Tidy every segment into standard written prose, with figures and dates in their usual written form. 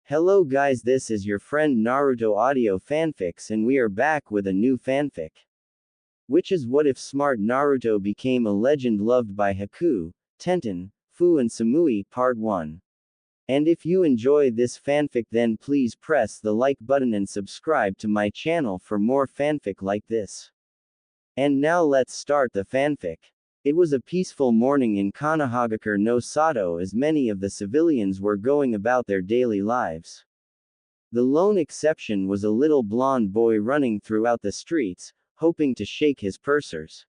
Hello guys, this is your friend Naruto Audio Fanfics and we are back with a new fanfic. Which is what if smart Naruto became a legend loved by Haku, Tenten, Fu and Samui, Part 1. And if you enjoy this fanfic then please press the like button and subscribe to my channel for more fanfic like this. And now let's start the fanfic. It was a peaceful morning in Konohagakure no Sato as many of the civilians were going about their daily lives. The lone exception was a little blonde boy running throughout the streets, hoping to shake his pursers.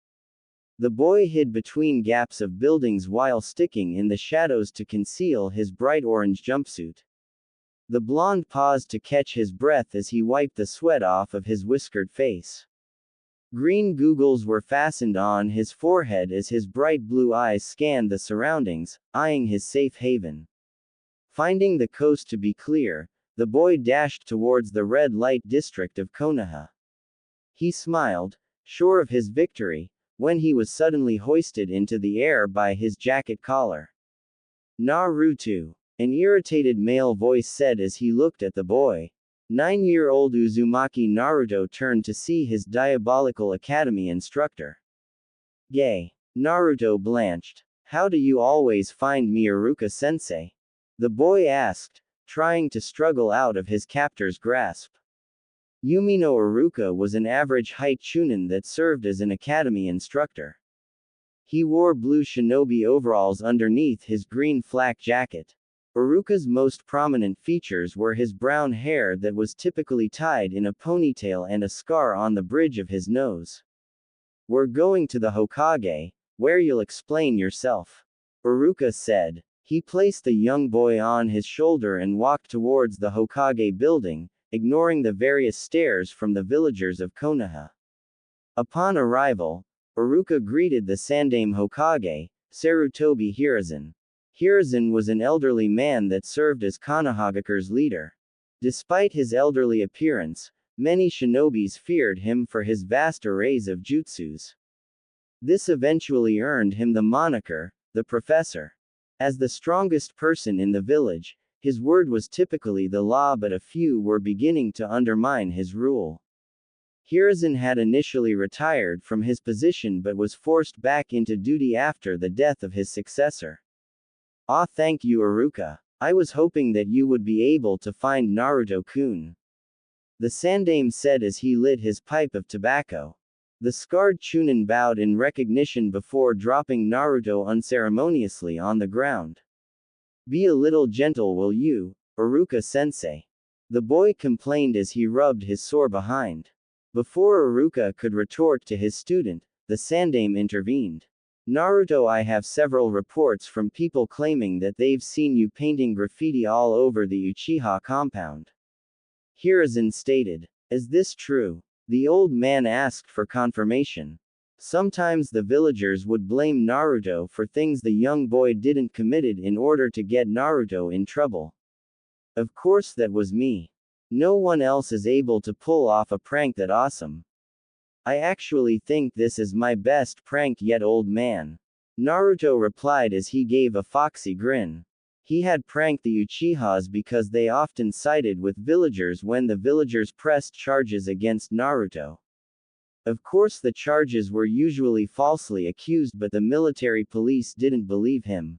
The boy hid between gaps of buildings while sticking in the shadows to conceal his bright orange jumpsuit. The blonde paused to catch his breath as he wiped the sweat off of his whiskered face. Green googles were fastened on his forehead as his bright blue eyes scanned the surroundings, eyeing his safe haven. Finding the coast to be clear, the boy dashed towards the red light district of Konoha. He smiled, sure of his victory, when he was suddenly hoisted into the air by his jacket collar. Naruto, an irritated male voice said as he looked at the boy. 9-year-old Uzumaki Naruto turned to see his diabolical academy instructor. Gay. Naruto blanched. How do you always find me, Iruka-sensei? The boy asked, trying to struggle out of his captor's grasp. Yumino Iruka was an average-height chunin that served as an academy instructor. He wore blue shinobi overalls underneath his green flak jacket. Iruka's most prominent features were his brown hair that was typically tied in a ponytail and a scar on the bridge of his nose. We're going to the Hokage, where you'll explain yourself. Iruka said. He placed the young boy on his shoulder and walked towards the Hokage building, ignoring the various stares from the villagers of Konoha. Upon arrival, Iruka greeted the Sandaime Hokage, Sarutobi Hiruzen. Hiruzen was an elderly man that served as Konohagakure's leader. Despite his elderly appearance, many shinobis feared him for his vast arrays of jutsus. This eventually earned him the moniker, the Professor. As the strongest person in the village, his word was typically the law, but a few were beginning to undermine his rule. Hiruzen had initially retired from his position but was forced back into duty after the death of his successor. Ah, thank you, Iruka. I was hoping that you would be able to find Naruto-kun. The Sandaime said as he lit his pipe of tobacco. The scarred chunin bowed in recognition before dropping Naruto unceremoniously on the ground. Be a little gentle, will you, Iruka-sensei? The boy complained as he rubbed his sore behind. Before Iruka could retort to his student, the Sandaime intervened. Naruto, I have several reports from people claiming that they've seen you painting graffiti all over the Uchiha compound. Hiruzen stated. Is this true? The old man asked for confirmation. Sometimes the villagers would blame Naruto for things the young boy didn't committed in order to get Naruto in trouble. Of course that was me. No one else is able to pull off a prank that awesome. I actually think this is my best prank yet, old man. Naruto replied as he gave a foxy grin. He had pranked the Uchihas because they often sided with villagers when the villagers pressed charges against Naruto. Of course the charges were usually falsely accused, but the military police didn't believe him.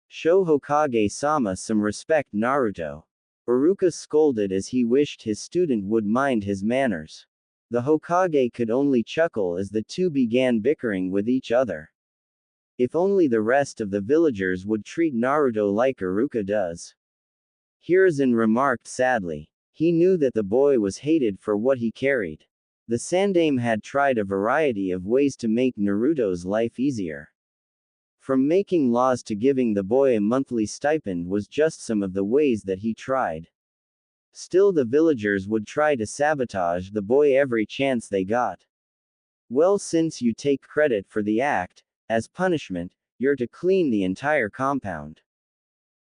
Show Hokage-sama some respect, Naruto. Iruka scolded as he wished his student would mind his manners. The Hokage could only chuckle as the two began bickering with each other. If only the rest of the villagers would treat Naruto like Iruka does. Hiruzen remarked sadly. He knew that the boy was hated for what he carried. The Sandaime had tried a variety of ways to make Naruto's life easier. From making laws to giving the boy a monthly stipend was just some of the ways that he tried. Still, the villagers would try to sabotage the boy every chance they got. Well, since you take credit for the act, as punishment, you're to clean the entire compound.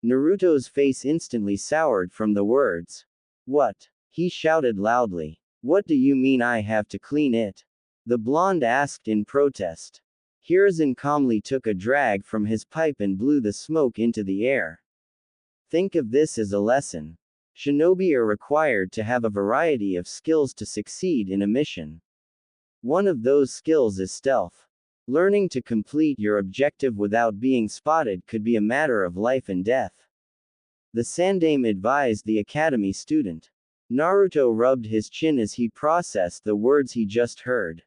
Naruto's face instantly soured from the words. What? He shouted loudly. What do you mean I have to clean it? The blonde asked in protest. Hiruzen calmly took a drag from his pipe and blew the smoke into the air. Think of this as a lesson. Shinobi are required to have a variety of skills to succeed in a mission. One of those skills is stealth. Learning to complete your objective without being spotted could be a matter of life and death. The Sandaime advised the academy student. Naruto rubbed his chin as he processed the words he just heard.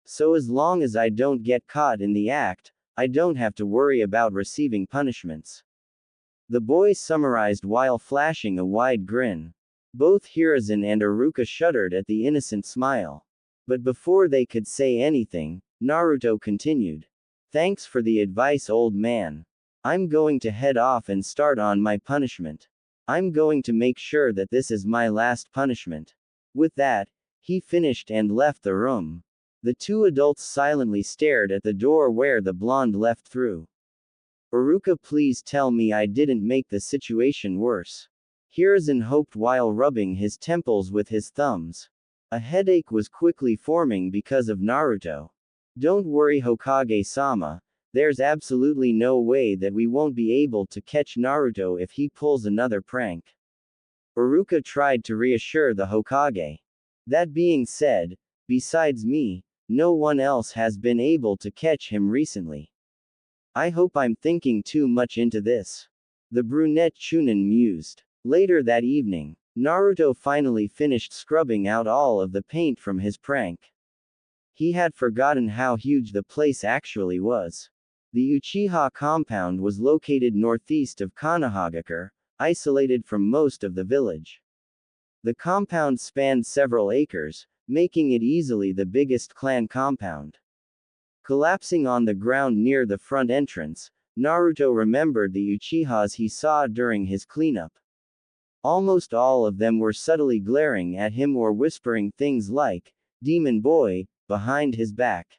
So as long as I don't get caught in the act, I don't have to worry about receiving punishments. The boy summarized while flashing a wide grin. Both Hiruzen and Iruka shuddered at the innocent smile. But before they could say anything, Naruto continued. Thanks for the advice, old man. I'm going to head off and start on my punishment. I'm going to make sure that this is my last punishment. With that, he finished and left the room. The two adults silently stared at the door where the blonde left through. Iruka, please tell me I didn't make the situation worse. Hiruzen hoped while rubbing his temples with his thumbs. A headache was quickly forming because of Naruto. Don't worry, Hokage-sama. There's absolutely no way that we won't be able to catch Naruto if he pulls another prank. Iruka tried to reassure the Hokage. That being said, besides me, no one else has been able to catch him recently. I hope I'm thinking too much into this. The brunette Chunin mused. Later that evening, Naruto finally finished scrubbing out all of the paint from his prank. He had forgotten how huge the place actually was. The Uchiha compound was located northeast of Konohagakure, isolated from most of the village. The compound spanned several acres, making it easily the biggest clan compound. Collapsing on the ground near the front entrance, Naruto remembered the Uchihas he saw during his cleanup. Almost all of them were subtly glaring at him or whispering things like, "Demon boy," behind his back.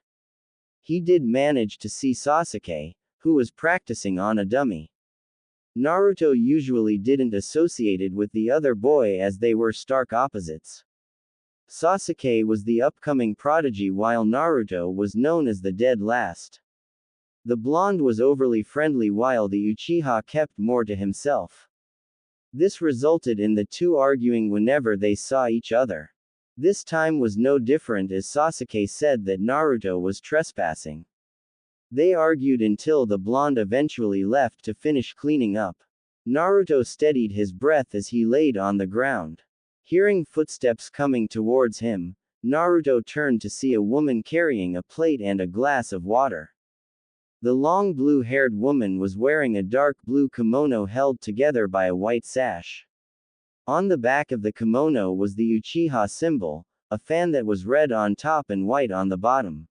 He did manage to see Sasuke, who was practicing on a dummy. Naruto usually didn't associate it with the other boy as they were stark opposites. Sasuke was the upcoming prodigy while Naruto was known as the dead last. The blonde was overly friendly while the Uchiha kept more to himself. This resulted in the two arguing whenever they saw each other. This time was no different as Sasuke said that Naruto was trespassing. They argued until the blonde eventually left to finish cleaning up. Naruto steadied his breath as he laid on the ground. Hearing footsteps coming towards him, Naruto turned to see a woman carrying a plate and a glass of water. The long blue-haired woman was wearing a dark blue kimono held together by a white sash. On the back of the kimono was the Uchiha symbol, a fan that was red on top and white on the bottom.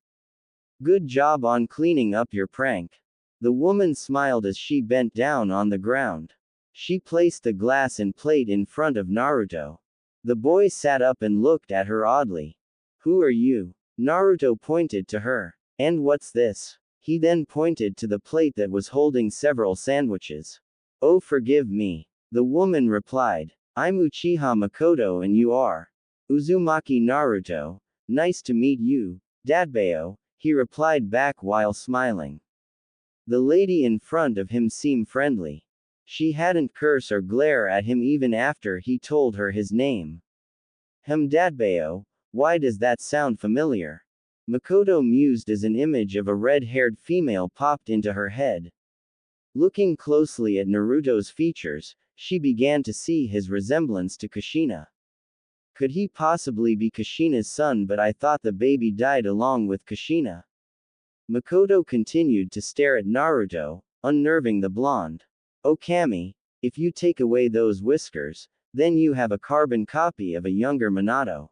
Good job on cleaning up your prank. The woman smiled as she bent down on the ground. She placed the glass and plate in front of Naruto. The boy sat up and looked at her oddly. Who are you? Naruto pointed to her. And what's this? He then pointed to the plate that was holding several sandwiches. Oh, forgive me. The woman replied. I'm Uchiha Makoto and you are? Uzumaki Naruto. Nice to meet you, Dadbeo, he replied back while smiling. The lady in front of him seemed friendly. She hadn't curse or glare at him even after he told her his name. Dadbeo, why does that sound familiar? Makoto mused as an image of a red-haired female popped into her head. Looking closely at Naruto's features, she began to see his resemblance to Kushina. Could he possibly be Kushina's son, but I thought the baby died along with Kushina. Makoto continued to stare at Naruto, unnerving the blonde. Oh Kami, if you take away those whiskers, then you have a carbon copy of a younger Minato.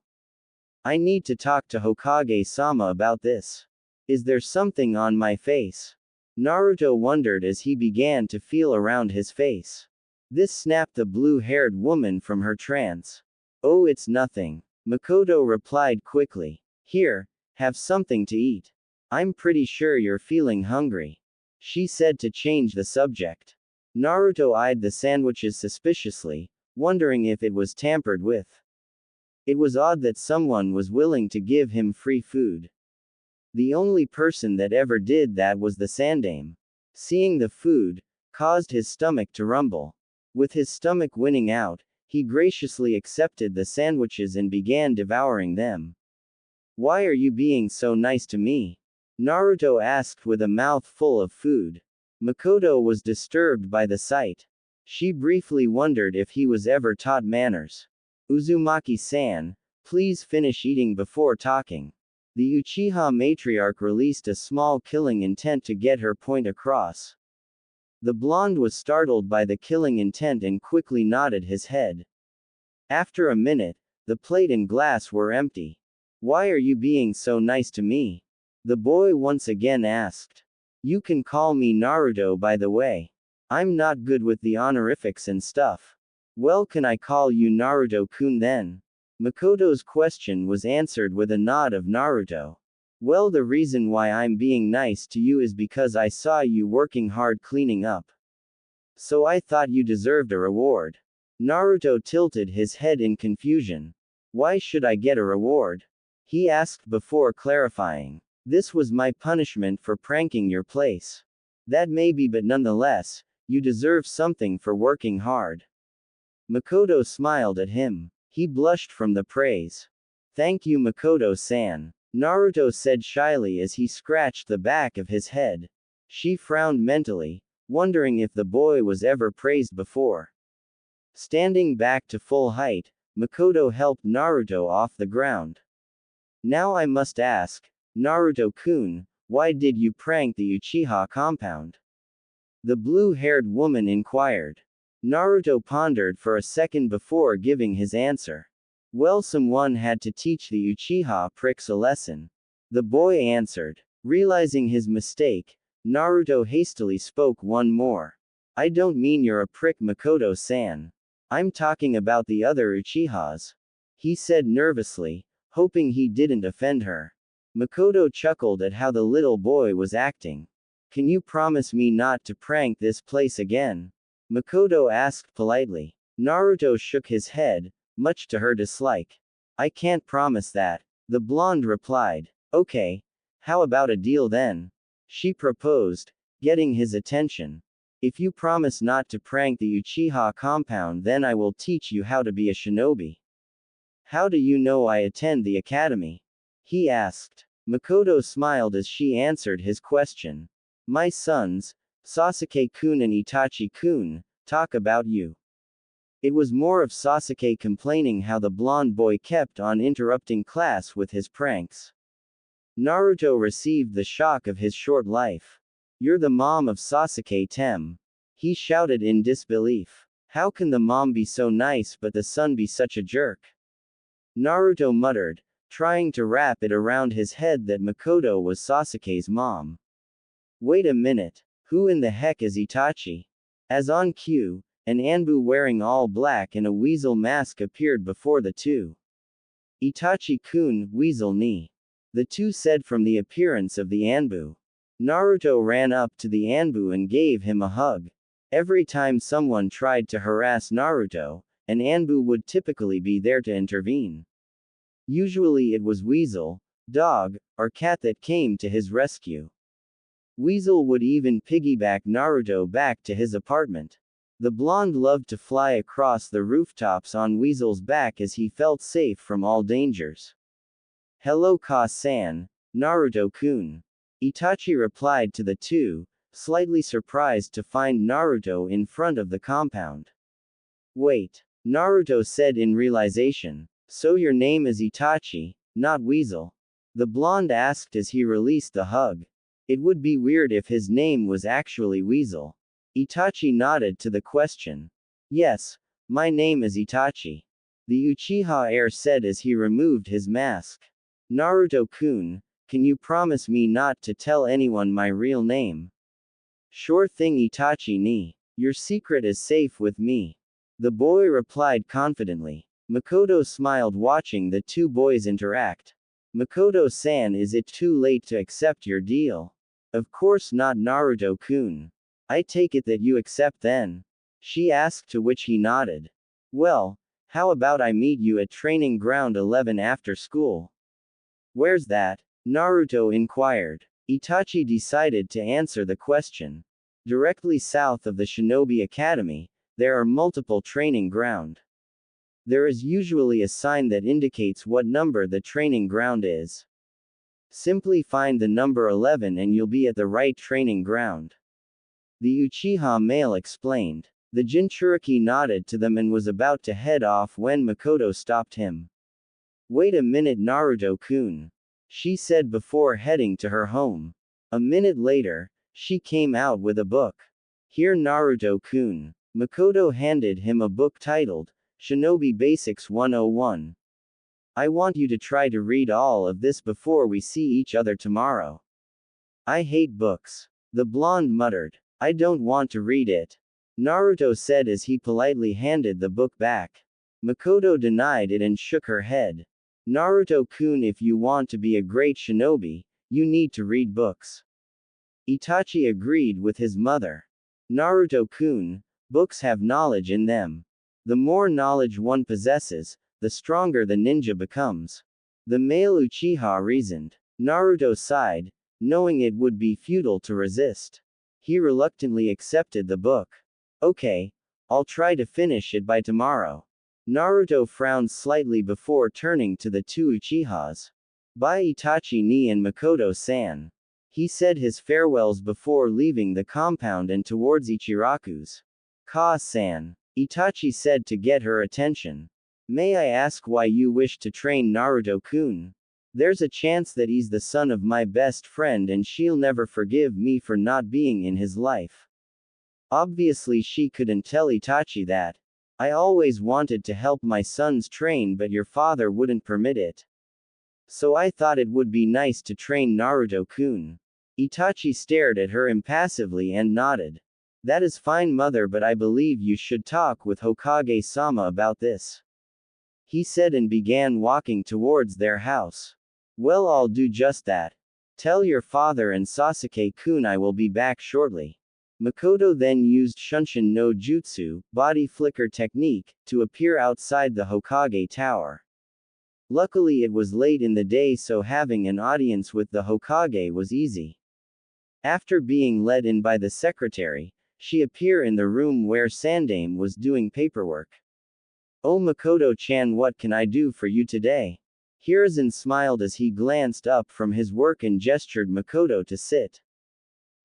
I need to talk to Hokage-sama about this. Is there something on my face? Naruto wondered as he began to feel around his face. This snapped the blue-haired woman from her trance. Oh, it's nothing. Makoto replied quickly. Here, have something to eat. I'm pretty sure you're feeling hungry. She said to change the subject. Naruto eyed the sandwiches suspiciously, wondering if it was tampered with. It was odd that someone was willing to give him free food. The only person that ever did that was the Sandaime. Seeing the food caused his stomach to rumble. With his stomach winning out, He graciously accepted the sandwiches and began devouring them. Why are you being so nice to me? Naruto asked with a mouth full of food. Makoto was disturbed by the sight. She briefly wondered if he was ever taught manners. Uzumaki-san, please finish eating before talking. The Uchiha matriarch released a small killing intent to get her point across. The blonde was startled by the killing intent and quickly nodded his head. After a minute, the plate and glass were empty. Why are you being so nice to me? The boy once again asked. You can call me Naruto by the way. I'm not good with the honorifics and stuff. Well, can I call you Naruto-kun then? Makoto's question was answered with a nod of Naruto. Well, the reason why I'm being nice to you is because I saw you working hard cleaning up. So I thought you deserved a reward. Naruto tilted his head in confusion. Why should I get a reward? He asked before clarifying. This was my punishment for pranking your place. That may be, but nonetheless, you deserve something for working hard. Makoto smiled at him. He blushed from the praise. Thank you, Makoto-san, Naruto said shyly as he scratched the back of his head. She frowned mentally, wondering if the boy was ever praised before. Standing back to full height, Makoto helped Naruto off the ground. Now I must ask, Naruto-kun, why did you prank the Uchiha compound? The blue-haired woman inquired. Naruto pondered for a second before giving his answer. Well, someone had to teach the Uchiha pricks a lesson. The boy answered. Realizing his mistake, Naruto hastily spoke one more. I don't mean you're a prick, Makoto-san. I'm talking about the other Uchihas. He said nervously, hoping he didn't offend her. Makoto chuckled at how the little boy was acting. Can you promise me not to prank this place again? Makoto asked politely. Naruto shook his head, much to her dislike. I can't promise that, the blonde replied. Okay, how about a deal then? She proposed, getting his attention. If you promise not to prank the Uchiha compound, then I will teach you how to be a shinobi. How do you know I attend the academy? He asked. Makoto smiled as she answered his question. My sons, Sasuke-kun and Itachi-kun, talk about you. It was more of Sasuke complaining how the blonde boy kept on interrupting class with his pranks. Naruto received the shock of his short life. You're the mom of Sasuke-tem. He shouted in disbelief. How can the mom be so nice but the son be such a jerk? Naruto muttered, trying to wrap it around his head that Makoto was Sasuke's mom. Wait a minute, who in the heck is Itachi? As on cue, an Anbu wearing all black and a weasel mask appeared before the two. Itachi-kun, weasel ni. The two said from the appearance of the Anbu. Naruto ran up to the Anbu and gave him a hug. Every time someone tried to harass Naruto, an Anbu would typically be there to intervene. Usually it was Weasel, dog, or cat that came to his rescue. Weasel would even piggyback Naruto back to his apartment. The blonde loved to fly across the rooftops on Weasel's back as he felt safe from all dangers. Hello Ka-san, Naruto-kun. Itachi replied to the two, slightly surprised to find Naruto in front of the compound. Wait, Naruto said in realization. So your name is Itachi, not Weasel? The blonde asked as he released the hug. It would be weird if his name was actually Weasel. Itachi nodded to the question. Yes, my name is Itachi. The Uchiha heir said as he removed his mask. Naruto-kun, can you promise me not to tell anyone my real name? Sure thing Itachi ni. Your secret is safe with me. The boy replied confidently. Makoto smiled watching the two boys interact. Makoto-san, is it too late to accept your deal? Of course not, Naruto-kun. I take it that you accept then? She asked, to which he nodded. Well, how about I meet you at Training Ground 11 after school? Where's that? Naruto inquired. Itachi decided to answer the question. Directly south of the Shinobi Academy, there are multiple training ground. There is usually a sign that indicates what number the training ground is. Simply find the number 11 and you'll be at the right training ground. The Uchiha male explained. The Jinchuriki nodded to them and was about to head off when Makoto stopped him. Wait a minute, Naruto-kun, she said before heading to her home. A minute later, she came out with a book. Here, Naruto-kun. Makoto handed him a book titled Shinobi Basics 101. I want you to try to read all of this before we see each other tomorrow. I hate books. The blonde muttered. I don't want to read it, Naruto said as he politely handed the book back. Makoto denied it and shook her head. Naruto-kun, if you want to be a great shinobi, you need to read books. Itachi agreed with his mother. Naruto-kun, books have knowledge in them. The more knowledge one possesses, the stronger the ninja becomes. The male Uchiha reasoned. Naruto sighed, knowing it would be futile to resist. He reluctantly accepted the book. Okay, I'll try to finish it by tomorrow. Naruto frowned slightly before turning to the two Uchihas. Bye Itachi-ni and Makoto-san. He said his farewells before leaving the compound and towards Ichiraku's. Ka-san, Itachi said to get her attention. May I ask why you wish to train Naruto-kun? There's a chance that he's the son of my best friend and she'll never forgive me for not being in his life. Obviously she couldn't tell Itachi that. I always wanted to help my sons train but your father wouldn't permit it. So I thought it would be nice to train Naruto-kun. Itachi stared at her impassively and nodded. That is fine, mother, but I believe you should talk with Hokage-sama about this, he said and began walking towards their house. Well, I'll do just that. Tell your father and Sasuke-kun I will be back shortly. Makoto then used Shunshin no Jutsu, body flicker technique, to appear outside the Hokage tower. Luckily it was late in the day, so having an audience with the Hokage was easy. After being let in by the secretary, she appeared in the room where Sandame was doing paperwork. Oh Makoto-chan, what can I do for you today? Hiruzen smiled as he glanced up from his work and gestured Makoto to sit.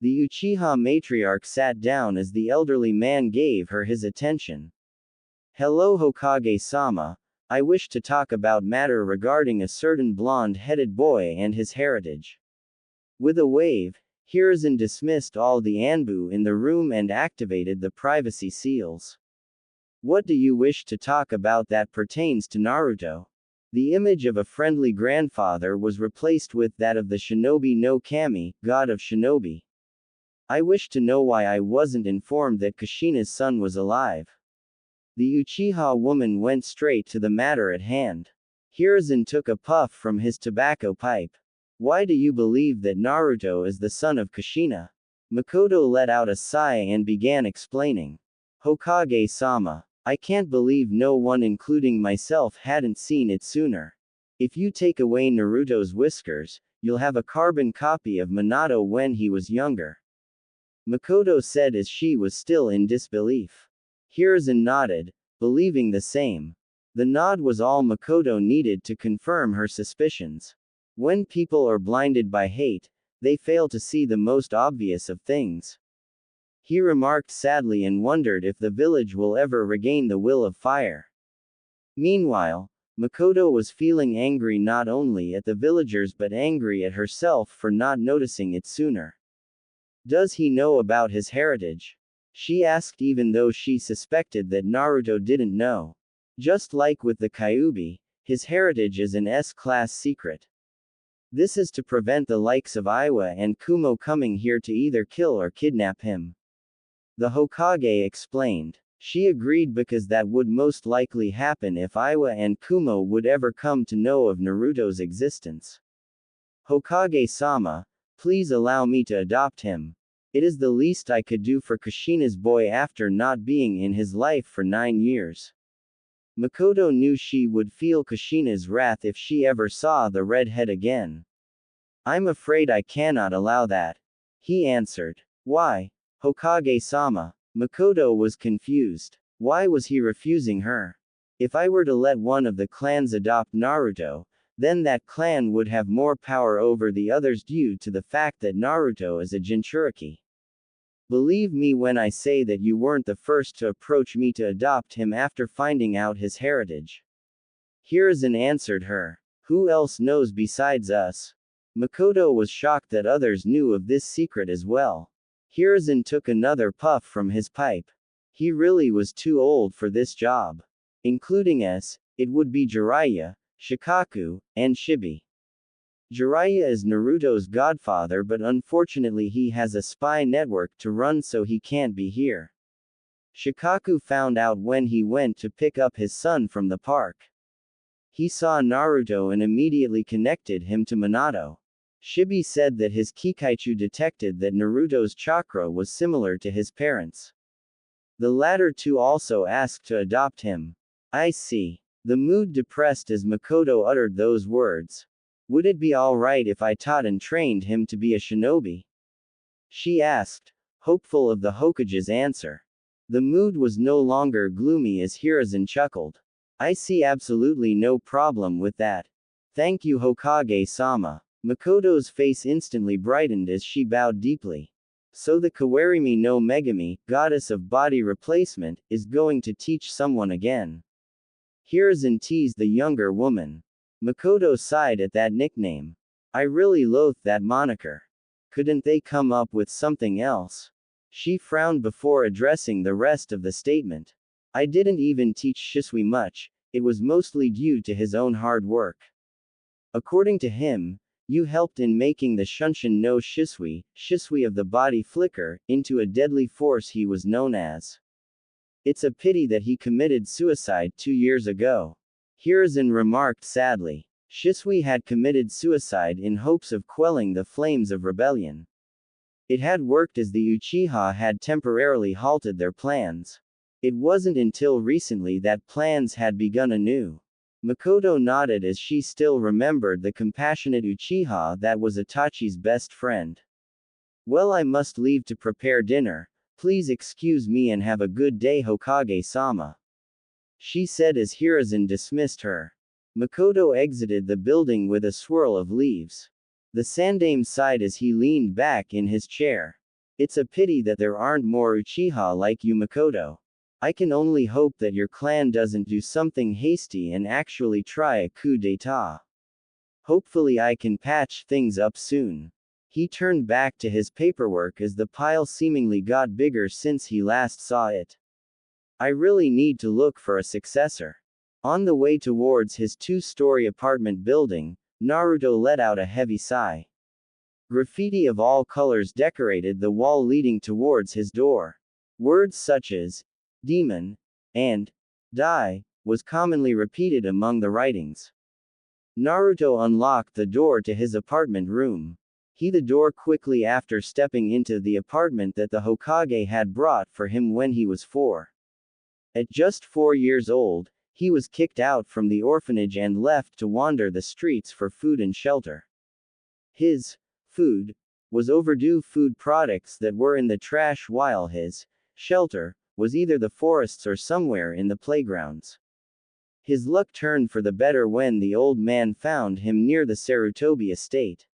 The Uchiha matriarch sat down as the elderly man gave her his attention. Hello Hokage-sama, I wish to talk about matter regarding a certain blonde-headed boy and his heritage. With a wave, Hiruzen dismissed all the Anbu in the room and activated the privacy seals. What do you wish to talk about that pertains to Naruto? The image of a friendly grandfather was replaced with that of the shinobi no kami, god of shinobi. I wish to know why I wasn't informed that Kushina's son was alive. The Uchiha woman went straight to the matter at hand. Hiruzen took a puff from his tobacco pipe. Why do you believe that Naruto is the son of Kushina? Makoto let out a sigh and began explaining. Hokage-sama, I can't believe no one including myself hadn't seen it sooner. If you take away Naruto's whiskers, you'll have a carbon copy of Minato when he was younger. Makoto said as she was still in disbelief. Hiruzen nodded, believing the same. The nod was all Makoto needed to confirm her suspicions. When people are blinded by hate, they fail to see the most obvious of things. He remarked sadly and wondered if the village will ever regain the will of fire. Meanwhile, Makoto was feeling angry not only at the villagers but angry at herself for not noticing it sooner. Does he know about his heritage? She asked, even though she suspected that Naruto didn't know. Just like with the Kyuubi, his heritage is an S-class secret. This is to prevent the likes of Iwa and Kumo coming here to either kill or kidnap him. The Hokage explained. She agreed because that would most likely happen if Iwa and Kumo would ever come to know of Naruto's existence. Hokage-sama, please allow me to adopt him. It is the least I could do for Kushina's boy after not being in his life for 9 years. Makoto knew she would feel Kushina's wrath if she ever saw the redhead again. I'm afraid I cannot allow that, he answered. Why? Hokage-sama. Makoto was confused. Why was he refusing her? If I were to let one of the clans adopt Naruto, then that clan would have more power over the others due to the fact that Naruto is a Jinchuriki. Believe me when I say that you weren't the first to approach me to adopt him after finding out his heritage. Hiruzen answered her. Who else knows besides us? Makoto was shocked that others knew of this secret as well. Hiruzen took another puff from his pipe. He really was too old for this job. Including us, it would be Jiraiya, Shikaku, and Shibi. Jiraiya is Naruto's godfather, but unfortunately he has a spy network to run, so he can't be here. Shikaku found out when he went to pick up his son from the park. He saw Naruto and immediately connected him to Minato. Shibi said that his Kikaichu detected that Naruto's chakra was similar to his parents'. The latter two also asked to adopt him. I see. The mood depressed as Makoto uttered those words. Would it be alright if I taught and trained him to be a shinobi? She asked, hopeful of the Hokage's answer. The mood was no longer gloomy as Hiruzen chuckled. I see absolutely no problem with that. Thank you, Hokage-sama. Makoto's face instantly brightened as she bowed deeply. So the Kawarimi no Megami, goddess of body replacement, is going to teach someone again. Hiruzen teased the younger woman. Makoto sighed at that nickname. I really loathed that moniker. Couldn't they come up with something else? She frowned before addressing the rest of the statement. I didn't even teach Shisui much, it was mostly due to his own hard work. According to him, you helped in making the Shunshin no Shisui of the body flicker, into a deadly force he was known as. It's a pity that he committed suicide 2 years ago. Hiruzen remarked sadly. Shisui had committed suicide in hopes of quelling the flames of rebellion. It had worked as the Uchiha had temporarily halted their plans. It wasn't until recently that plans had begun anew. Makoto nodded as she still remembered the compassionate Uchiha that was Itachi's best friend. Well, I must leave to prepare dinner. Please excuse me and have a good day, Hokage-sama. She said as Hiruzen dismissed her. Makoto exited the building with a swirl of leaves. The Sandaime sighed as he leaned back in his chair. It's a pity that there aren't more Uchiha like you, Makoto. I can only hope that your clan doesn't do something hasty and actually try a coup d'etat. Hopefully I can patch things up soon. He turned back to his paperwork as the pile seemingly got bigger since he last saw it. I really need to look for a successor. On the way towards his 2-story apartment building, Naruto let out a heavy sigh. Graffiti of all colors decorated the wall leading towards his door. Words such as demon and die was commonly repeated among the writings. Naruto unlocked the door to his apartment room. He the door quickly after stepping into the apartment that the Hokage had brought for him when he was 4. At just 4 years old, he was kicked out from the orphanage and left to wander the streets for food and shelter. His food was overdue food products that were in the trash, while his shelter was either the forests or somewhere in the playgrounds. His luck turned for the better when the old man found him near the Sarutobi estate.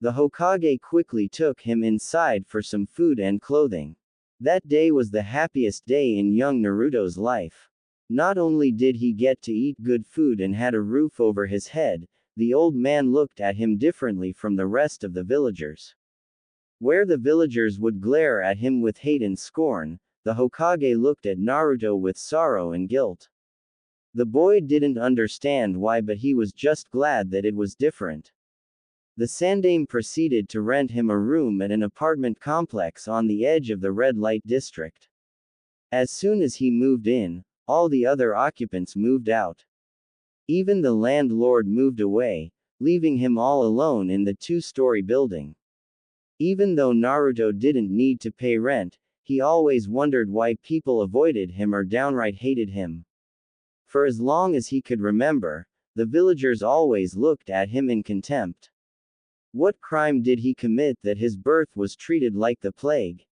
The Hokage quickly took him inside for some food and clothing. That day was the happiest day in young Naruto's life. Not only did he get to eat good food and had a roof over his head, the old man looked at him differently from the rest of the villagers. Where the villagers would glare at him with hate and scorn, the Hokage looked at Naruto with sorrow and guilt. The boy didn't understand why, but he was just glad that it was different. The Sandaime proceeded to rent him a room at an apartment complex on the edge of the red light district. As soon as he moved in, all the other occupants moved out. Even the landlord moved away, leaving him all alone in the 2-story building. Even though Naruto didn't need to pay rent, he always wondered why people avoided him or downright hated him. For as long as he could remember, the villagers always looked at him in contempt. What crime did he commit that his birth was treated like the plague?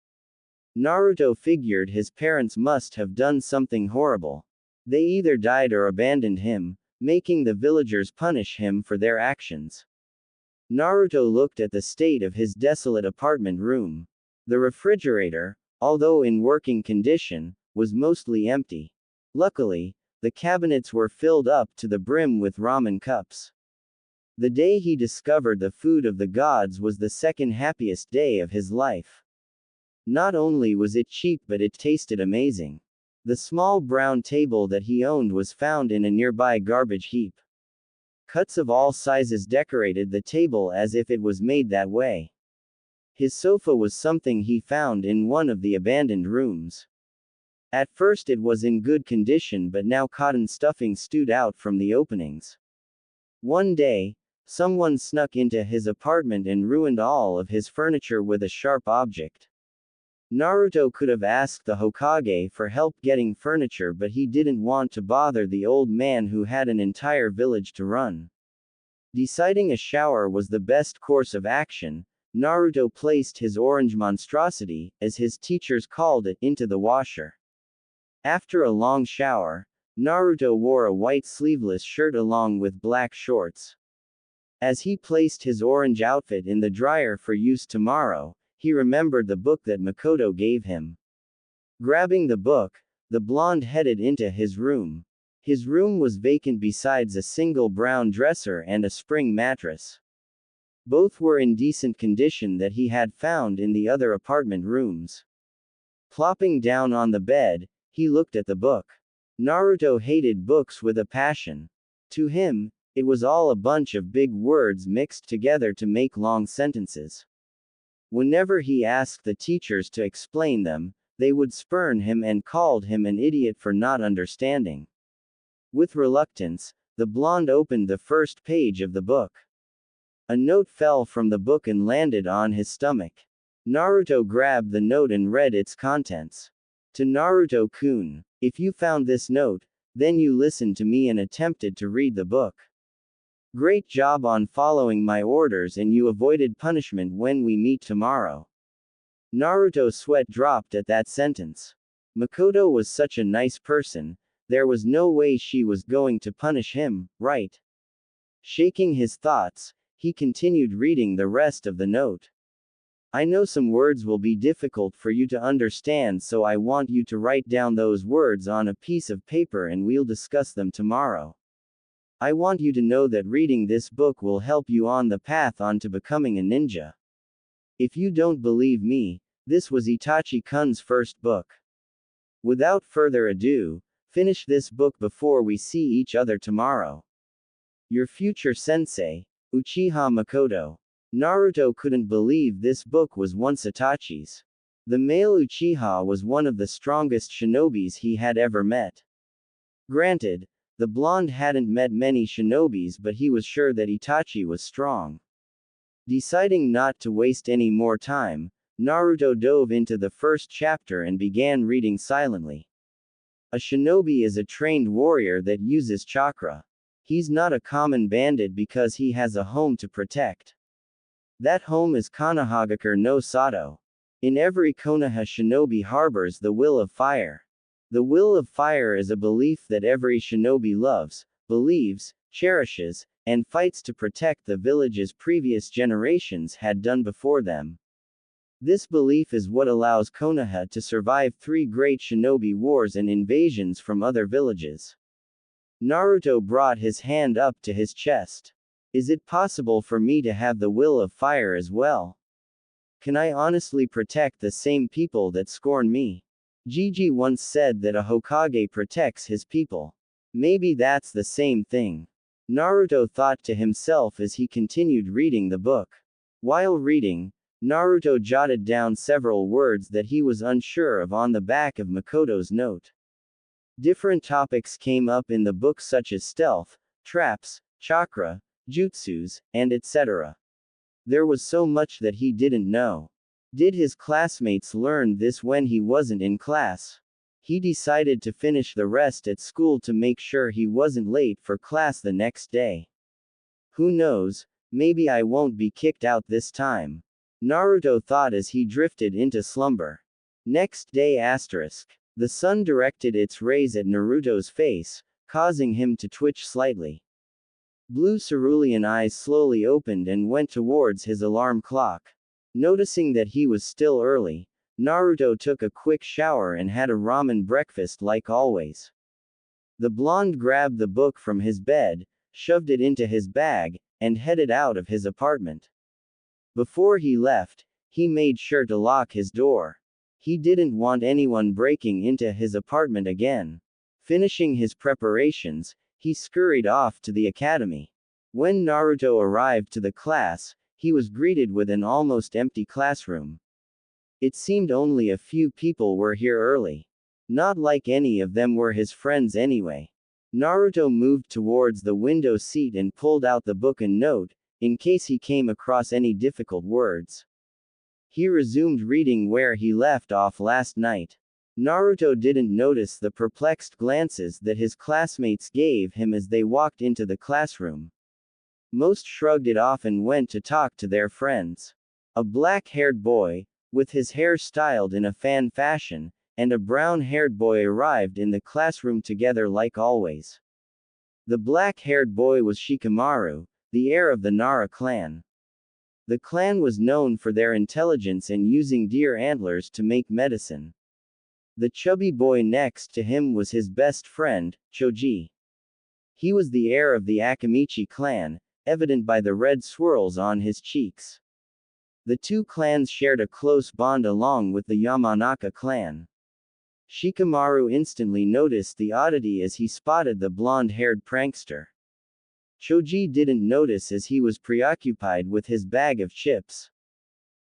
Naruto figured his parents must have done something horrible. They either died or abandoned him, making the villagers punish him for their actions. Naruto looked at the state of his desolate apartment room. The refrigerator, although in working condition, was mostly empty. Luckily, the cabinets were filled up to the brim with ramen cups. The day he discovered the food of the gods was the second happiest day of his life. Not only was it cheap but it tasted amazing. The small brown table that he owned was found in a nearby garbage heap. Cuts of all sizes decorated the table as if it was made that way. His sofa was something he found in one of the abandoned rooms. At first it was in good condition, but now cotton stuffing stood out from the openings. One day, someone snuck into his apartment and ruined all of his furniture with a sharp object. Naruto could have asked the Hokage for help getting furniture, but he didn't want to bother the old man who had an entire village to run. Deciding a shower was the best course of action, Naruto placed his orange monstrosity, as his teachers called it, into the washer. After a long shower, Naruto wore a white sleeveless shirt along with black shorts. As he placed his orange outfit in the dryer for use tomorrow, he remembered the book that Makoto gave him. Grabbing the book, the blonde headed into his room. His room was vacant besides a single brown dresser and a spring mattress. Both were in decent condition that he had found in the other apartment rooms. Plopping down on the bed, he looked at the book. Naruto hated books with a passion. To him, it was all a bunch of big words mixed together to make long sentences. Whenever he asked the teachers to explain them, they would spurn him and called him an idiot for not understanding. With reluctance, the blonde opened the first page of the book. A note fell from the book and landed on his stomach. Naruto grabbed the note and read its contents. To Naruto-kun, if you found this note, then you listened to me and attempted to read the book. Great job on following my orders, and you avoided punishment when we meet tomorrow. Naruto's sweat dropped at that sentence. Makoto was such a nice person, there was no way she was going to punish him, right? Shaking his thoughts, he continued reading the rest of the note. I know some words will be difficult for you to understand, so I want you to write down those words on a piece of paper and we'll discuss them tomorrow. I want you to know that reading this book will help you on the path onto becoming a ninja. If you don't believe me, this was Itachi-kun's first book. Without further ado, finish this book before we see each other tomorrow. Your future sensei, Uchiha Makoto. Naruto couldn't believe this book was once Itachi's. The male Uchiha was one of the strongest shinobis he had ever met. Granted, the blonde hadn't met many shinobis, but he was sure that Itachi was strong. Deciding not to waste any more time, Naruto dove into the first chapter and began reading silently. A shinobi is a trained warrior that uses chakra. He's not a common bandit because he has a home to protect. That home is Konohagakure no Sato. In every Konoha shinobi harbors the will of fire. The will of fire is a belief that every shinobi loves, believes, cherishes, and fights to protect the villages previous generations had done before them. This belief is what allows Konoha to survive 3 great shinobi wars and invasions from other villages. Naruto brought his hand up to his chest. Is it possible for me to have the will of fire as well? Can I honestly protect the same people that scorn me? Gigi once said that a Hokage protects his people. Maybe that's the same thing. Naruto thought to himself as he continued reading the book. While reading, Naruto jotted down several words that he was unsure of on the back of Makoto's note. Different topics came up in the book such as stealth, traps, chakra, jutsus, and etc. There was so much that he didn't know. Did his classmates learn this when he wasn't in class? He decided to finish the rest at school to make sure he wasn't late for class the next day. Who knows, maybe I won't be kicked out this time. Naruto thought as he drifted into slumber. Next day *. The sun directed its rays at Naruto's face, causing him to twitch slightly. Blue cerulean eyes slowly opened and went towards his alarm clock. Noticing that he was still early, Naruto took a quick shower and had a ramen breakfast like always. The blonde grabbed the book from his bed, shoved it into his bag, and headed out of his apartment. Before he left, he made sure to lock his door. He didn't want anyone breaking into his apartment again. Finishing his preparations, he scurried off to the academy. When Naruto arrived to the class, he was greeted with an almost empty classroom. It seemed only a few people were here early. Not like any of them were his friends anyway. Naruto moved towards the window seat and pulled out the book and note, in case he came across any difficult words. He resumed reading where he left off last night. Naruto didn't notice the perplexed glances that his classmates gave him as they walked into the classroom. Most shrugged it off and went to talk to their friends. A black-haired boy, with his hair styled in a fan fashion, and a brown-haired boy arrived in the classroom together like always. The black-haired boy was Shikamaru, the heir of the Nara clan. The clan was known for their intelligence and using deer antlers to make medicine. The chubby boy next to him was his best friend, Choji. He was the heir of the Akamichi clan, evident by the red swirls on his cheeks. The two clans shared a close bond along with the Yamanaka clan. Shikamaru instantly noticed the oddity as he spotted the blonde-haired prankster. Choji didn't notice as he was preoccupied with his bag of chips.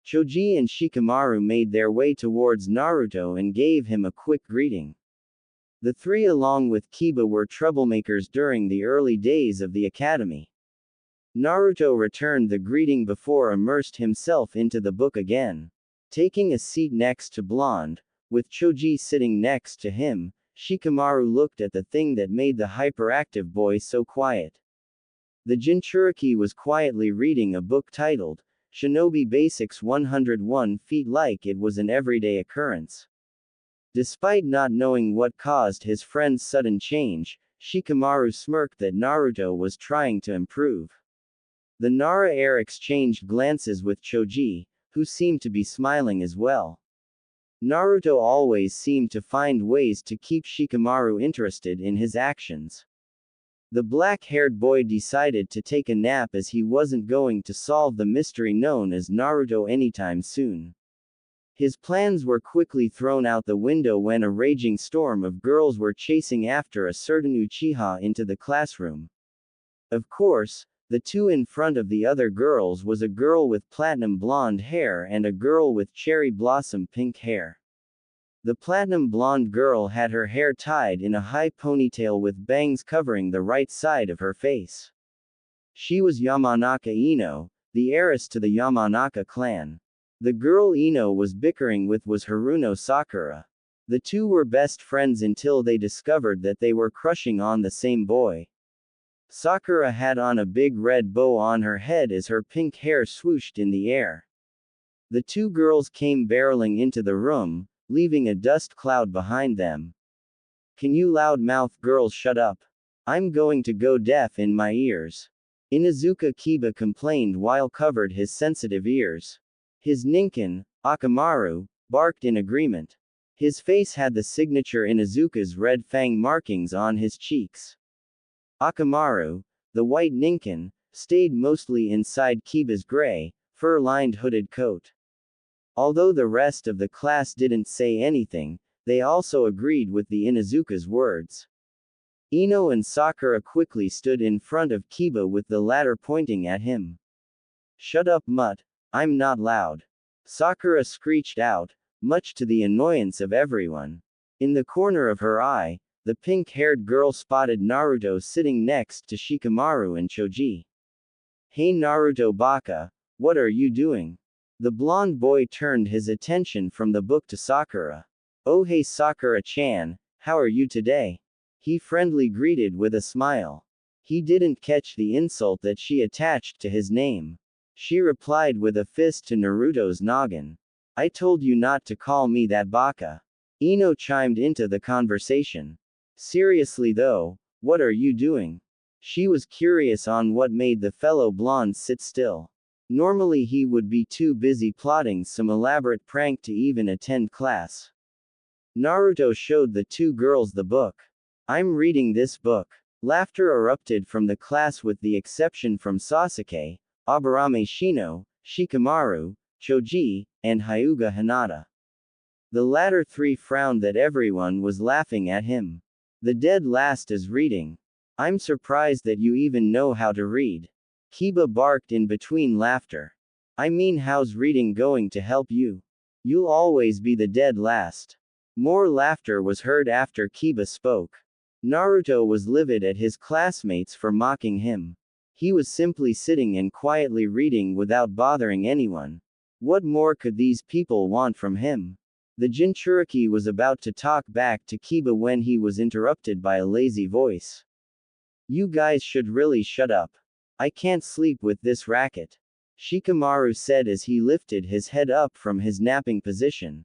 Choji and Shikamaru made their way towards Naruto and gave him a quick greeting. The three along with Kiba were troublemakers during the early days of the academy. Naruto returned the greeting before immersed himself into the book again. Taking a seat next to Blonde, with Choji sitting next to him, Shikamaru looked at the thing that made the hyperactive boy so quiet. The Jinchuriki was quietly reading a book titled, Shinobi Basics 101 Feet like it was an everyday occurrence. Despite not knowing what caused his friend's sudden change, Shikamaru smirked that Naruto was trying to improve. The Nara heir exchanged glances with Choji, who seemed to be smiling as well. Naruto always seemed to find ways to keep Shikamaru interested in his actions. The black-haired boy decided to take a nap as he wasn't going to solve the mystery known as Naruto anytime soon. His plans were quickly thrown out the window when a raging storm of girls were chasing after a certain Uchiha into the classroom. Of course, the two in front of the other girls was a girl with platinum blonde hair and a girl with cherry blossom pink hair. The platinum blonde girl had her hair tied in a high ponytail with bangs covering the right side of her face. She was Yamanaka Ino, the heiress to the Yamanaka clan. The girl Ino was bickering with was Haruno Sakura. The two were best friends until they discovered that they were crushing on the same boy. Sakura had on a big red bow on her head as her pink hair swooshed in the air. The two girls came barreling into the room, leaving a dust cloud behind them. Can you loudmouth girls shut up? I'm going to go deaf in my ears. Inuzuka Kiba complained while covered his sensitive ears. His ninkin, Akamaru, barked in agreement. His face had the signature Inuzuka's red fang markings on his cheeks. Akamaru, the white ninkin, stayed mostly inside Kiba's gray, fur-lined hooded coat. Although the rest of the class didn't say anything, they also agreed with the Inuzuka's words. Ino and Sakura quickly stood in front of Kiba with the latter pointing at him. Shut up, mutt, I'm not loud. Sakura screeched out, much to the annoyance of everyone. In the corner of her eye, the pink-haired girl spotted Naruto sitting next to Shikamaru and Choji. Hey Naruto Baka, what are you doing? The blonde boy turned his attention from the book to Sakura. Oh hey Sakura-chan, how are you today? He friendly greeted with a smile. He didn't catch the insult that she attached to his name. She replied with a fist to Naruto's noggin. I told you not to call me that Baka. Ino chimed into the conversation. Seriously though, what are you doing? She was curious on what made the fellow blonde sit still. Normally he would be too busy plotting some elaborate prank to even attend class. Naruto showed the two girls the book. I'm reading this book. Laughter erupted from the class with the exception from Sasuke, Aburame Shino, Shikamaru, Choji, and Hyuga Hinata. The latter three frowned that everyone was laughing at him. The dead last is reading. I'm surprised that you even know how to read. Kiba barked in between laughter. I mean, how's reading going to help you? You'll always be the dead last. More laughter was heard after Kiba spoke. Naruto was livid at his classmates for mocking him. He was simply sitting and quietly reading without bothering anyone. What more could these people want from him? The Jinchuriki was about to talk back to Kiba when he was interrupted by a lazy voice. You guys should really shut up. I can't sleep with this racket. Shikamaru said as he lifted his head up from his napping position.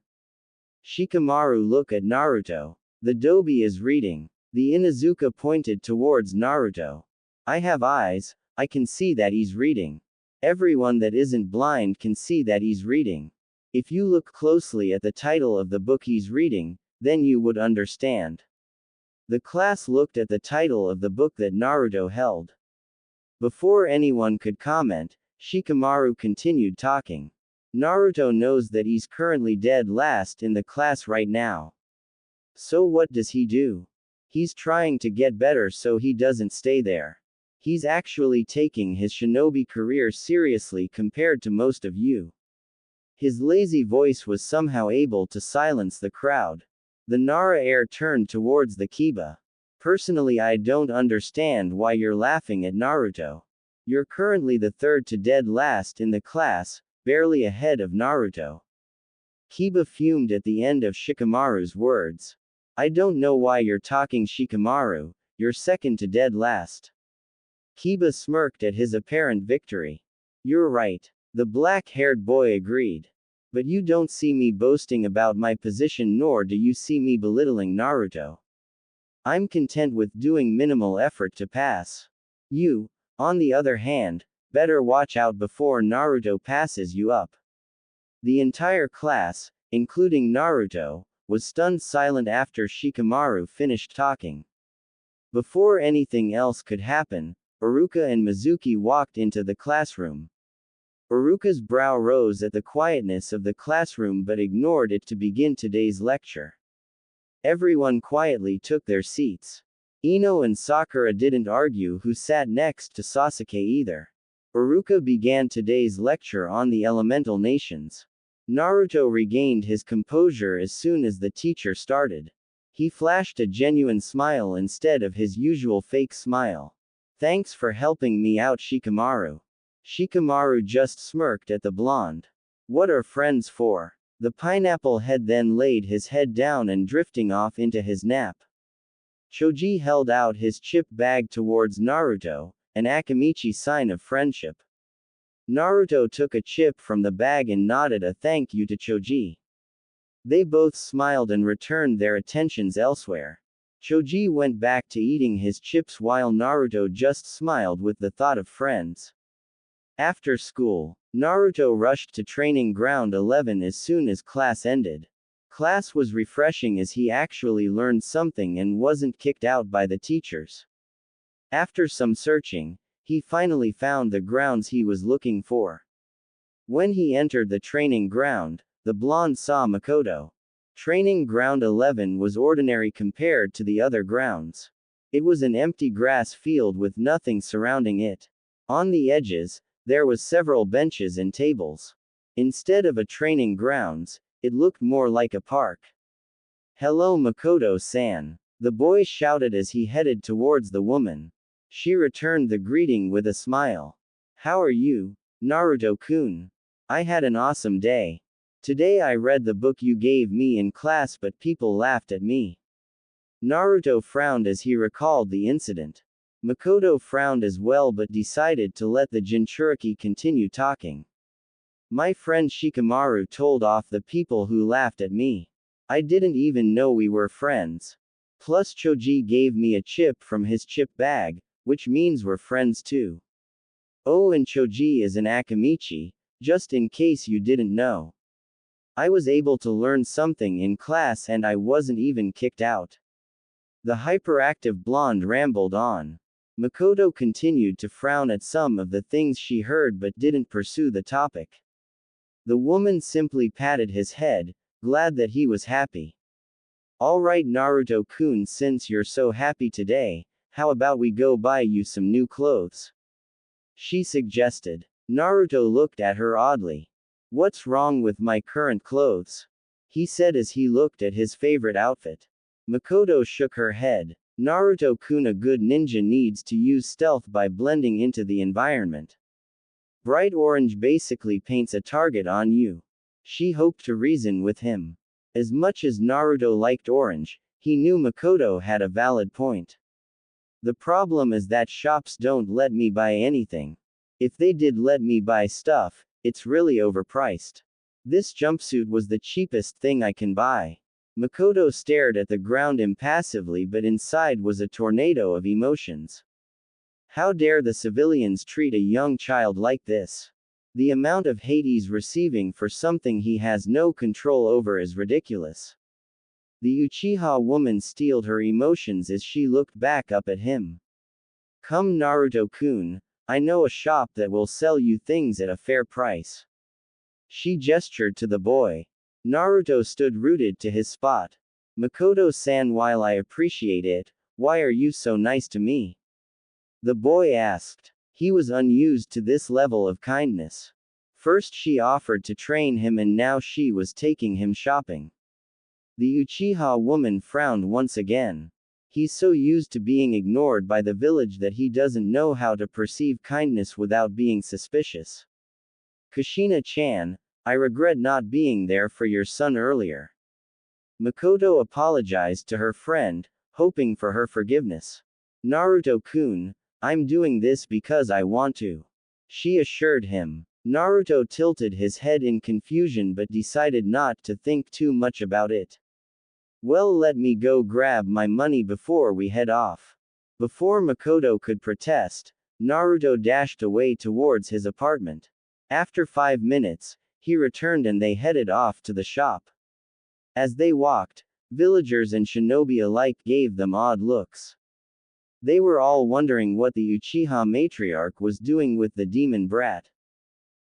Shikamaru looked at Naruto. The Dobi is reading. The Inuzuka pointed towards Naruto. I have eyes, I can see that he's reading. Everyone that isn't blind can see that he's reading. If you look closely at the title of the book he's reading, then you would understand. The class looked at the title of the book that Naruto held. Before anyone could comment, Shikamaru continued talking. Naruto knows that he's currently dead last in the class right now. So what does he do? He's trying to get better so he doesn't stay there. He's actually taking his shinobi career seriously compared to most of you. His lazy voice was somehow able to silence the crowd. The Nara heir turned towards the Kiba. Personally, I don't understand why you're laughing at Naruto. You're currently the third to dead last in the class, barely ahead of Naruto. Kiba fumed at the end of Shikamaru's words. I don't know why you're talking, Shikamaru, you're second to dead last. Kiba smirked at his apparent victory. You're right. The black-haired boy agreed. But you don't see me boasting about my position, nor do you see me belittling Naruto. I'm content with doing minimal effort to pass. You, on the other hand, better watch out before Naruto passes you up. The entire class, including Naruto, was stunned silent after Shikamaru finished talking. Before anything else could happen, Iruka and Mizuki walked into the classroom. Iruka's brow rose at the quietness of the classroom but ignored it to begin today's lecture. Everyone quietly took their seats. Ino and Sakura didn't argue who sat next to Sasuke either. Iruka began today's lecture on the elemental nations. Naruto regained his composure as soon as the teacher started. He flashed a genuine smile instead of his usual fake smile. Thanks for helping me out, Shikamaru. Shikamaru just smirked at the blonde. What are friends for? The pineapple head then laid his head down and drifting off into his nap. Choji held out his chip bag towards Naruto, an Akimichi sign of friendship. Naruto took a chip from the bag and nodded a thank you to Choji. They both smiled and returned their attentions elsewhere. Choji went back to eating his chips while Naruto just smiled with the thought of friends. After school, Naruto rushed to training ground 11 as soon as class ended. Class was refreshing as he actually learned something and wasn't kicked out by the teachers. After some searching, he finally found the grounds he was looking for. When he entered the training ground, the blonde saw Makoto. Training ground 11 was ordinary compared to the other grounds. It was an empty grass field with nothing surrounding it. On the edges, there was several benches and tables. Instead of a training grounds, it looked more like a park. Hello, Makoto-san. The boy shouted as he headed towards the woman. She returned the greeting with a smile. How are you, Naruto-kun? I had an awesome day. Today I read the book you gave me in class but people laughed at me. Naruto frowned as he recalled the incident. Makoto frowned as well but decided to let the Jinchuriki continue talking. My friend Shikamaru told off the people who laughed at me. I didn't even know we were friends. Plus Choji gave me a chip from his chip bag, which means we're friends too. Oh, and Choji is an Akamichi, just in case you didn't know. I was able to learn something in class and I wasn't even kicked out. The hyperactive blonde rambled on. Makoto continued to frown at some of the things she heard but didn't pursue the topic. The woman simply patted his head, glad that he was happy. Alright Naruto-kun, since you're so happy today, how about we go buy you some new clothes? She suggested. Naruto looked at her oddly. What's wrong with my current clothes? He said as he looked at his favorite outfit. Makoto shook her head. Naruto-kun, a good ninja needs to use stealth by blending into the environment. Bright orange basically paints a target on you. She hoped to reason with him. As much as Naruto liked orange, he knew Makoto had a valid point. The problem is that shops don't let me buy anything. If they did let me buy stuff, it's really overpriced. This jumpsuit was the cheapest thing I can buy. Makoto stared at the ground impassively, but inside was a tornado of emotions. How dare the civilians treat a young child like this? The amount of hate he's receiving for something he has no control over is ridiculous. The Uchiha woman steeled her emotions as she looked back up at him. Come Naruto-kun, I know a shop that will sell you things at a fair price. She gestured to the boy. Naruto stood rooted to his spot. Makoto-san, while I appreciate it, why are you so nice to me? The boy asked. He was unused to this level of kindness. First she offered to train him and now she was taking him shopping. The Uchiha woman frowned once again. He's so used to being ignored by the village that he doesn't know how to perceive kindness without being suspicious. Kushina-chan, I regret not being there for your son earlier. Makoto apologized to her friend, hoping for her forgiveness. Naruto-kun, I'm doing this because I want to. She assured him. Naruto tilted his head in confusion but decided not to think too much about it. Well, let me go grab my money before we head off. Before Makoto could protest, Naruto dashed away towards his apartment. After 5 minutes, he returned and they headed off to the shop. As they walked, villagers and shinobi alike gave them odd looks. They were all wondering what the Uchiha matriarch was doing with the demon brat.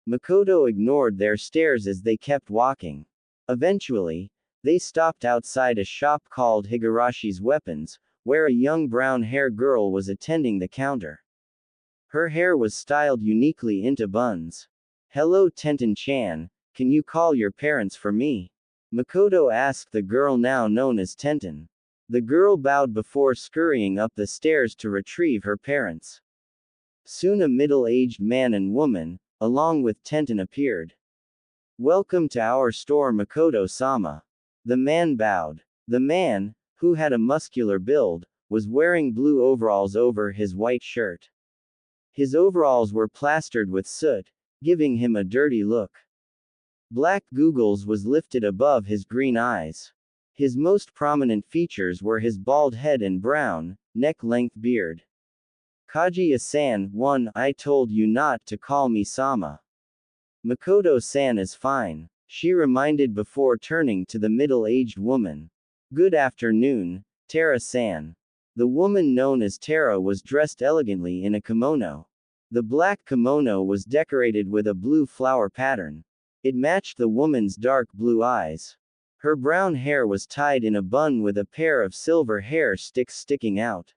Makoto ignored their stares as they kept walking. Eventually, they stopped outside a shop called Higarashi's Weapons, where a young brown-haired girl was attending the counter. Her hair was styled uniquely into buns. Hello Tenten-chan, can you call your parents for me? Makoto asked the girl now known as Tenten. The girl bowed before scurrying up the stairs to retrieve her parents. Soon a middle-aged man and woman, along with Tenten, appeared. Welcome to our store Makoto-sama. The man bowed. The man, who had a muscular build, was wearing blue overalls over his white shirt. His overalls were plastered with soot, giving him a dirty look. Black googles was lifted above his green eyes. His most prominent features were his bald head and brown, neck-length beard. Kaguya-san, I told you not to call me Sama. Makoto-san is fine, she reminded before turning to the middle-aged woman. Good afternoon, Tara-san. The woman known as Tara was dressed elegantly in a kimono. The black kimono was decorated with a blue flower pattern. It matched the woman's dark blue eyes. Her brown hair was tied in a bun with a pair of silver hair sticks sticking out.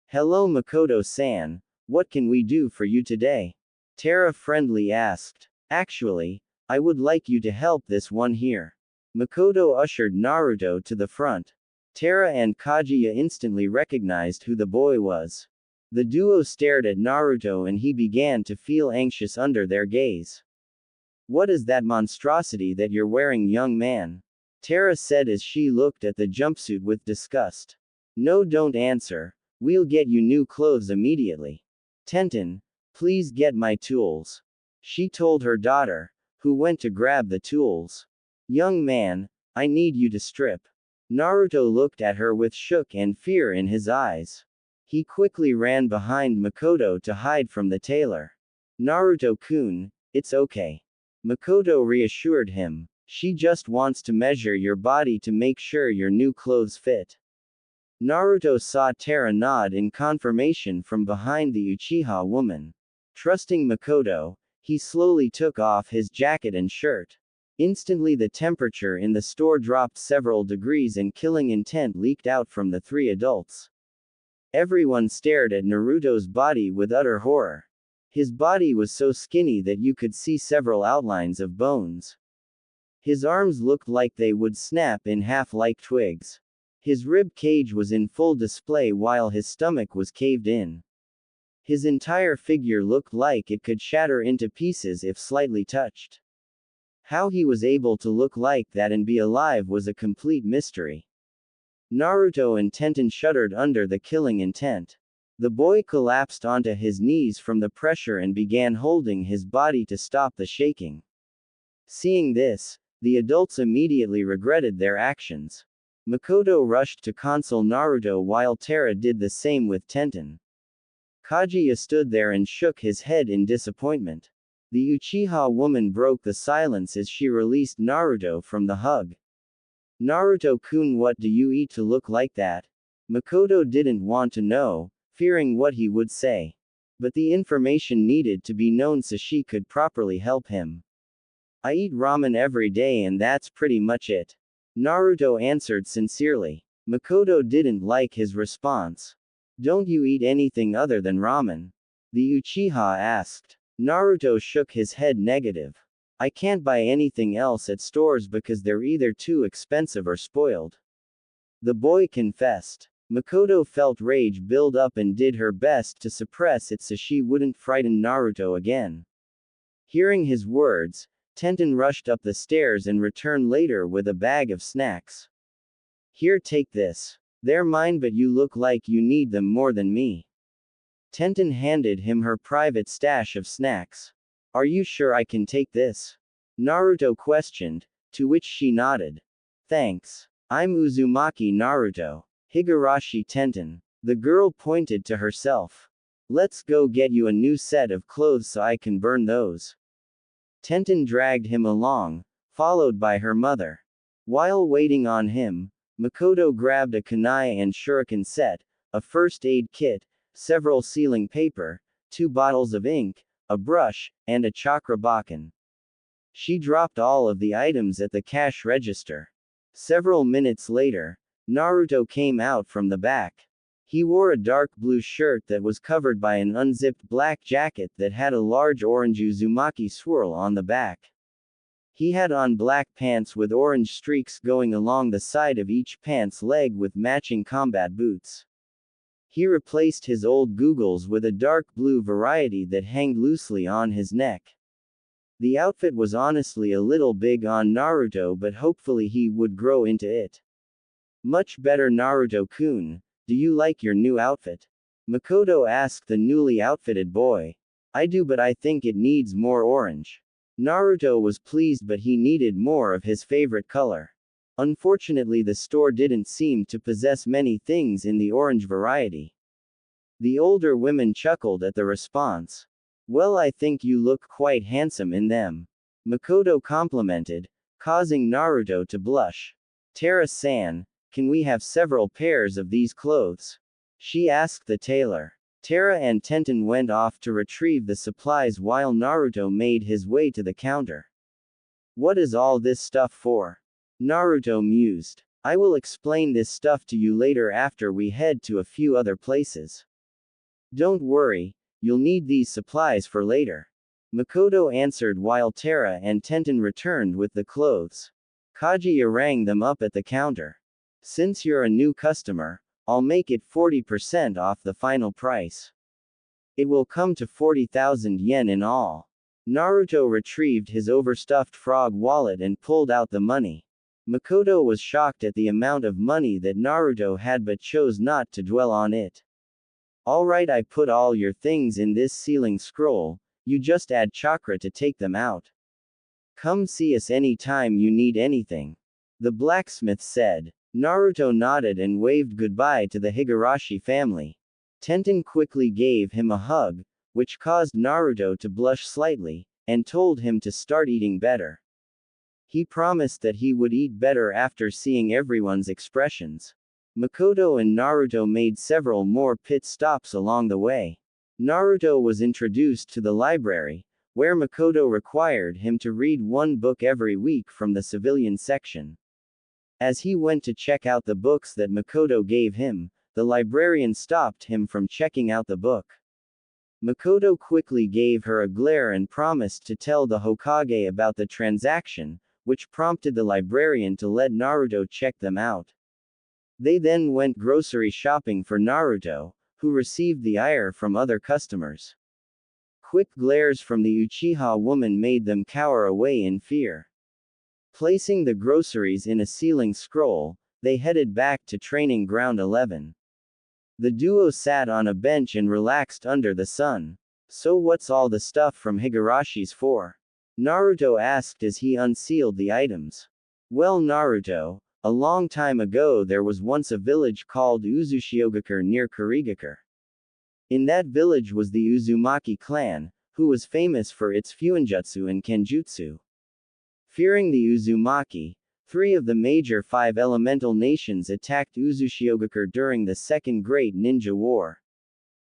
Hello Makoto-san, what can we do for you today? Tara friendly asked. Actually, I would like you to help this one here. Makoto ushered Naruto to the front. Tara and Kaguya instantly recognized who the boy was. The duo stared at Naruto and he began to feel anxious under their gaze. What is that monstrosity that you're wearing, young man? Tara said as she looked at the jumpsuit with disgust. No, don't answer. We'll get you new clothes immediately. Tenten, please get my tools. She told her daughter, who went to grab the tools. Young man, I need you to strip. Naruto looked at her with shock and fear in his eyes. He quickly ran behind Makoto to hide from the tailor. Naruto-kun, it's okay. Makoto reassured him. She just wants to measure your body to make sure your new clothes fit. Naruto saw Tera nod in confirmation from behind the Uchiha woman. Trusting Makoto, he slowly took off his jacket and shirt. Instantly the temperature in the store dropped several degrees and killing intent leaked out from the three adults. Everyone stared at Naruto's body with utter horror. His body was so skinny that you could see several outlines of bones. His arms looked like they would snap in half like twigs. His rib cage was in full display while his stomach was caved in. His entire figure looked like it could shatter into pieces if slightly touched. How he was able to look like that and be alive was a complete mystery. Naruto and Tenten shuddered under the killing intent. The boy collapsed onto his knees from the pressure and began holding his body to stop the shaking. Seeing this, the adults immediately regretted their actions. Makoto rushed to console Naruto while Tera did the same with Tenten. Kaguya stood there and shook his head in disappointment. The Uchiha woman broke the silence as she released Naruto from the hug. Naruto-kun, what do you eat to look like that? Makoto didn't want to know, fearing what he would say. But the information needed to be known so she could properly help him. I eat ramen every day and that's pretty much it. Naruto answered sincerely. Makoto didn't like his response. Don't you eat anything other than ramen? The Uchiha asked. Naruto shook his head negative. I can't buy anything else at stores because they're either too expensive or spoiled. The boy confessed. Makoto felt rage build up and did her best to suppress it so she wouldn't frighten Naruto again. Hearing his words, Tenten rushed up the stairs and returned later with a bag of snacks. Here, take this. They're mine, but you look like you need them more than me. Tenten handed him her private stash of snacks. Are you sure I can take this? Naruto questioned, to which she nodded. Thanks. I'm Uzumaki Naruto. Higurashi Tenten. The girl pointed to herself. Let's go get you a new set of clothes so I can burn those. Tenten dragged him along, followed by her mother. While waiting on him, Makoto grabbed a kunai and shuriken set, a first aid kit, several sealing paper, 2 bottles of ink, a brush, and a chakra baken. She dropped all of the items at the cash register. Several minutes later, Naruto came out from the back. He wore a dark blue shirt that was covered by an unzipped black jacket that had a large orange Uzumaki swirl on the back. He had on black pants with orange streaks going along the side of each pant's leg with matching combat boots. He replaced his old googles with a dark blue variety that hung loosely on his neck. The outfit was honestly a little big on Naruto, but hopefully he would grow into it. Much better, Naruto-kun. Do you like your new outfit? Makoto asked the newly outfitted boy. I do, but I think it needs more orange. Naruto was pleased, but he needed more of his favorite color. Unfortunately, the store didn't seem to possess many things in the orange variety. The older women chuckled at the response. Well, I think you look quite handsome in them. Makoto complimented, causing Naruto to blush. Tera-san, can we have several pairs of these clothes? She asked the tailor. Tera and Tenten went off to retrieve the supplies while Naruto made his way to the counter. What is all this stuff for? Naruto mused. I will explain this stuff to you later after we head to a few other places. Don't worry, you'll need these supplies for later. Makoto answered while Tera and Tenten returned with the clothes. Kaguya rang them up at the counter. Since you're a new customer, I'll make it 40% off the final price. It will come to 40,000 yen in all. Naruto retrieved his overstuffed frog wallet and pulled out the money. Makoto was shocked at the amount of money that Naruto had but chose not to dwell on it. Alright, I put all your things in this sealing scroll, you just add chakra to take them out. Come see us anytime you need anything. The blacksmith said. Naruto nodded and waved goodbye to the Higurashi family. Tenten quickly gave him a hug, which caused Naruto to blush slightly, and told him to start eating better. He promised that he would eat better after seeing everyone's expressions. Makoto and Naruto made several more pit stops along the way. Naruto was introduced to the library, where Makoto required him to read one book every week from the civilian section. As he went to check out the books that Makoto gave him, the librarian stopped him from checking out the book. Makoto quickly gave her a glare and promised to tell the Hokage about the transaction, which prompted the librarian to let Naruto check them out. They then went grocery shopping for Naruto, who received the ire from other customers. Quick glares from the Uchiha woman made them cower away in fear. Placing the groceries in a sealing scroll, they headed back to Training Ground 11. The duo sat on a bench and relaxed under the sun. So what's all the stuff from Higurashi's for? Naruto asked as he unsealed the items. Well, Naruto, a long time ago there was once a village called Uzushiogakure near Kurigakure. In that village was the Uzumaki clan, who was famous for its fuinjutsu and kenjutsu. Fearing the Uzumaki, 3 of the major 5 elemental nations attacked Uzushiogakure during the Second Great Ninja War.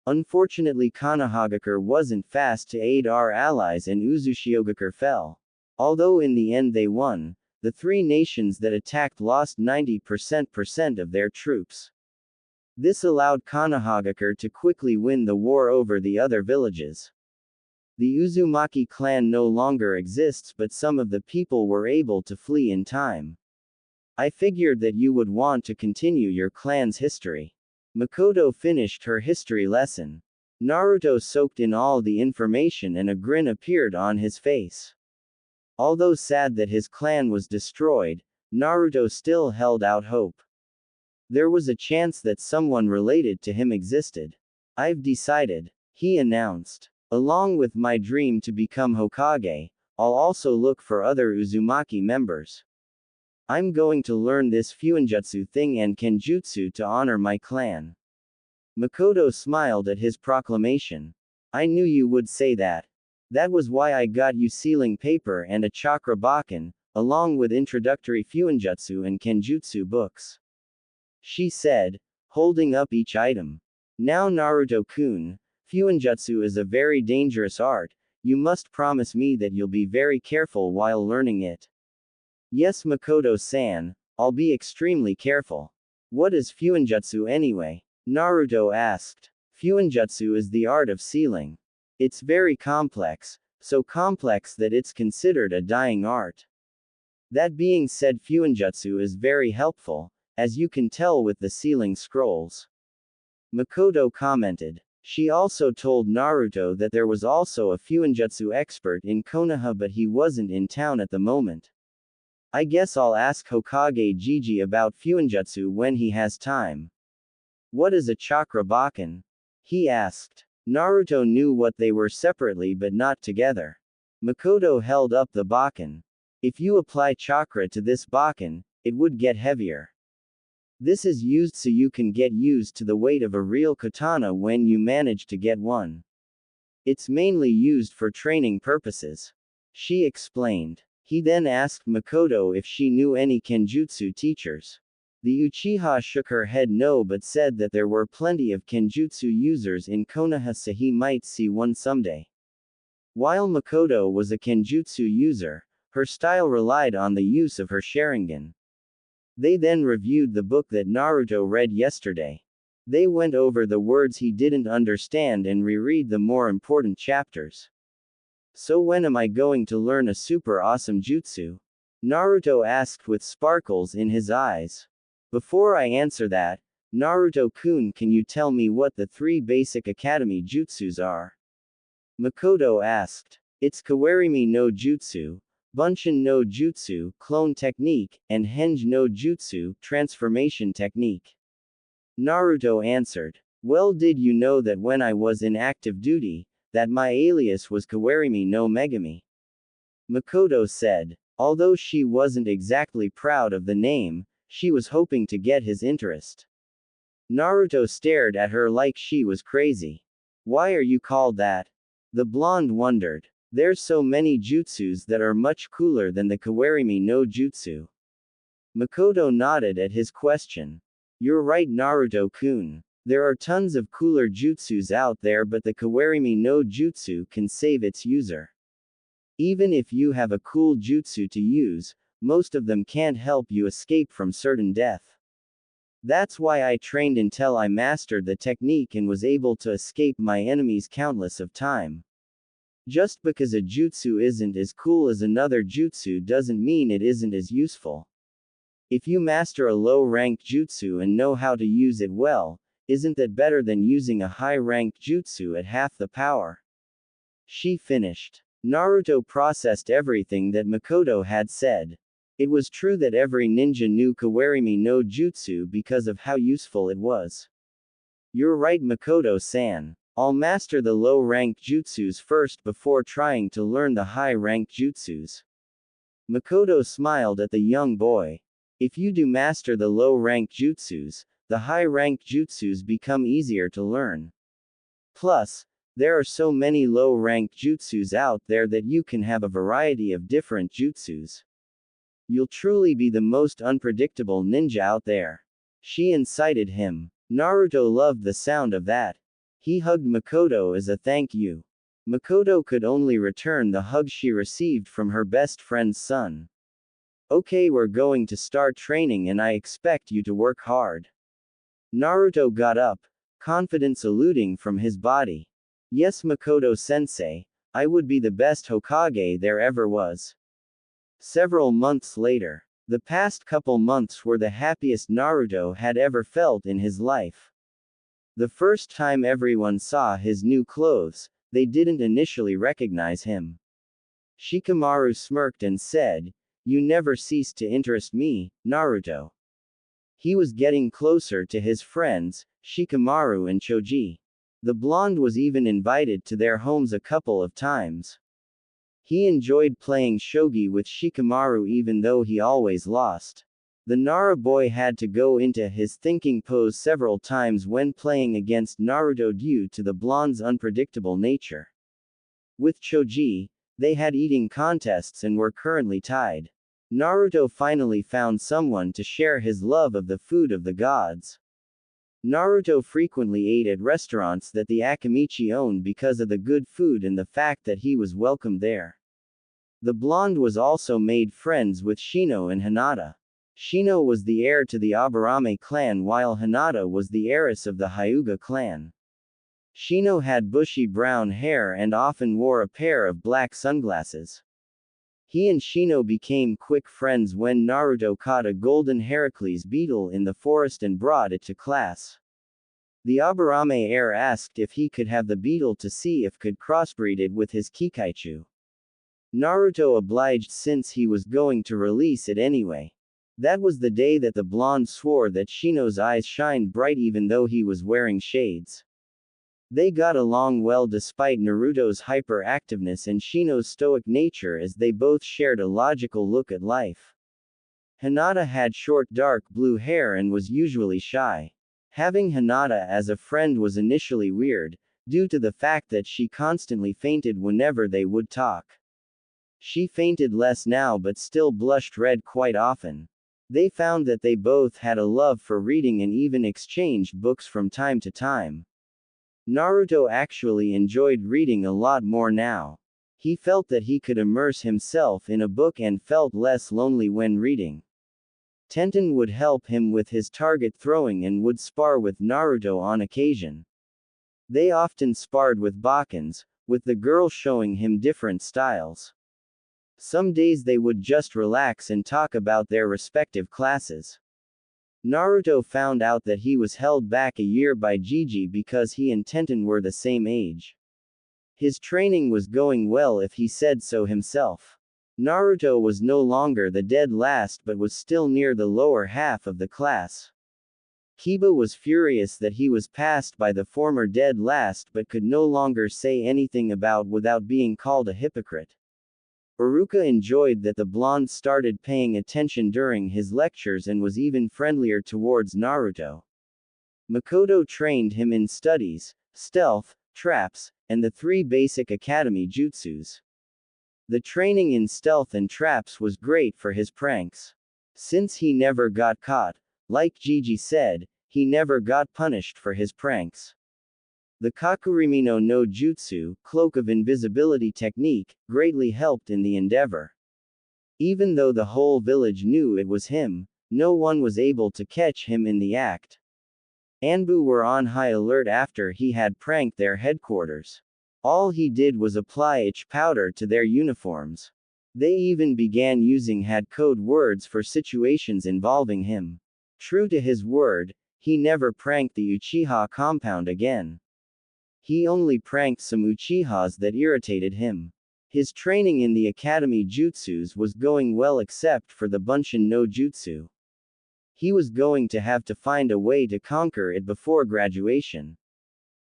Unfortunately, Konohagakure wasn't fast to aid our allies and Uzushiogakure fell. Although in the end they won, the 3 nations that attacked lost 90% of their troops. This allowed Konohagakure to quickly win the war over the other villages. The Uzumaki clan no longer exists, but some of the people were able to flee in time. I figured that you would want to continue your clan's history. Makoto finished her history lesson. Naruto soaked in all the information and a grin appeared on his face. Although sad that his clan was destroyed, Naruto still held out hope. There was a chance that someone related to him existed. I've decided, he announced. Along with my dream to become Hokage, I'll also look for other Uzumaki members. I'm going to learn this fuinjutsu thing and kenjutsu to honor my clan. Makoto smiled at his proclamation. I knew you would say that. That was why I got you sealing paper and a chakra baken, along with introductory fuinjutsu and kenjutsu books. She said, holding up each item. Now Naruto-kun, fuinjutsu is a very dangerous art, you must promise me that you'll be very careful while learning it. Yes, Makoto-san, I'll be extremely careful. What is fuinjutsu anyway? Naruto asked. Fuinjutsu is the art of sealing. It's very complex, so complex that it's considered a dying art. That being said, fuinjutsu is very helpful, as you can tell with the sealing scrolls. Makoto commented. She also told Naruto that there was also a fuinjutsu expert in Konoha, but he wasn't in town at the moment. I guess I'll ask Hokage Gigi about fuinjutsu when he has time. What is a chakra baken? He asked. Naruto knew what they were separately but not together. Makoto held up the baken. If you apply chakra to this baken, it would get heavier. This is used so you can get used to the weight of a real katana when you manage to get one. It's mainly used for training purposes. She explained. He then asked Makoto if she knew any kenjutsu teachers. The Uchiha shook her head no, but said that there were plenty of kenjutsu users in Konoha, so he might see one someday. While Makoto was a kenjutsu user, her style relied on the use of her Sharingan. They then reviewed the book that Naruto read yesterday. They went over the words he didn't understand and reread the more important chapters. So when am I going to learn a super awesome jutsu? Naruto asked with sparkles in his eyes. Before I answer that, Naruto-kun, can you tell me what the 3 basic academy jutsus are? Makoto asked. It's Kawarimi no Jutsu, Bunshin no Jutsu, Clone Technique, and Henge no Jutsu, Transformation Technique. Naruto answered. Well, did you know that when I was in active duty, that my alias was Kawarimi no Megami? Makoto said. Although she wasn't exactly proud of the name, she was hoping to get his interest. Naruto stared at her like she was crazy. Why are you called that? The blonde wondered. There's so many jutsus that are much cooler than the Kawarimi no Jutsu. Makoto nodded at his question. You're right, Naruto-kun. There are tons of cooler jutsus out there, but the Kawarimi no Jutsu can save its user. Even if you have a cool jutsu to use, most of them can't help you escape from certain death. That's why I trained until I mastered the technique and was able to escape my enemies countless of time. Just because a jutsu isn't as cool as another jutsu doesn't mean it isn't as useful. If you master a low-ranked jutsu and know how to use it well, isn't that better than using a high-ranked jutsu at half the power? She finished. Naruto processed everything that Makoto had said. It was true that every ninja knew Kawarimi no Jutsu because of how useful it was. You're right, Makoto-san. I'll master the low-ranked jutsus first before trying to learn the high-ranked jutsus. Makoto smiled at the young boy. If you do master the low-ranked jutsus, the high-ranked jutsus become easier to learn. Plus, there are so many low-ranked jutsus out there that you can have a variety of different jutsus. You'll truly be the most unpredictable ninja out there. She incited him. Naruto loved the sound of that. He hugged Makoto as a thank you. Makoto could only return the hug she received from her best friend's son. Okay, we're going to start training and I expect you to work hard. Naruto got up, confidence eluding from his body. Yes, Makoto-sensei, I would be the best Hokage there ever was. Several months later. The past couple months were the happiest Naruto had ever felt in his life. The first time everyone saw his new clothes, they didn't initially recognize him. Shikamaru smirked and said, "You never cease to interest me, Naruto." He was getting closer to his friends, Shikamaru and Choji. The blonde was even invited to their homes a couple of times. He enjoyed playing shogi with Shikamaru even though he always lost. The Nara boy had to go into his thinking pose several times when playing against Naruto due to the blonde's unpredictable nature. With Choji, they had eating contests and were currently tied. Naruto finally found someone to share his love of the food of the gods. Naruto frequently ate at restaurants that the Akamichi owned because of the good food and the fact that he was welcomed there. The blonde was also made friends with Shino and Hinata. Shino was the heir to the Aburame clan while Hinata was the heiress of the Hyuga clan. Shino had bushy brown hair and often wore a pair of black sunglasses. He and Shino became quick friends when Naruto caught a golden Heracles beetle in the forest and brought it to class. The Aburame heir asked if he could have the beetle to see if could crossbreed it with his Kikaichu. Naruto obliged since he was going to release it anyway. That was the day that the blonde swore that Shino's eyes shined bright even though he was wearing shades. They got along well despite Naruto's hyperactiveness and Shino's stoic nature as they both shared a logical look at life. Hinata had short dark blue hair and was usually shy. Having Hinata as a friend was initially weird, due to the fact that she constantly fainted whenever they would talk. She fainted less now but still blushed red quite often. They found that they both had a love for reading and even exchanged books from time to time. Naruto actually enjoyed reading a lot more now. He felt that he could immerse himself in a book and felt less lonely when reading. Tenten would help him with his target throwing and would spar with Naruto on occasion. They often sparred with Bakens, with the girl showing him different styles. Some days they would just relax and talk about their respective classes. Naruto found out that he was held back a year by Gigi because he and Tenten were the same age. His training was going well if he said so himself. Naruto was no longer the dead last but was still near the lower half of the class. Kiba was furious that he was passed by the former dead last but could no longer say anything about without being called a hypocrite. Iruka enjoyed that the blonde started paying attention during his lectures and was even friendlier towards Naruto. Makoto trained him in studies, stealth, traps, and the 3 basic academy jutsus. The training in stealth and traps was great for his pranks. Since he never got caught, like Gigi said, he never got punished for his pranks. The Kakurimi no Jutsu, Cloak of Invisibility technique, greatly helped in the endeavor. Even though the whole village knew it was him, no one was able to catch him in the act. Anbu were on high alert after he had pranked their headquarters. All he did was apply itch powder to their uniforms. They even began using had code words for situations involving him. True to his word, he never pranked the Uchiha compound again. He only pranked some Uchihas that irritated him. His training in the academy jutsus was going well except for the Bunshin no Jutsu. He was going to have to find a way to conquer it before graduation.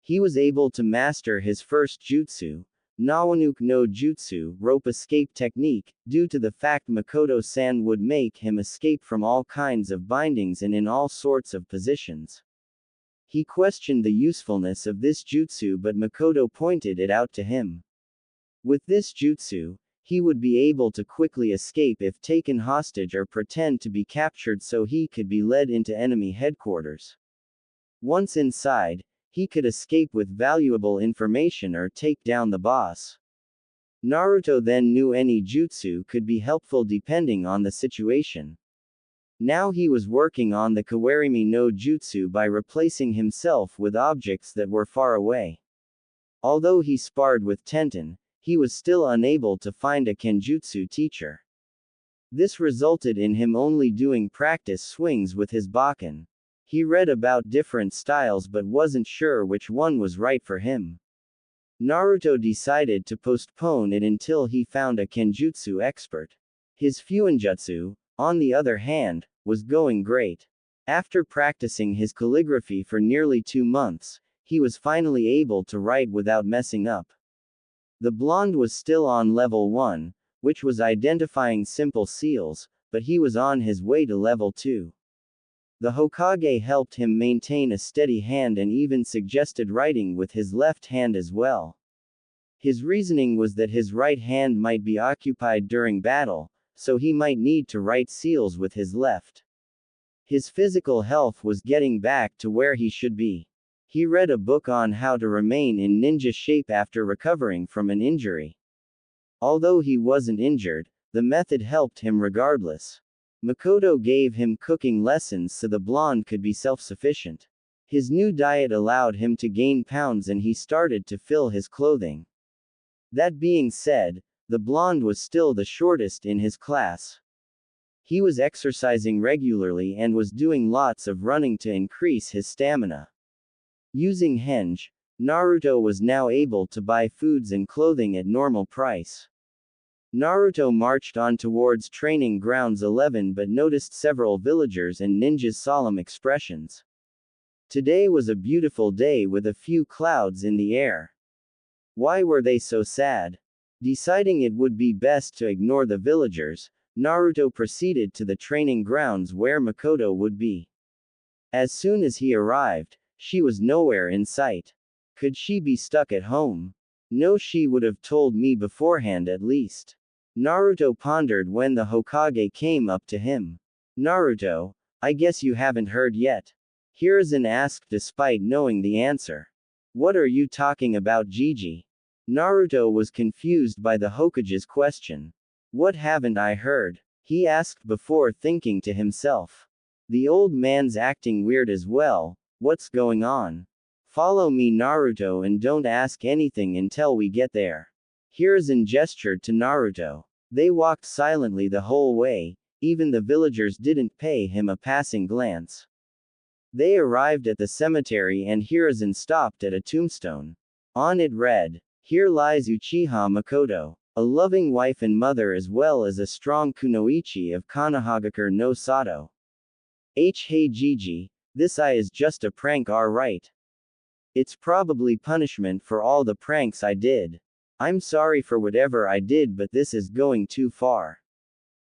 He was able to master his first jutsu, Nawanuke no Jutsu, rope escape technique, due to the fact Makoto-san would make him escape from all kinds of bindings and in all sorts of positions. He questioned the usefulness of this jutsu, but Makoto pointed it out to him. With this jutsu, he would be able to quickly escape if taken hostage or pretend to be captured so he could be led into enemy headquarters. Once inside, he could escape with valuable information or take down the boss. Naruto then knew any jutsu could be helpful depending on the situation. Now he was working on the Kawarimi no Jutsu by replacing himself with objects that were far away. Although he sparred with Tenten, he was still unable to find a Kenjutsu teacher. This resulted in him only doing practice swings with his Bakken. He read about different styles but wasn't sure which one was right for him. Naruto decided to postpone it until he found a Kenjutsu expert. His Fuinjutsu, on the other hand, was going great. After practicing his calligraphy for nearly 2 months, he was finally able to write without messing up. The blonde was still on level 1, which was identifying simple seals, but he was on his way to level 2. The Hokage helped him maintain a steady hand and even suggested writing with his left hand as well. His reasoning was that his right hand might be occupied during battle, so he might need to write seals with his left. His physical health was getting back to where he should be. He read a book on how to remain in ninja shape after recovering from an injury. Although he wasn't injured, the method helped him regardless. Makoto gave him cooking lessons so the blonde could be self-sufficient. His new diet allowed him to gain pounds and he started to fill his clothing. That being said, the blonde was still the shortest in his class. He was exercising regularly and was doing lots of running to increase his stamina. Using henge, Naruto was now able to buy foods and clothing at normal price. Naruto marched on towards training grounds 11 but noticed several villagers and ninjas' solemn expressions. Today was a beautiful day with a few clouds in the air. Why were they so sad? Deciding it would be best to ignore the villagers, Naruto proceeded to the training grounds where Makoto would be. As soon as he arrived, she was nowhere in sight. Could she be stuck at home? No, she would have told me beforehand at least. Naruto pondered when the Hokage came up to him. Naruto, I guess you haven't heard yet. Hiruzen asked despite knowing the answer. What are you talking about, Gigi? Naruto was confused by the Hokage's question. What haven't I heard? He asked before thinking to himself. The old man's acting weird as well, what's going on? Follow me, Naruto, and don't ask anything until we get there. Hiruzen gestured to Naruto. They walked silently the whole way, even the villagers didn't pay him a passing glance. They arrived at the cemetery and Hiruzen stopped at a tombstone. On it read, "Here lies Uchiha Makoto, a loving wife and mother as well as a strong kunoichi of Konohagakure no Sato." Hey Gigi, this is just a prank, alright? It's probably punishment for all the pranks I did. I'm sorry for whatever I did, but this is going too far.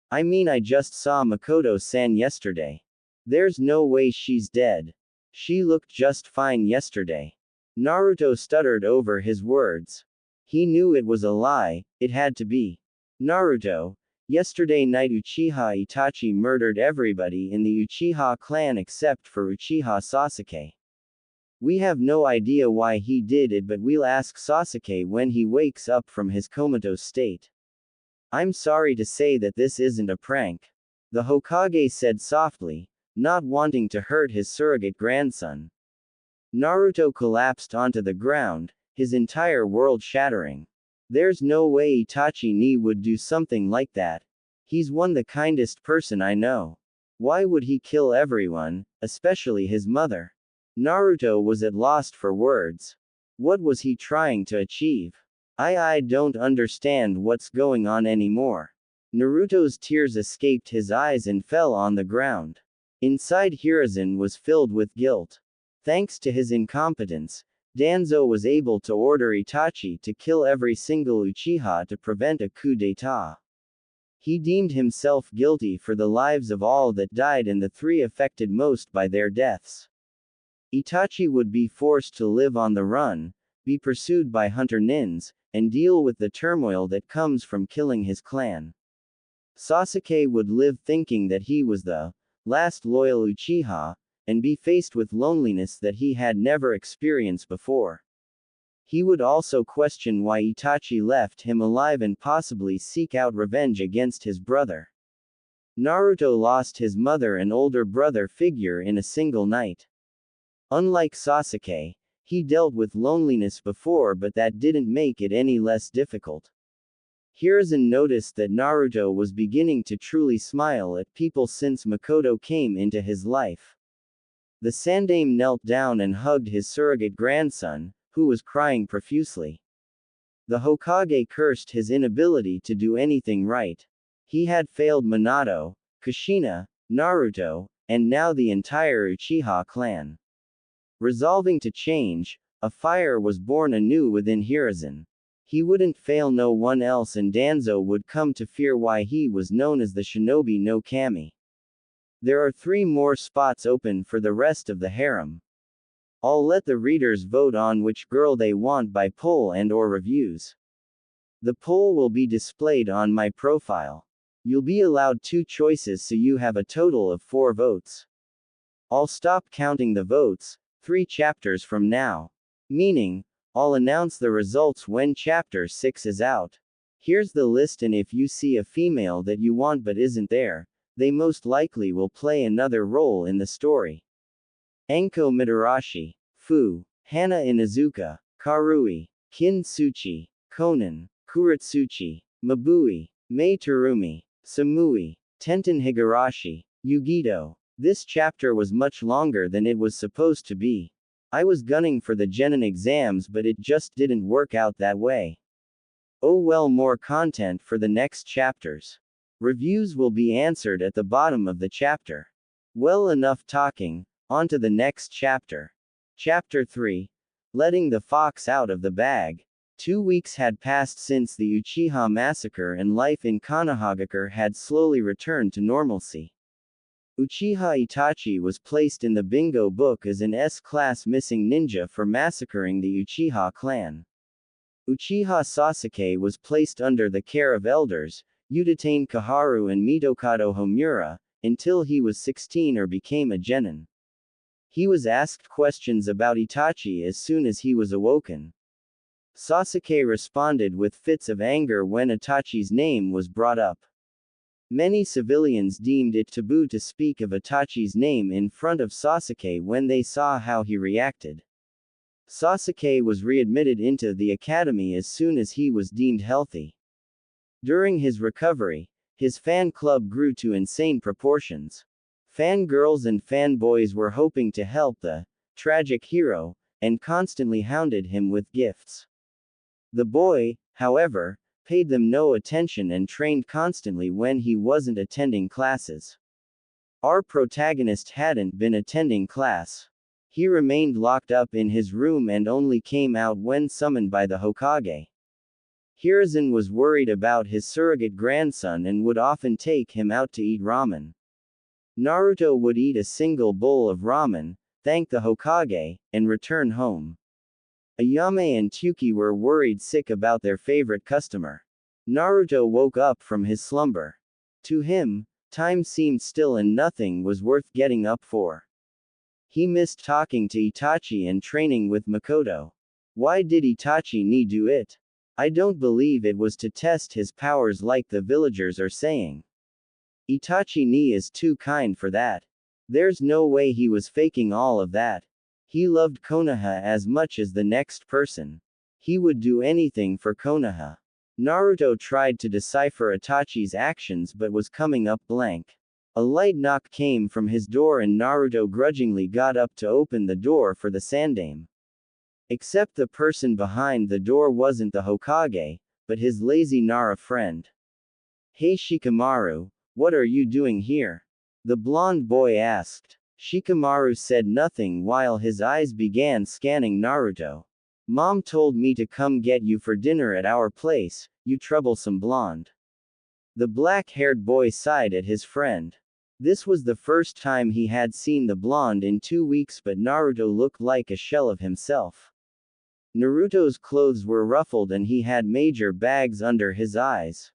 I mean, I just saw Makoto-san yesterday. There's no way she's dead. She looked just fine yesterday. Naruto stuttered over his words. He knew it was a lie, it had to be. Naruto, yesterday night Uchiha Itachi murdered everybody in the Uchiha clan except for Uchiha Sasuke. We have no idea why he did it, but we'll ask Sasuke when he wakes up from his comatose state. I'm sorry to say that this isn't a prank. The Hokage said softly, not wanting to hurt his surrogate grandson. Naruto collapsed onto the ground, his entire world shattering. There's no way Itachi ni would do something like that. He's the kindest person I know. Why would he kill everyone, especially his mother? Naruto was at loss for words. What was he trying to achieve? I don't understand what's going on anymore. Naruto's tears escaped his eyes and fell on the ground. Inside Hiruzen was filled with guilt. Thanks to his incompetence, Danzo was able to order Itachi to kill every single Uchiha to prevent a coup d'état. He deemed himself guilty for the lives of all that died and the three affected most by their deaths. Itachi would be forced to live on the run, be pursued by hunter nins, and deal with the turmoil that comes from killing his clan. Sasuke would live thinking that he was the last loyal Uchiha, and be faced with loneliness that he had never experienced before. He would also question why Itachi left him alive and possibly seek out revenge against his brother. Naruto lost his mother and older brother figure in a single night. Unlike Sasuke, he dealt with loneliness before, but that didn't make it any less difficult. Hiruzen noticed that Naruto was beginning to truly smile at people since Makoto came into his life. The Sandaime knelt down and hugged his surrogate grandson, who was crying profusely. The Hokage cursed his inability to do anything right. He had failed Minato, Kushina, Naruto, and now the entire Uchiha clan. Resolving to change, a fire was born anew within Hiruzen. He wouldn't fail no one else, and Danzo would come to fear why he was known as the Shinobi no Kami. There are 3 more spots open for the rest of the harem. I'll let the readers vote on which girl they want by poll and/or reviews. The poll will be displayed on my profile. You'll be allowed 2 choices, so you have a total of 4 votes. I'll stop counting the votes 3 chapters from now. Meaning, I'll announce the results when chapter 6 is out. Here's the list, and if you see a female that you want but isn't there, they most likely will play another role in the story. Enko Mitarashi, Fu, Hana Inuzuka, Karui, Kin Tsuchi, Konan, Kuratsuchi, Mabui, Mei Terumi, Samui, Tenten Higurashi, Yugito. This chapter was much longer than it was supposed to be. I was gunning for the Genin exams, but it just didn't work out that way. Oh well, more content for the next chapters. Reviews will be answered at the bottom of the chapter. Well, enough talking, on to the next chapter. Chapter 3. Letting the fox out of the bag. 2 weeks had passed since the Uchiha massacre, and life in Konohagakure had slowly returned to normalcy. Uchiha Itachi was placed in the bingo book as an S-class missing ninja for massacring the Uchiha clan. Uchiha Sasuke was placed under the care of elders, Udatain Kaharu and Mitokado Homura, until he was 16 or became a genin. He was asked questions about Itachi as soon as he was awoken. Sasuke responded with fits of anger when Itachi's name was brought up. Many civilians deemed it taboo to speak of Itachi's name in front of Sasuke when they saw how he reacted. Sasuke was readmitted into the academy as soon as he was deemed healthy. During his recovery, his fan club grew to insane proportions. Fangirls and fanboys were hoping to help the tragic hero, and constantly hounded him with gifts. The boy, however, paid them no attention and trained constantly when he wasn't attending classes. Our protagonist hadn't been attending class. He remained locked up in his room and only came out when summoned by the Hokage. Hiruzen was worried about his surrogate grandson and would often take him out to eat ramen. Naruto would eat a single bowl of ramen, thank the Hokage, and return home. Ayame and Tsuki were worried sick about their favorite customer. Naruto woke up from his slumber. To him, time seemed still and nothing was worth getting up for. He missed talking to Itachi and training with Makoto. Why did Itachi need do it? I don't believe it was to test his powers like the villagers are saying. Itachi ni is too kind for that. There's no way he was faking all of that. He loved Konoha as much as the next person. He would do anything for Konoha. Naruto tried to decipher Itachi's actions but was coming up blank. A light knock came from his door and Naruto grudgingly got up to open the door for the Sandaime. Except the person behind the door wasn't the Hokage, but his lazy Nara friend. Hey Shikamaru, what are you doing here? The blonde boy asked. Shikamaru said nothing while his eyes began scanning Naruto. Mom told me to come get you for dinner at our place, you troublesome blonde. The black-haired boy sighed at his friend. This was the first time he had seen the blonde in 2 weeks, but Naruto looked like a shell of himself. Naruto's clothes were ruffled and he had major bags under his eyes.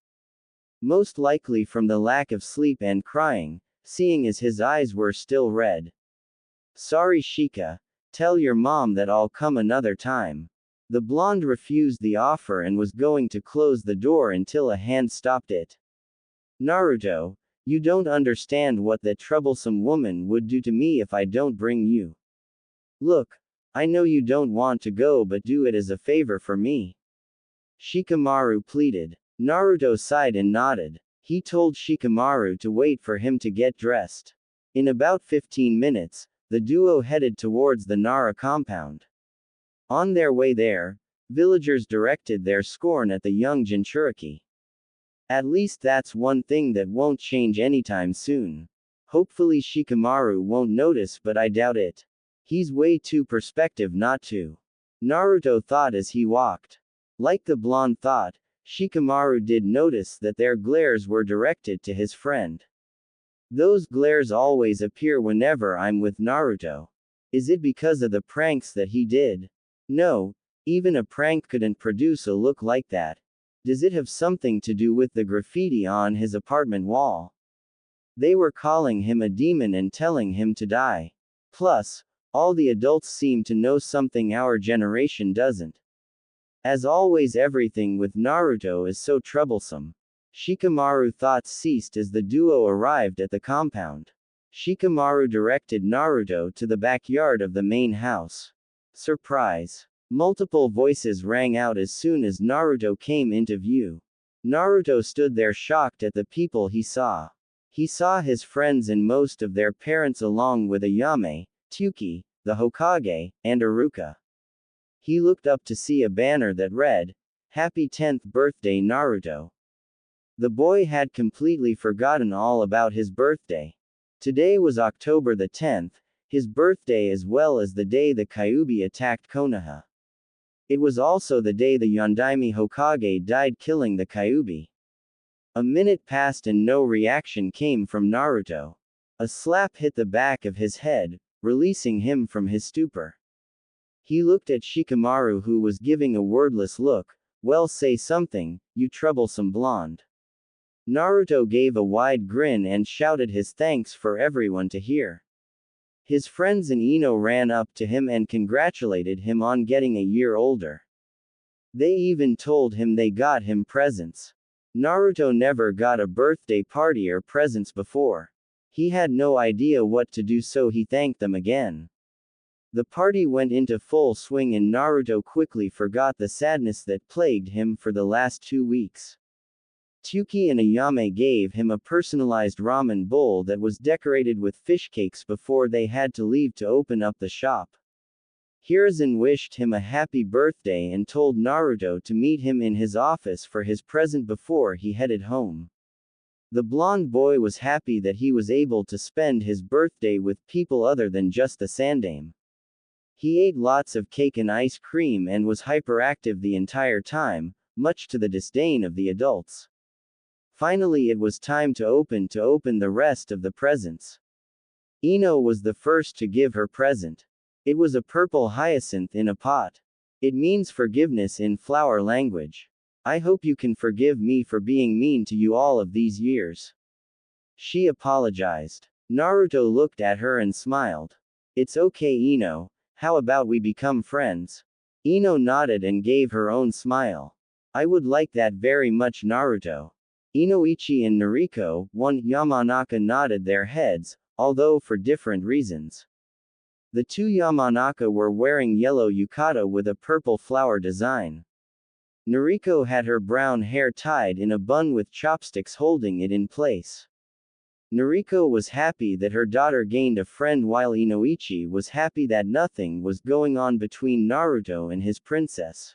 Most likely from the lack of sleep and crying, seeing as his eyes were still red. Sorry Shika, tell your mom that I'll come another time. The blonde refused the offer and was going to close the door until a hand stopped it. Naruto, you don't understand what that troublesome woman would do to me if I don't bring you. Look, I know you don't want to go but do it as a favor for me. Shikamaru pleaded. Naruto sighed and nodded. He told Shikamaru to wait for him to get dressed. In about 15 minutes, the duo headed towards the Nara compound. On their way there, villagers directed their scorn at the young Jinchuriki. At least that's one thing that won't change anytime soon. Hopefully Shikamaru won't notice, but I doubt it. He's way too perspective not to. Naruto thought as he walked. Like the blonde thought, Shikamaru did notice that their glares were directed to his friend. Those glares always appear whenever I'm with Naruto. Is it because of the pranks that he did? No, even a prank couldn't produce a look like that. Does it have something to do with the graffiti on his apartment wall? They were calling him a demon and telling him to die. Plus, all the adults seem to know something our generation doesn't. As always, everything with Naruto is so troublesome. Shikamaru's thoughts ceased as the duo arrived at the compound. Shikamaru directed Naruto to the backyard of the main house. Surprise! Multiple voices rang out as soon as Naruto came into view. Naruto stood there shocked at the people he saw. He saw his friends and most of their parents along with Ayame, Tsuki, the Hokage, and Iruka. He looked up to see a banner that read, "Happy 10th birthday Naruto." The boy had completely forgotten all about his birthday. Today was October the 10th, his birthday as well as the day the Kyuubi attacked Konoha. It was also the day the Yondaime Hokage died, killing the Kyuubi. A minute passed and no reaction came from Naruto. A slap hit the back of his head, releasing him from his stupor. He looked at Shikamaru, who was giving a wordless look. Well, say something, you troublesome blonde. Naruto gave a wide grin and shouted his thanks for everyone to hear. His friends and Ino ran up to him and congratulated him on getting a year older. They even told him they got him presents. Naruto never got a birthday party or presents before. He had no idea what to do, so he thanked them again. The party went into full swing and Naruto quickly forgot the sadness that plagued him for the last 2 weeks. Tsuki and Ayame gave him a personalized ramen bowl that was decorated with fish cakes before they had to leave to open up the shop. Hiruzen wished him a happy birthday and told Naruto to meet him in his office for his present before he headed home. The blonde boy was happy that he was able to spend his birthday with people other than just the Sandaime. He ate lots of cake and ice cream and was hyperactive the entire time, much to the disdain of the adults. Finally, it was time to open the rest of the presents. Ino was the first to give her present. It was a purple hyacinth in a pot. It means forgiveness in flower language. I hope you can forgive me for being mean to you all of these years. She apologized. Naruto looked at her and smiled. It's okay, Ino. How about we become friends? Ino nodded and gave her own smile. I would like that very much, Naruto. Inoichi and Noriko, one Yamanaka, nodded their heads, although for different reasons. The two Yamanaka were wearing yellow yukata with a purple flower design. Noriko had her brown hair tied in a bun with chopsticks holding it in place. Noriko was happy that her daughter gained a friend, while Inoichi was happy that nothing was going on between Naruto and his princess.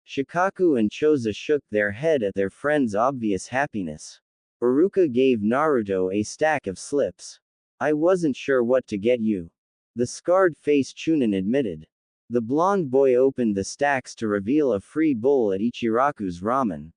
Shikaku and Choza shook their head at their friend's obvious happiness. Uruka gave Naruto a stack of slips. I wasn't sure what to get you. The scarred-faced Chunin admitted. The blonde boy opened the stacks to reveal a free bowl at Ichiraku's ramen.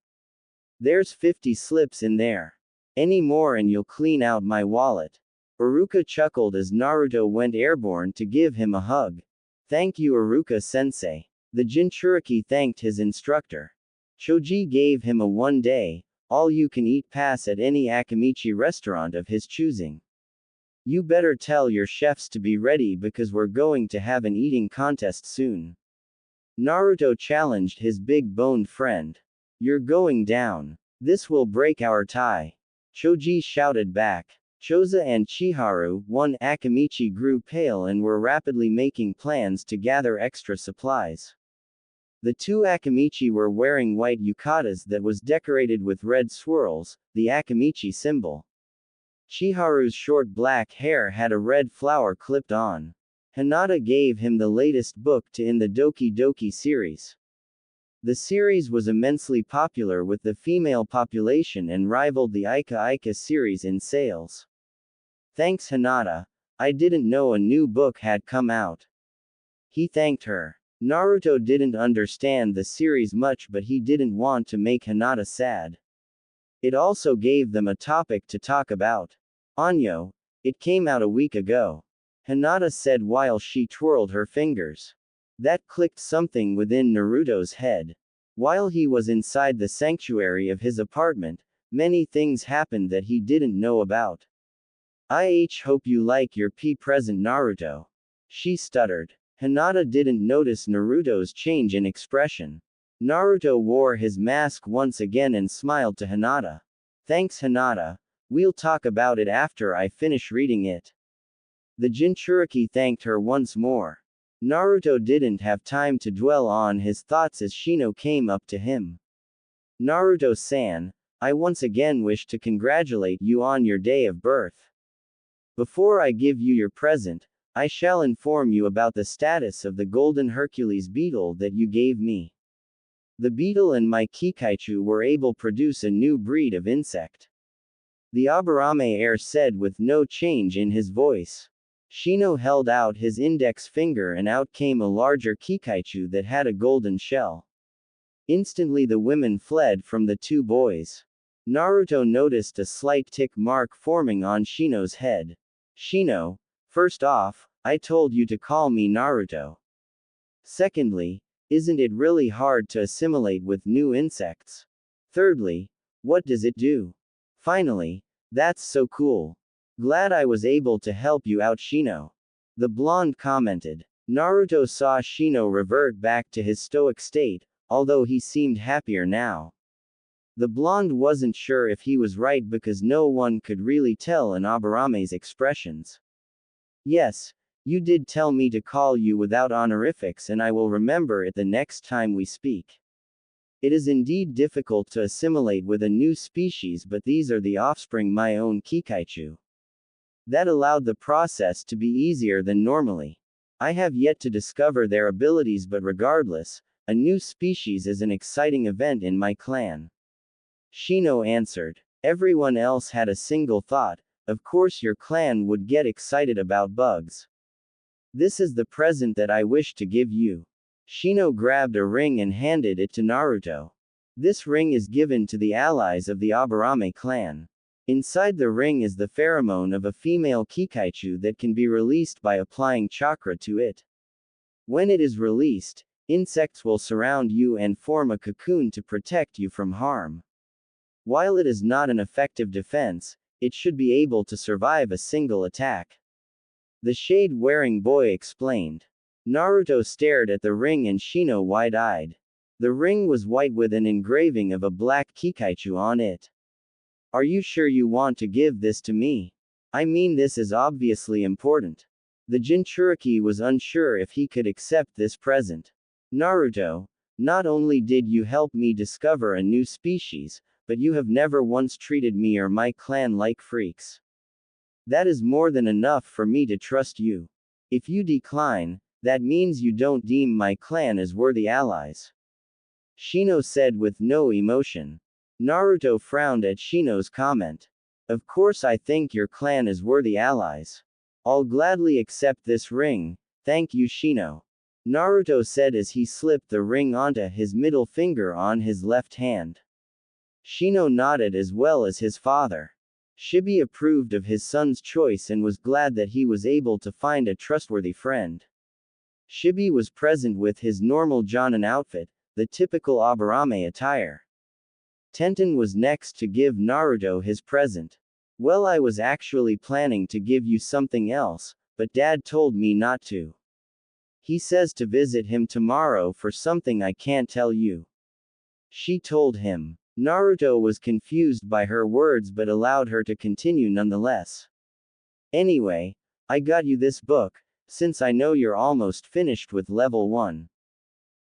There's 50 slips in there. Any more and you'll clean out my wallet. Uruka chuckled as Naruto went airborne to give him a hug. Thank you, Uruka-sensei. The Jinchuriki thanked his instructor. Choji gave him a one-day, all-you-can-eat pass at any Akimichi restaurant of his choosing. You better tell your chefs to be ready because we're going to have an eating contest soon. Naruto challenged his big-boned friend. You're going down. This will break our tie. Choji shouted back. Choza and Chiharu, one Akimichi, grew pale and were rapidly making plans to gather extra supplies. The two Akimichi were wearing white yukatas that was decorated with red swirls, the Akimichi symbol. Chiharu's short black hair had a red flower clipped on. Hinata gave him the latest book in the Doki Doki series. The series was immensely popular with the female population and rivaled the Ika Ika series in sales. Thanks, Hinata. I didn't know a new book had come out. He thanked her. Naruto didn't understand the series much, but he didn't want to make Hinata sad. It also gave them a topic to talk about. Anyo, it came out a week ago. Hinata said while she twirled her fingers. That clicked something within Naruto's head. While he was inside the sanctuary of his apartment, many things happened that he didn't know about. I hope you like your present, Naruto. She stuttered. Hinata didn't notice Naruto's change in expression. Naruto wore his mask once again and smiled to Hinata. Thanks, Hinata. We'll talk about it after I finish reading it. The Jinchuriki thanked her once more. Naruto didn't have time to dwell on his thoughts as Shino came up to him. Naruto-san, I once again wish to congratulate you on your day of birth. Before I give you your present, I shall inform you about the status of the golden Hercules beetle that you gave me. The beetle and my Kikaichu were able to produce a new breed of insect. The Aburame heir said with no change in his voice. Shino held out his index finger and out came a larger Kikaichu that had a golden shell. Instantly the women fled from the two boys. Naruto noticed a slight tick mark forming on Shino's head. Shino, first off, I told you to call me Naruto. Secondly, isn't it really hard to assimilate with new insects? Thirdly, what does it do? Finally, that's so cool. Glad I was able to help you out, Shino. The blonde commented. Naruto saw Shino revert back to his stoic state, although he seemed happier now. The blonde wasn't sure if he was right because no one could really tell in Aburame's expressions. Yes, you did tell me to call you without honorifics and I will remember it the next time we speak. It is indeed difficult to assimilate with a new species, but these are the offspring my own Kikaichu. That allowed the process to be easier than normally. I have yet to discover their abilities, but regardless, a new species is an exciting event in my clan. Shino answered. Everyone else had a single thought, of course your clan would get excited about bugs. This is the present that I wish to give you. Shino grabbed a ring and handed it to Naruto. This ring is given to the allies of the Aburame clan. Inside the ring is the pheromone of a female Kikaichu that can be released by applying chakra to it. When it is released, insects will surround you and form a cocoon to protect you from harm. While it is not an effective defense, it should be able to survive a single attack. The shade-wearing boy explained. Naruto stared at the ring and Shino wide-eyed. The ring was white with an engraving of a black Kikaichu on it. Are you sure you want to give this to me? I mean, this is obviously important. The Jinchuriki was unsure if he could accept this present. Naruto, not only did you help me discover a new species, but you have never once treated me or my clan like freaks. That is more than enough for me to trust you. If you decline, that means you don't deem my clan as worthy allies. Shino said with no emotion. Naruto frowned at Shino's comment. Of course I think your clan is worthy allies. I'll gladly accept this ring, thank you Shino. Naruto said as he slipped the ring onto his middle finger on his left hand. Shino nodded as well as his father. Shibi approved of his son's choice and was glad that he was able to find a trustworthy friend. Shibi was present with his normal Jonin outfit, the typical Aburame attire. Tenten was next to give Naruto his present. Well, I was actually planning to give you something else, but Dad told me not to. He says to visit him tomorrow for something I can't tell you. She told him. Naruto was confused by her words but allowed her to continue nonetheless. Anyway, I got you this book, since I know you're almost finished with level 1.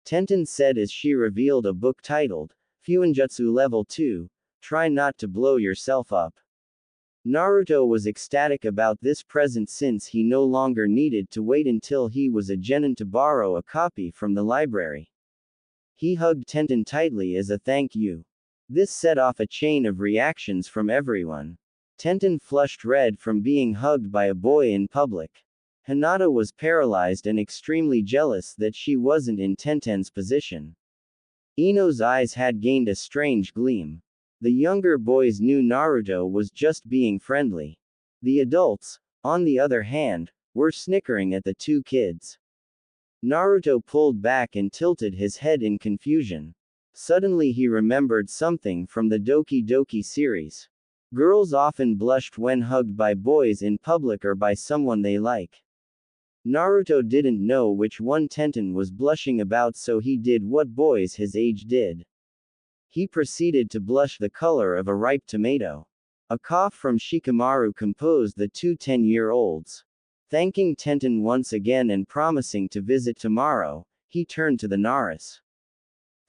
Tenten said as she revealed a book titled, Fuinjutsu Level 2, Try Not to Blow Yourself Up. Naruto was ecstatic about this present since he no longer needed to wait until he was a genin to borrow a copy from the library. He hugged Tenten tightly as a thank you. This set off a chain of reactions from everyone. Tenten flushed red from being hugged by a boy in public. Hinata was paralyzed and extremely jealous that she wasn't in Tenten's position. Ino's eyes had gained a strange gleam. The younger boys knew Naruto was just being friendly. The adults, on the other hand, were snickering at the two kids. Naruto pulled back and tilted his head in confusion. Suddenly he remembered something from the Doki Doki series. Girls often blushed when hugged by boys in public or by someone they like. Naruto didn't know which one Tenten was blushing about, so he did what boys his age did. He proceeded to blush the color of a ripe tomato. A cough from Shikamaru composed the two 10-year-olds. Thanking Tenten once again and promising to visit tomorrow, he turned to the Naris.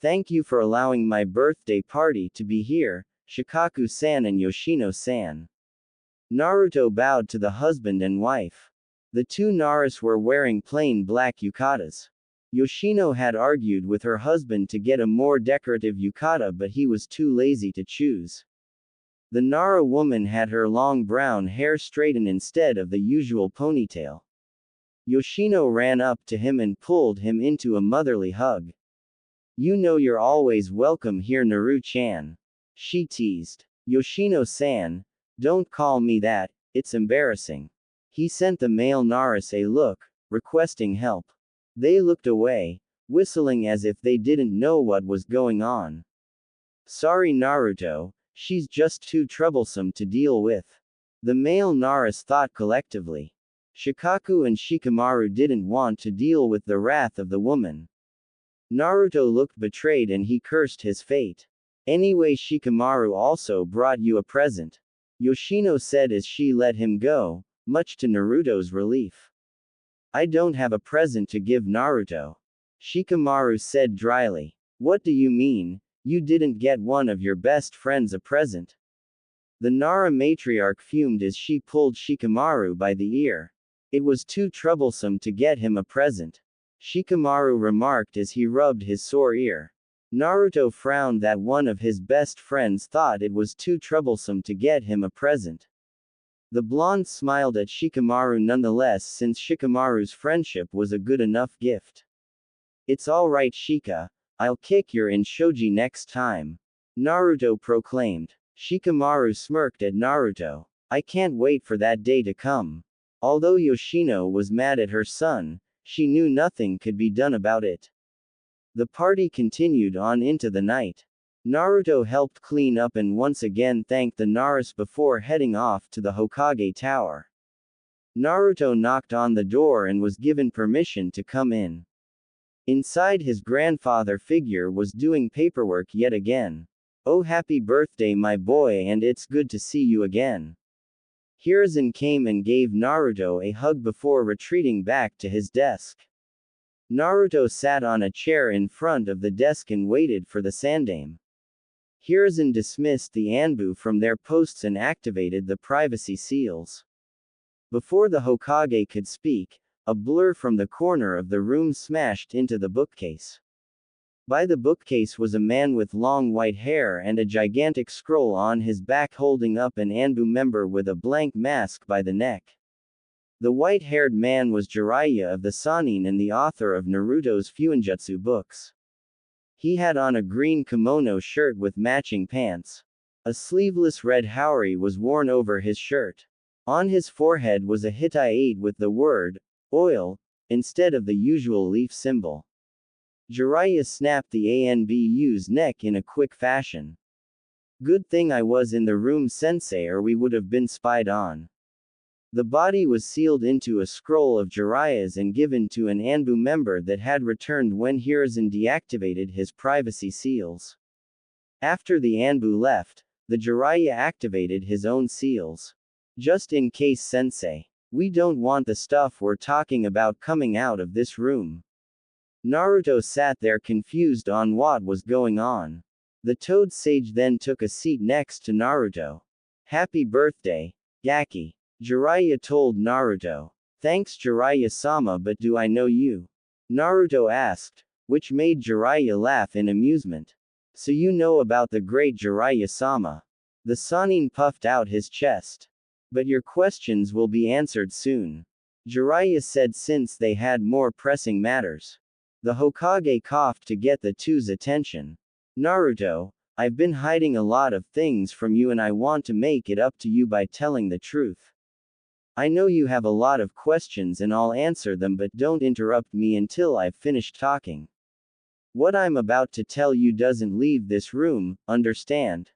Thank you for allowing my birthday party to be here, Shikaku-san and Yoshino-san. Naruto bowed to the husband and wife. The two Naris were wearing plain black yukatas. Yoshino had argued with her husband to get a more decorative yukata, but he was too lazy to choose. The Nara woman had her long brown hair straightened instead of the usual ponytail. Yoshino ran up to him and pulled him into a motherly hug. You know you're always welcome here, Naru-chan. She teased. Yoshino-san, don't call me that, it's embarrassing. He sent the male Naris a look, requesting help. They looked away, whistling as if they didn't know what was going on. Sorry Naruto, she's just too troublesome to deal with. The male Naris thought collectively. Shikaku and Shikamaru didn't want to deal with the wrath of the woman. Naruto looked betrayed and he cursed his fate. Anyway, Shikamaru also brought you a present. Yoshino said as she let him go, much to Naruto's relief. I don't have a present to give Naruto. Shikamaru said dryly. What do you mean? You didn't get one of your best friends a present? The Nara matriarch fumed as she pulled Shikamaru by the ear. It was too troublesome to get him a present. Shikamaru remarked as he rubbed his sore ear. Naruto frowned that one of his best friends thought it was too troublesome to get him a present. The blonde smiled at Shikamaru nonetheless, since Shikamaru's friendship was a good enough gift. It's alright Shika, I'll kick your Inshoji next time. Naruto proclaimed. Shikamaru smirked at Naruto. I can't wait for that day to come. Although Yoshino was mad at her son, she knew nothing could be done about it. The party continued on into the night. Naruto helped clean up and once again thanked the Naris before heading off to the Hokage Tower. Naruto knocked on the door and was given permission to come in. Inside, his grandfather figure was doing paperwork yet again. Oh, happy birthday, my boy, and it's good to see you again. Hiruzen came and gave Naruto a hug before retreating back to his desk. Naruto sat on a chair in front of the desk and waited for the Sandaime. Hiruzen dismissed the Anbu from their posts and activated the privacy seals. Before the Hokage could speak, a blur from the corner of the room smashed into the bookcase. By the bookcase was a man with long white hair and a gigantic scroll on his back holding up an Anbu member with a blank mask by the neck. The white-haired man was Jiraiya of the Sannin and the author of Naruto's Fuinjutsu books. He had on a green kimono shirt with matching pants. A sleeveless red haori was worn over his shirt. On his forehead was a Hittite with the word, oil, instead of the usual leaf symbol. Jiraiya snapped the Anbu's neck in a quick fashion. Good thing I was in the room, sensei, or we would have been spied on. The body was sealed into a scroll of Jiraiya's and given to an Anbu member that had returned when Hiruzen deactivated his privacy seals. After the Anbu left, the Jiraiya activated his own seals. Just in case, sensei. We don't want the stuff we're talking about coming out of this room. Naruto sat there confused on what was going on. The Toad Sage then took a seat next to Naruto. Happy birthday, Gaki. Jiraiya told Naruto. Thanks, Jiraiya-sama, but do I know you? Naruto asked, which made Jiraiya laugh in amusement. So you know about the great Jiraiya-sama. The Sannin puffed out his chest. But your questions will be answered soon. Jiraiya said since they had more pressing matters. The Hokage coughed to get the two's attention. Naruto, I've been hiding a lot of things from you and I want to make it up to you by telling the truth. I know you have a lot of questions and I'll answer them, but don't interrupt me until I've finished talking. What I'm about to tell you doesn't leave this room, understand?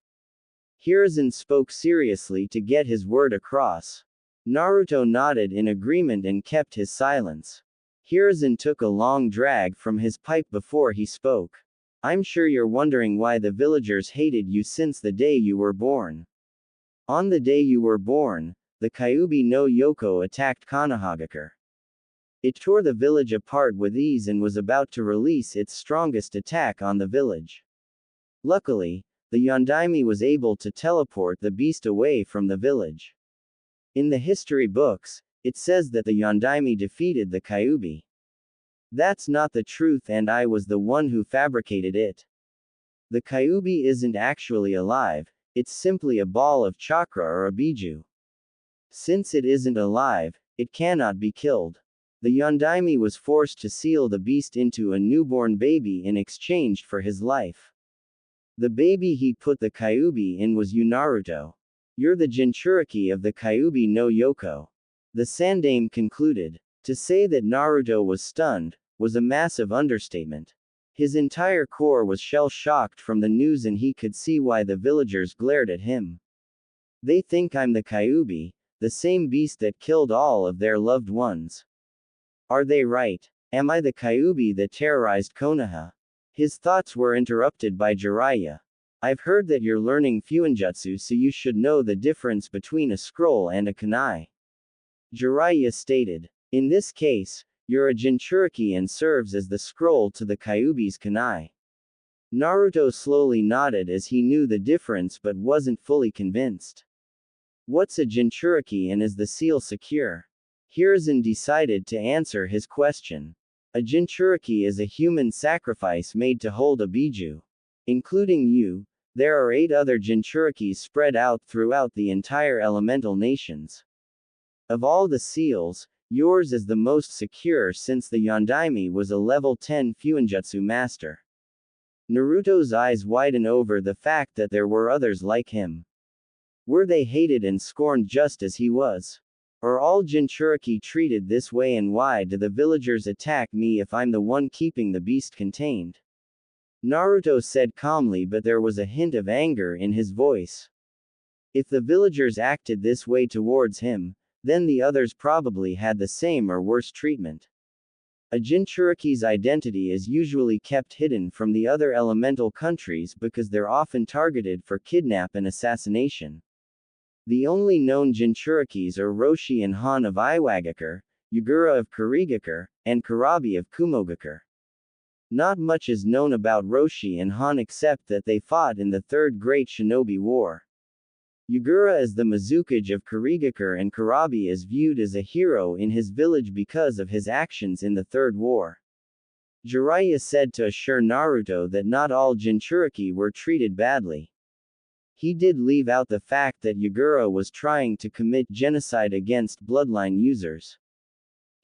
Hiruzen spoke seriously to get his word across. Naruto nodded in agreement and kept his silence. Hiruzen took a long drag from his pipe before he spoke. I'm sure you're wondering why the villagers hated you since the day you were born. On the day you were born, the Kyuubi no Yoko attacked Konohagakure. It tore the village apart with ease and was about to release its strongest attack on the village. Luckily, the Yondaime was able to teleport the beast away from the village. In the history books, it says that the Yondaime defeated the Kyuubi. That's not the truth and I was the one who fabricated it. The Kyuubi isn't actually alive, it's simply a ball of chakra or a biju. Since it isn't alive, it cannot be killed. The Yondaime was forced to seal the beast into a newborn baby in exchange for his life. The baby he put the Kyuubi in was you, Naruto. You're the Jinchuriki of the Kyuubi no Yoko. The Sandaime concluded. To say that Naruto was stunned was a massive understatement. His entire core was shell-shocked from the news and he could see why the villagers glared at him. They think I'm the Kyuubi, the same beast that killed all of their loved ones. Are they right? Am I the Kyuubi that terrorized Konoha? His thoughts were interrupted by Jiraiya. I've heard that you're learning Fuinjutsu, so you should know the difference between a scroll and a kunai. Jiraiya stated. In this case, you're a Jinchuriki and serves as the scroll to the Kyuubi's kunai. Naruto slowly nodded as he knew the difference but wasn't fully convinced. What's a Jinchuriki and is the seal secure? Hiruzen decided to answer his question. A Jinchuriki is a human sacrifice made to hold a biju. Including you, there are 8 other Jinchurikis spread out throughout the entire elemental nations. Of all the seals, yours is the most secure since the Yondaime was a level 10 Fuinjutsu master. Naruto's eyes widen over the fact that there were others like him. Were they hated and scorned just as he was? Are all Jinchuriki treated this way, and why do the villagers attack me if I'm the one keeping the beast contained? Naruto said calmly, but there was a hint of anger in his voice. If the villagers acted this way towards him, then the others probably had the same or worse treatment. A Jinchuriki's identity is usually kept hidden from the other elemental countries because they're often targeted for kidnap and assassination. The only known Jinchurikis are Roshi and Han of Iwagakure, Yugura of Kurigakure, and Kurabi of Kumogakure. Not much is known about Roshi and Han except that they fought in the Third Great Shinobi War. Yugura is the Mizukage of Kurigakure, and Kurabi is viewed as a hero in his village because of his actions in the Third War. Jiraiya said to assure Naruto that not all Jinchuriki were treated badly. He did leave out the fact that Yugura was trying to commit genocide against bloodline users.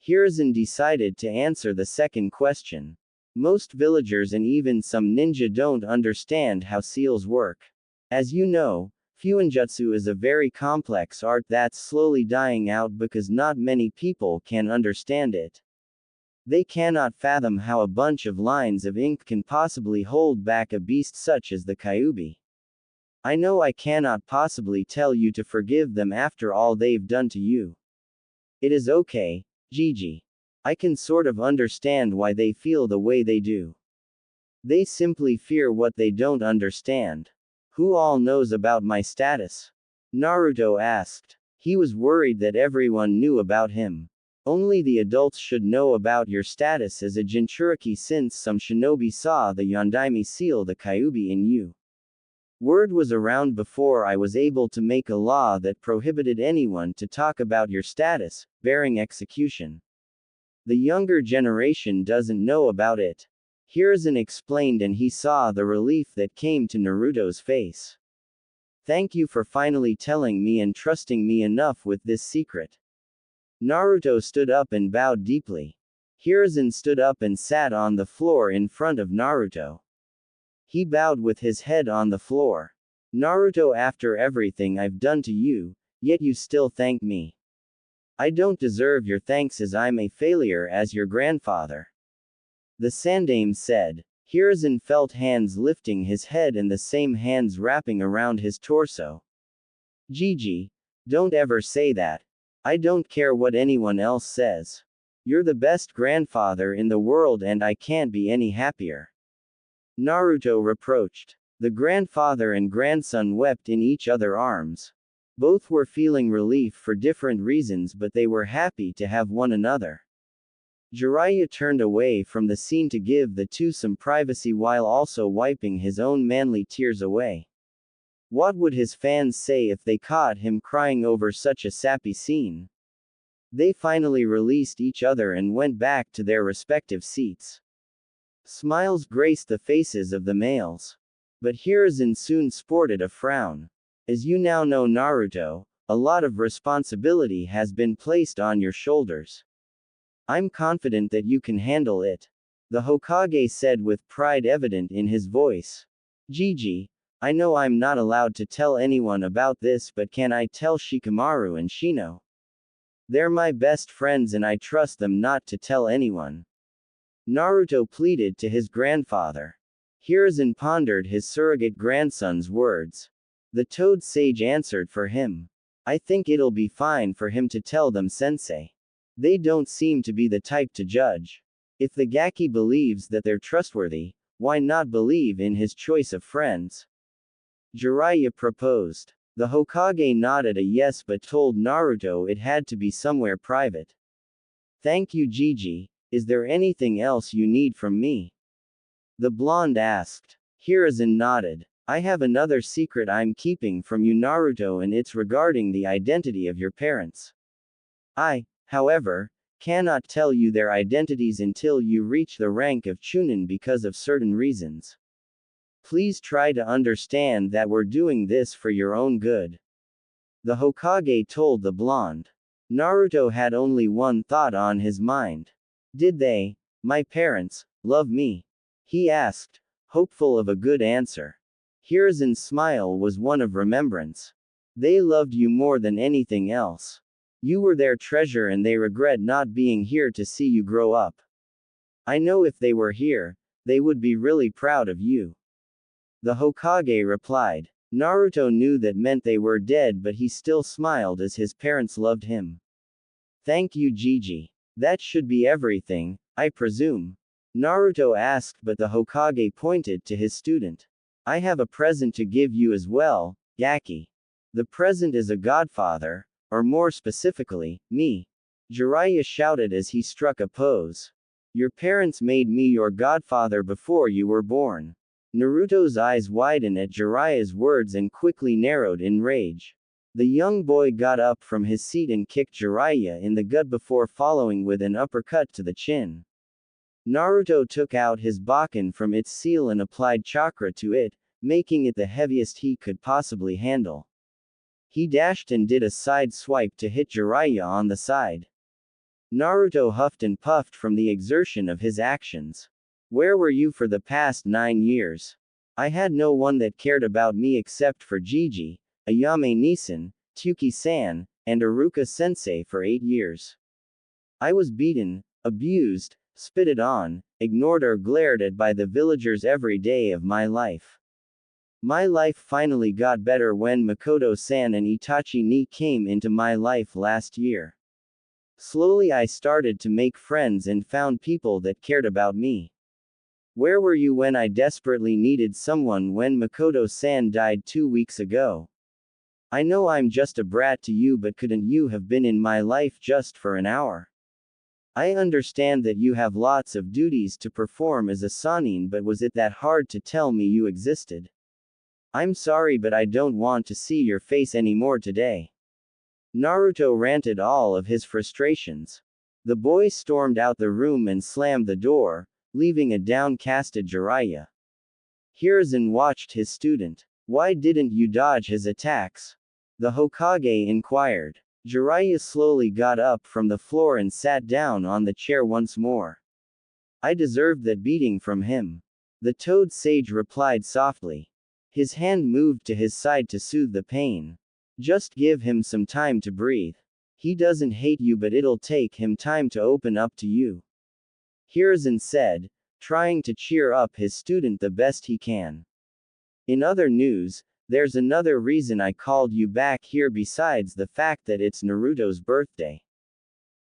Hiruzen decided to answer the second question. Most villagers and even some ninja don't understand how seals work. As you know, Fuinjutsu is a very complex art that's slowly dying out because not many people can understand it. They cannot fathom how a bunch of lines of ink can possibly hold back a beast such as the Kyuubi. I know I cannot possibly tell you to forgive them after all they've done to you. It is okay, Gigi. I can sort of understand why they feel the way they do. They simply fear what they don't understand. Who all knows about my status? Naruto asked. He was worried that everyone knew about him. Only the adults should know about your status as a Jinchuriki, since some shinobi saw the Yondaime seal the Kyuubi in you. Word was around before I was able to make a law that prohibited anyone to talk about your status, bearing execution. The younger generation doesn't know about it. Hiruzen explained, and he saw the relief that came to Naruto's face. Thank you for finally telling me and trusting me enough with this secret. Naruto stood up and bowed deeply. Hiruzen stood up and sat on the floor in front of Naruto. He bowed with his head on the floor. Naruto, after everything I've done to you, yet you still thank me. I don't deserve your thanks as I'm a failure as your grandfather. The Sandaime said. Hiruzen felt hands lifting his head and the same hands wrapping around his torso. Gigi, don't ever say that. I don't care what anyone else says. You're the best grandfather in the world and I can't be any happier. Naruto reproached. The grandfather and grandson wept in each other's arms. Both were feeling relief for different reasons, but they were happy to have one another. Jiraiya turned away from the scene to give the two some privacy while also wiping his own manly tears away. What would his fans say if they caught him crying over such a sappy scene? They finally released each other and went back to their respective seats. Smiles graced the faces of the males. But Hiruzen soon sported a frown. As you now know, Naruto, a lot of responsibility has been placed on your shoulders. I'm confident that you can handle it. The Hokage said with pride evident in his voice. Gigi, I know I'm not allowed to tell anyone about this, but can I tell Shikamaru and Shino? They're my best friends and I trust them not to tell anyone. Naruto pleaded to his grandfather. Hiruzen pondered his surrogate grandson's words. The Toad Sage answered for him. I think it'll be fine for him to tell them, sensei. They don't seem to be the type to judge. If the Gaki believes that they're trustworthy, why not believe in his choice of friends? Jiraiya proposed. The Hokage nodded a yes but told Naruto it had to be somewhere private. Thank you, Gigi. Is there anything else you need from me? The blonde asked. Hiruzen nodded. I have another secret I'm keeping from you, Naruto, and it's regarding the identity of your parents. I, however, cannot tell you their identities until you reach the rank of Chunin because of certain reasons. Please try to understand that we're doing this for your own good. The Hokage told the blonde. Naruto had only one thought on his mind. Did they, my parents, love me? He asked, hopeful of a good answer. Hiruzen's smile was one of remembrance. They loved you more than anything else. You were their treasure and they regret not being here to see you grow up. I know if they were here, they would be really proud of you. The Hokage replied. Naruto knew that meant they were dead, but he still smiled as his parents loved him. Thank you, Gigi. That should be everything, I presume. Naruto asked, but the Hokage pointed to his student. I have a present to give you as well, Gaki. The present is a godfather, or more specifically, me. Jiraiya shouted as he struck a pose. Your parents made me your godfather before you were born. Naruto's eyes widened at Jiraiya's words and quickly narrowed in rage. The young boy got up from his seat and kicked Jiraiya in the gut before following with an uppercut to the chin. Naruto took out his Bakken from its seal and applied chakra to it, making it the heaviest he could possibly handle. He dashed and did a side swipe to hit Jiraiya on the side. Naruto huffed and puffed from the exertion of his actions. Where were you for the past 9 years? I had no one that cared about me except for Gigi, Ayame Nisan, Tuki-san, and Iruka-sensei for 8 years. I was beaten, abused, spitted on, ignored or glared at by the villagers every day of my life. My life finally got better when Makoto-san and Itachi-ni came into my life last year. Slowly I started to make friends and found people that cared about me. Where were you when I desperately needed someone when Makoto-san died 2 weeks ago? I know I'm just a brat to you, but couldn't you have been in my life just for an hour? I understand that you have lots of duties to perform as a Sannin, but was it that hard to tell me you existed? I'm sorry, but I don't want to see your face anymore today. Naruto ranted all of his frustrations. The boy stormed out the room and slammed the door, leaving a downcasted Jiraiya. Hiruzen watched his student. Why didn't you dodge his attacks? The Hokage inquired. Jiraiya slowly got up from the floor and sat down on the chair once more. I deserved that beating from him. The Toad Sage replied softly. His hand moved to his side to soothe the pain. Just give him some time to breathe. He doesn't hate you, but it'll take him time to open up to you. Hiruzen said, trying to cheer up his student the best he can. In other news, there's another reason I called you back here besides the fact that it's Naruto's birthday.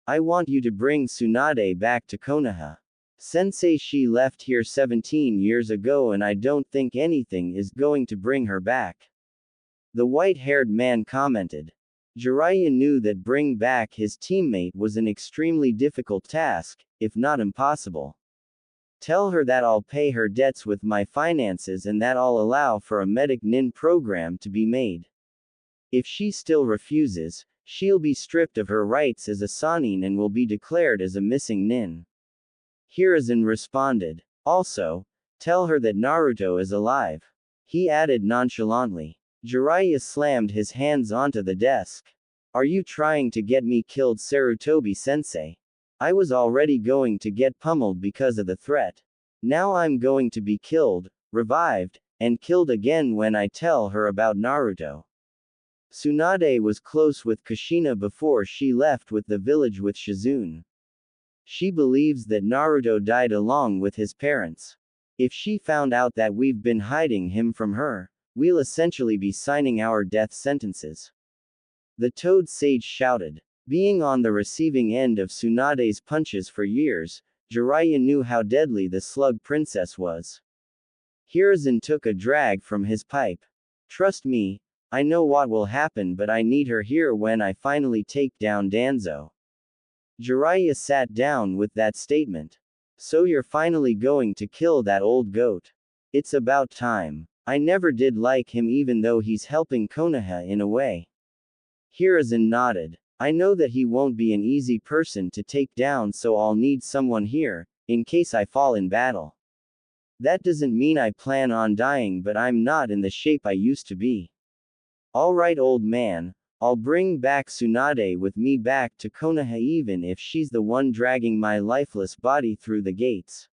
I want you to bring Tsunade back to Konoha. Sensei, she left here 17 years ago and I don't think anything is going to bring her back. The white-haired man commented. Jiraiya knew that bring back his teammate was an extremely difficult task, if not impossible. Tell her that I'll pay her debts with my finances and that I'll allow for a medic nin program to be made. If she still refuses, she'll be stripped of her rights as a Sannin and will be declared as a missing nin. Hiruzen responded. Also, tell her that Naruto is alive. He added nonchalantly. Jiraiya slammed his hands onto the desk. Are you trying to get me killed, Sarutobi-sensei? I was already going to get pummeled because of the threat. Now I'm going to be killed, revived, and killed again when I tell her about Naruto. Tsunade was close with Kushina before she left with the village with Shizune. She believes that Naruto died along with his parents. If she found out that we've been hiding him from her, we'll essentially be signing our death sentences. The Toad Sage shouted. Being on the receiving end of Tsunade's punches for years, Jiraiya knew how deadly the Slug Princess was. Hiruzen took a drag from his pipe. Trust me, I know what will happen, but I need her here when I finally take down Danzo. Jiraiya sat down with that statement. So you're finally going to kill that old goat. It's about time. I never did like him even though he's helping Konoha in a way. Hiruzen nodded. I know that he won't be an easy person to take down, so I'll need someone here, in case I fall in battle. That doesn't mean I plan on dying, but I'm not in the shape I used to be. Alright, old man, I'll bring back Tsunade with me back to Konoha even if she's the one dragging my lifeless body through the gates.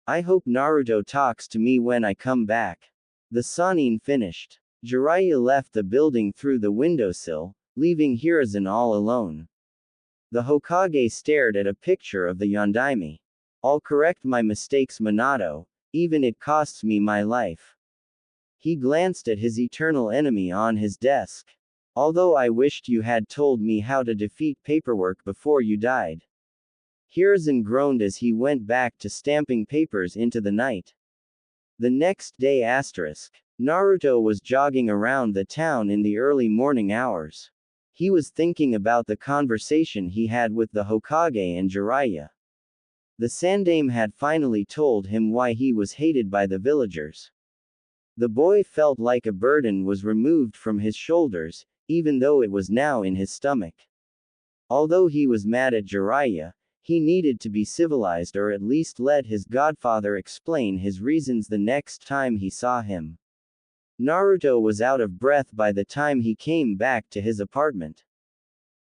I hope Naruto talks to me when I come back. The Sannin finished. Jiraiya left the building through the windowsill, leaving Hiruzen all alone. The Hokage stared at a picture of the Yondaime. I'll correct my mistakes, Minato, even it costs me my life. He glanced at his eternal enemy on his desk. Although I wished you had told me how to defeat paperwork before you died. Hiruzen groaned as he went back to stamping papers into the night. The next day Naruto was jogging around the town in the early morning hours. He was thinking about the conversation he had with the Hokage and Jiraiya. The Sandaime had finally told him why he was hated by the villagers. The boy felt like a burden was removed from his shoulders, even though it was now in his stomach. Although he was mad at Jiraiya, he needed to be civilized or at least let his godfather explain his reasons the next time he saw him. Naruto was out of breath by the time he came back to his apartment.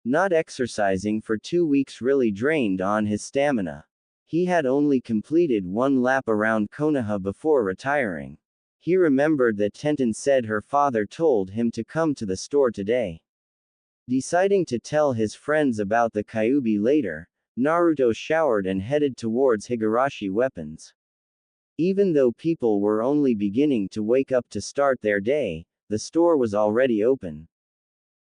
Not exercising for 2 weeks really drained on his stamina. He had only completed one lap around Konoha before retiring. He remembered that Tenten said her father told him to come to the store today. Deciding to tell his friends about the Kyuubi later, Naruto showered and headed towards Higurashi Weapons. Even though people were only beginning to wake up to start their day, the store was already open.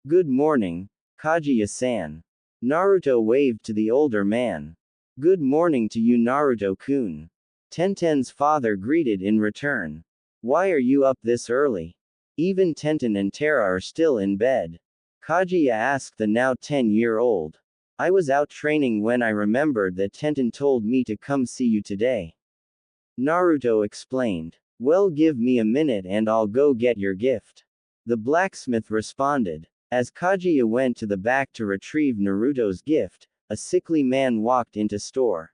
Good morning, Kaguya-san. Naruto waved to the older man. Good morning to you, Naruto-kun. Tenten's father greeted in return. Why are you up this early? Even Tenten and Terra are still in bed. Kaguya asked the now 10-year-old. I was out training when I remembered that Tenten told me to come see you today. Naruto explained. Well, give me a minute and I'll go get your gift. The blacksmith responded. As Kaguya went to the back to retrieve Naruto's gift, a sickly man walked into store.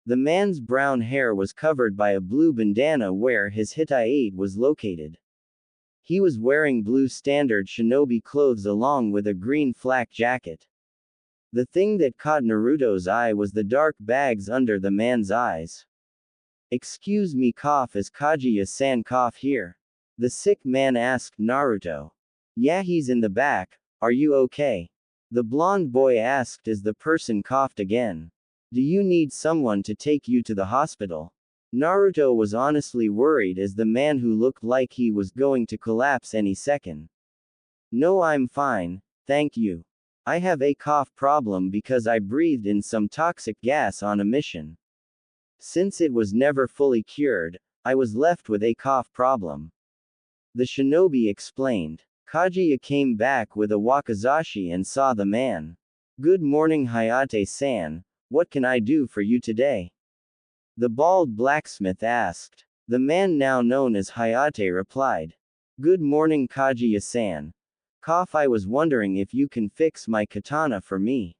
The man's brown hair was covered by a blue bandana where his Hitai was located. He was wearing blue standard shinobi clothes along with a green flak jacket. The thing that caught Naruto's eye was the dark bags under the man's eyes. Excuse me, cough, as Kaguya-san cough here? The sick man asked Naruto. Yeah, he's in the back. Are you okay? The blonde boy asked as the person coughed again. Do you need someone to take you to the hospital? Naruto was honestly worried as the man who looked like he was going to collapse any second. No, I'm fine, thank you. I have a cough problem because I breathed in some toxic gas on a mission. Since it was never fully cured, I was left with a cough problem. The shinobi explained. Kaguya came back with a wakizashi and saw the man. Good morning, Hayate-san, what can I do for you today? The bald blacksmith asked. The man now known as Hayate replied. Good morning, Kaguya-san. Cough, I was wondering if you can fix my katana for me.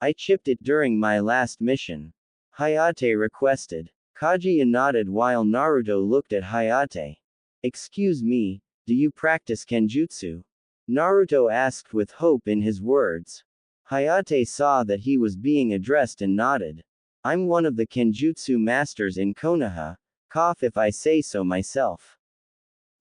I chipped it during my last mission. Hayate requested. Kaguya nodded while Naruto looked at Hayate. Excuse me, do you practice kenjutsu? Naruto asked with hope in his words. Hayate saw that he was being addressed and nodded. I'm one of the kenjutsu masters in Konoha, cough if I say so myself.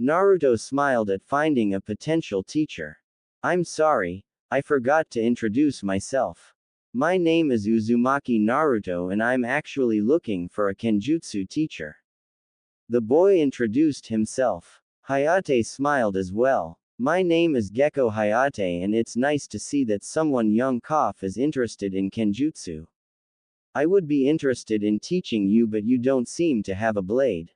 Naruto smiled at finding a potential teacher. I'm sorry, I forgot to introduce myself. My name is Uzumaki Naruto and I'm actually looking for a kenjutsu teacher. The boy introduced himself. Hayate smiled as well. My name is Gecko Hayate and it's nice to see that someone young cough is interested in kenjutsu. I would be interested in teaching you, but you don't seem to have a blade.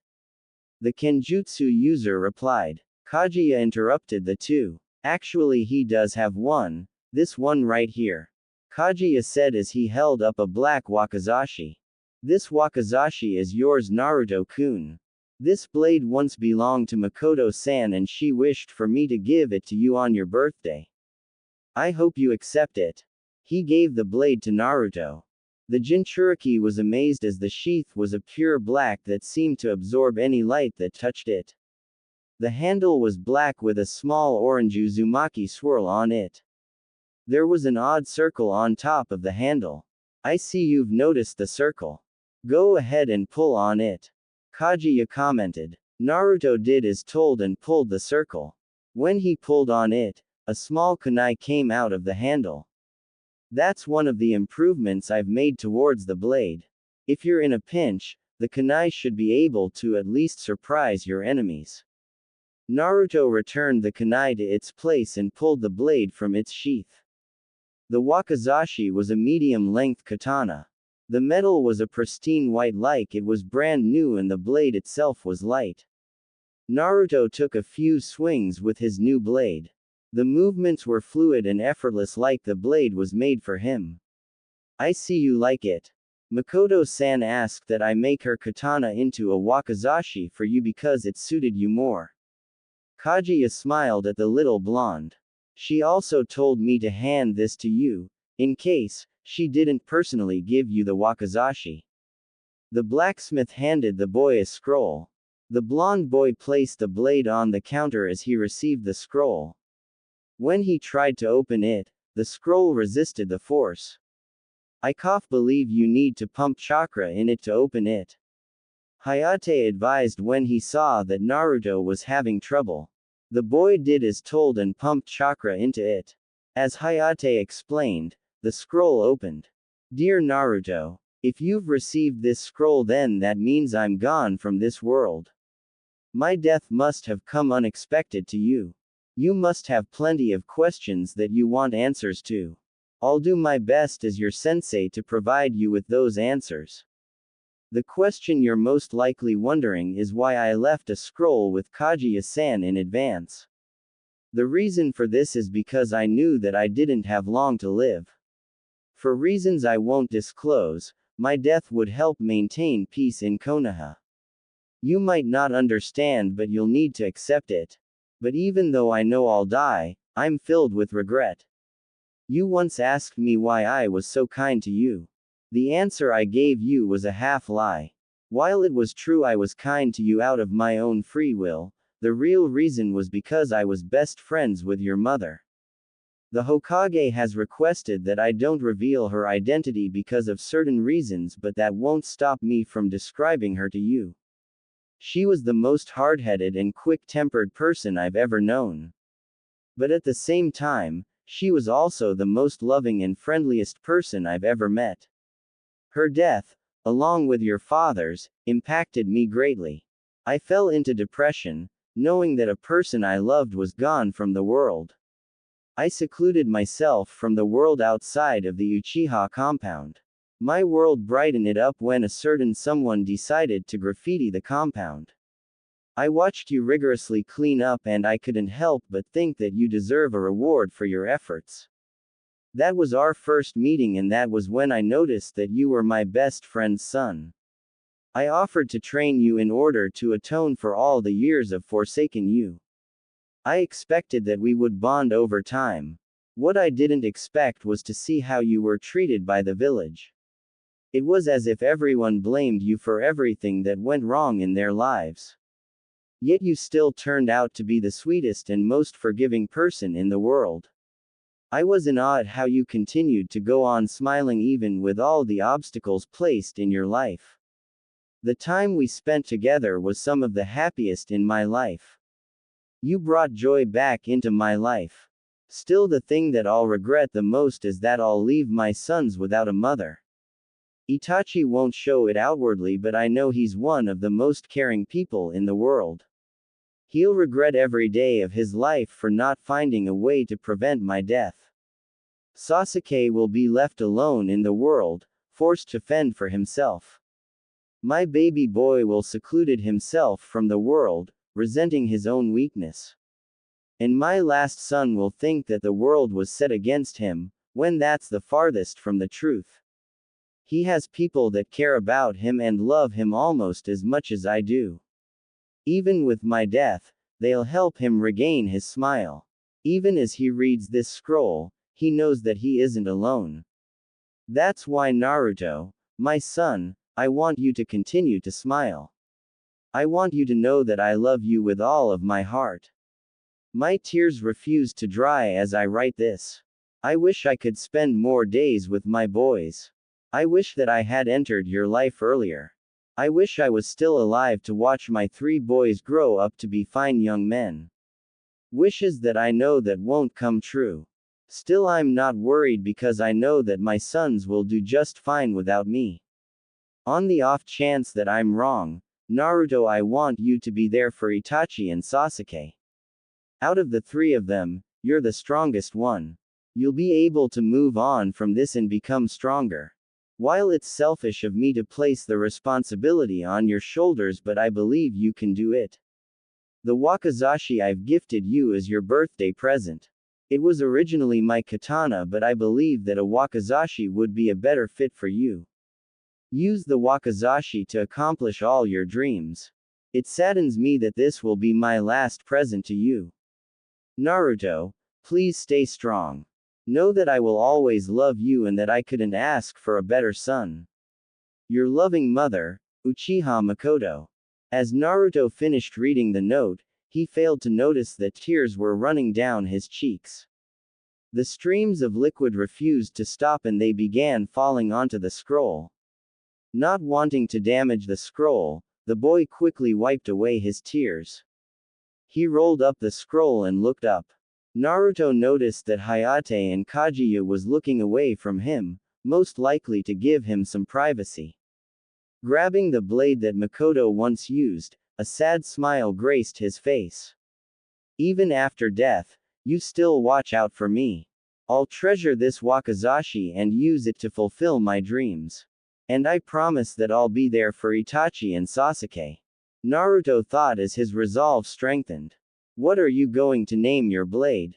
The kenjutsu user replied. Kaguya interrupted the two. Actually, he does have one. This one right here. Kaguya said as he held up a black wakizashi. This wakizashi is yours, Naruto-kun. This blade once belonged to Makoto-san and she wished for me to give it to you on your birthday. I hope you accept it. He gave the blade to Naruto. The Jinchuriki was amazed as the sheath was a pure black that seemed to absorb any light that touched it. The handle was black with a small orange Uzumaki swirl on it. There was an odd circle on top of the handle. I see you've noticed the circle. Go ahead and pull on it. Kaguya commented. Naruto did as told and pulled the circle. When he pulled on it, a small kunai came out of the handle. That's one of the improvements I've made towards the blade. If you're in a pinch, the kunai should be able to at least surprise your enemies. Naruto returned the kunai to its place and pulled the blade from its sheath. The wakizashi was a medium-length katana. The metal was a pristine white like it was brand new and the blade itself was light. Naruto took a few swings with his new blade. The movements were fluid and effortless like the blade was made for him. I see you like it. Makoto-san asked that I make her katana into a wakizashi for you because it suited you more. Kaguya smiled at the little blonde. She also told me to hand this to you, in case she didn't personally give you the wakizashi. The blacksmith handed the boy a scroll. The blonde boy placed the blade on the counter as he received the scroll. When he tried to open it, the scroll resisted the force. I believe you need to pump chakra in it to open it. Hayate advised when he saw that Naruto was having trouble. The boy did as told and pumped chakra into it. As Hayate explained, the scroll opened. Dear Naruto, if you've received this scroll then that means I'm gone from this world. My death must have come unexpected to you. You must have plenty of questions that you want answers to. I'll do my best as your sensei to provide you with those answers. The question you're most likely wondering is why I left a scroll with Kaguya-san in advance. The reason for this is because I knew that I didn't have long to live. For reasons I won't disclose, my death would help maintain peace in Konoha. You might not understand but you'll need to accept it. But even though I know I'll die, I'm filled with regret. You once asked me why I was so kind to you. The answer I gave you was a half lie. While it was true I was kind to you out of my own free will, the real reason was because I was best friends with your mother. The Hokage has requested that I don't reveal her identity because of certain reasons, but that won't stop me from describing her to you. She was the most hard-headed and quick-tempered person I've ever known. But at the same time, she was also the most loving and friendliest person I've ever met. Her death, along with your father's, impacted me greatly. I fell into depression, knowing that a person I loved was gone from the world. I secluded myself from the world outside of the Uchiha compound. My world brightened it up when a certain someone decided to graffiti the compound. I watched you rigorously clean up and I couldn't help but think that you deserve a reward for your efforts. That was our first meeting and that was when I noticed that you were my best friend's son. I offered to train you in order to atone for all the years of forsaking you. I expected that we would bond over time. What I didn't expect was to see how you were treated by the village. It was as if everyone blamed you for everything that went wrong in their lives. Yet you still turned out to be the sweetest and most forgiving person in the world. I was in awe at how you continued to go on smiling even with all the obstacles placed in your life. The time we spent together was some of the happiest in my life. You brought joy back into my life. Still, the thing that I'll regret the most is that I'll leave my sons without a mother. Itachi won't show it outwardly, but I know he's one of the most caring people in the world. He'll regret every day of his life for not finding a way to prevent my death. Sasuke will be left alone in the world, forced to fend for himself. My baby boy will secluded himself from the world, resenting his own weakness. And my last son will think that the world was set against him, when that's the farthest from the truth. He has people that care about him and love him almost as much as I do. Even with my death, they'll help him regain his smile. Even as he reads this scroll, he knows that he isn't alone. That's why Naruto, my son, I want you to continue to smile. I want you to know that I love you with all of my heart. My tears refuse to dry as I write this. I wish I could spend more days with my boys. I wish that I had entered your life earlier. I wish I was still alive to watch my 3 boys grow up to be fine young men. Wishes that I know that won't come true. Still, I'm not worried because I know that my sons will do just fine without me. On the off chance that I'm wrong, Naruto, I want you to be there for Itachi and Sasuke. Out of the 3 of them, you're the strongest one. You'll be able to move on from this and become stronger. While it's selfish of me to place the responsibility on your shoulders, but I believe you can do it. The wakizashi I've gifted you as your birthday present. It was originally my katana, but I believe that a wakizashi would be a better fit for you. Use the wakizashi to accomplish all your dreams. It saddens me that this will be my last present to you. Naruto, please stay strong. Know that I will always love you and that I couldn't ask for a better son. Your loving mother, Uchiha Makoto. As Naruto finished reading the note, he failed to notice that tears were running down his cheeks. The streams of liquid refused to stop and they began falling onto the scroll. Not wanting to damage the scroll, the boy quickly wiped away his tears. He rolled up the scroll and looked up. Naruto noticed that Hayate and Kaguya was looking away from him, most likely to give him some privacy. Grabbing the blade that Makoto once used, a sad smile graced his face. Even after death, you still watch out for me. I'll treasure this wakizashi and use it to fulfill my dreams. And I promise that I'll be there for Itachi and Sasuke. Naruto thought as his resolve strengthened. What are you going to name your blade?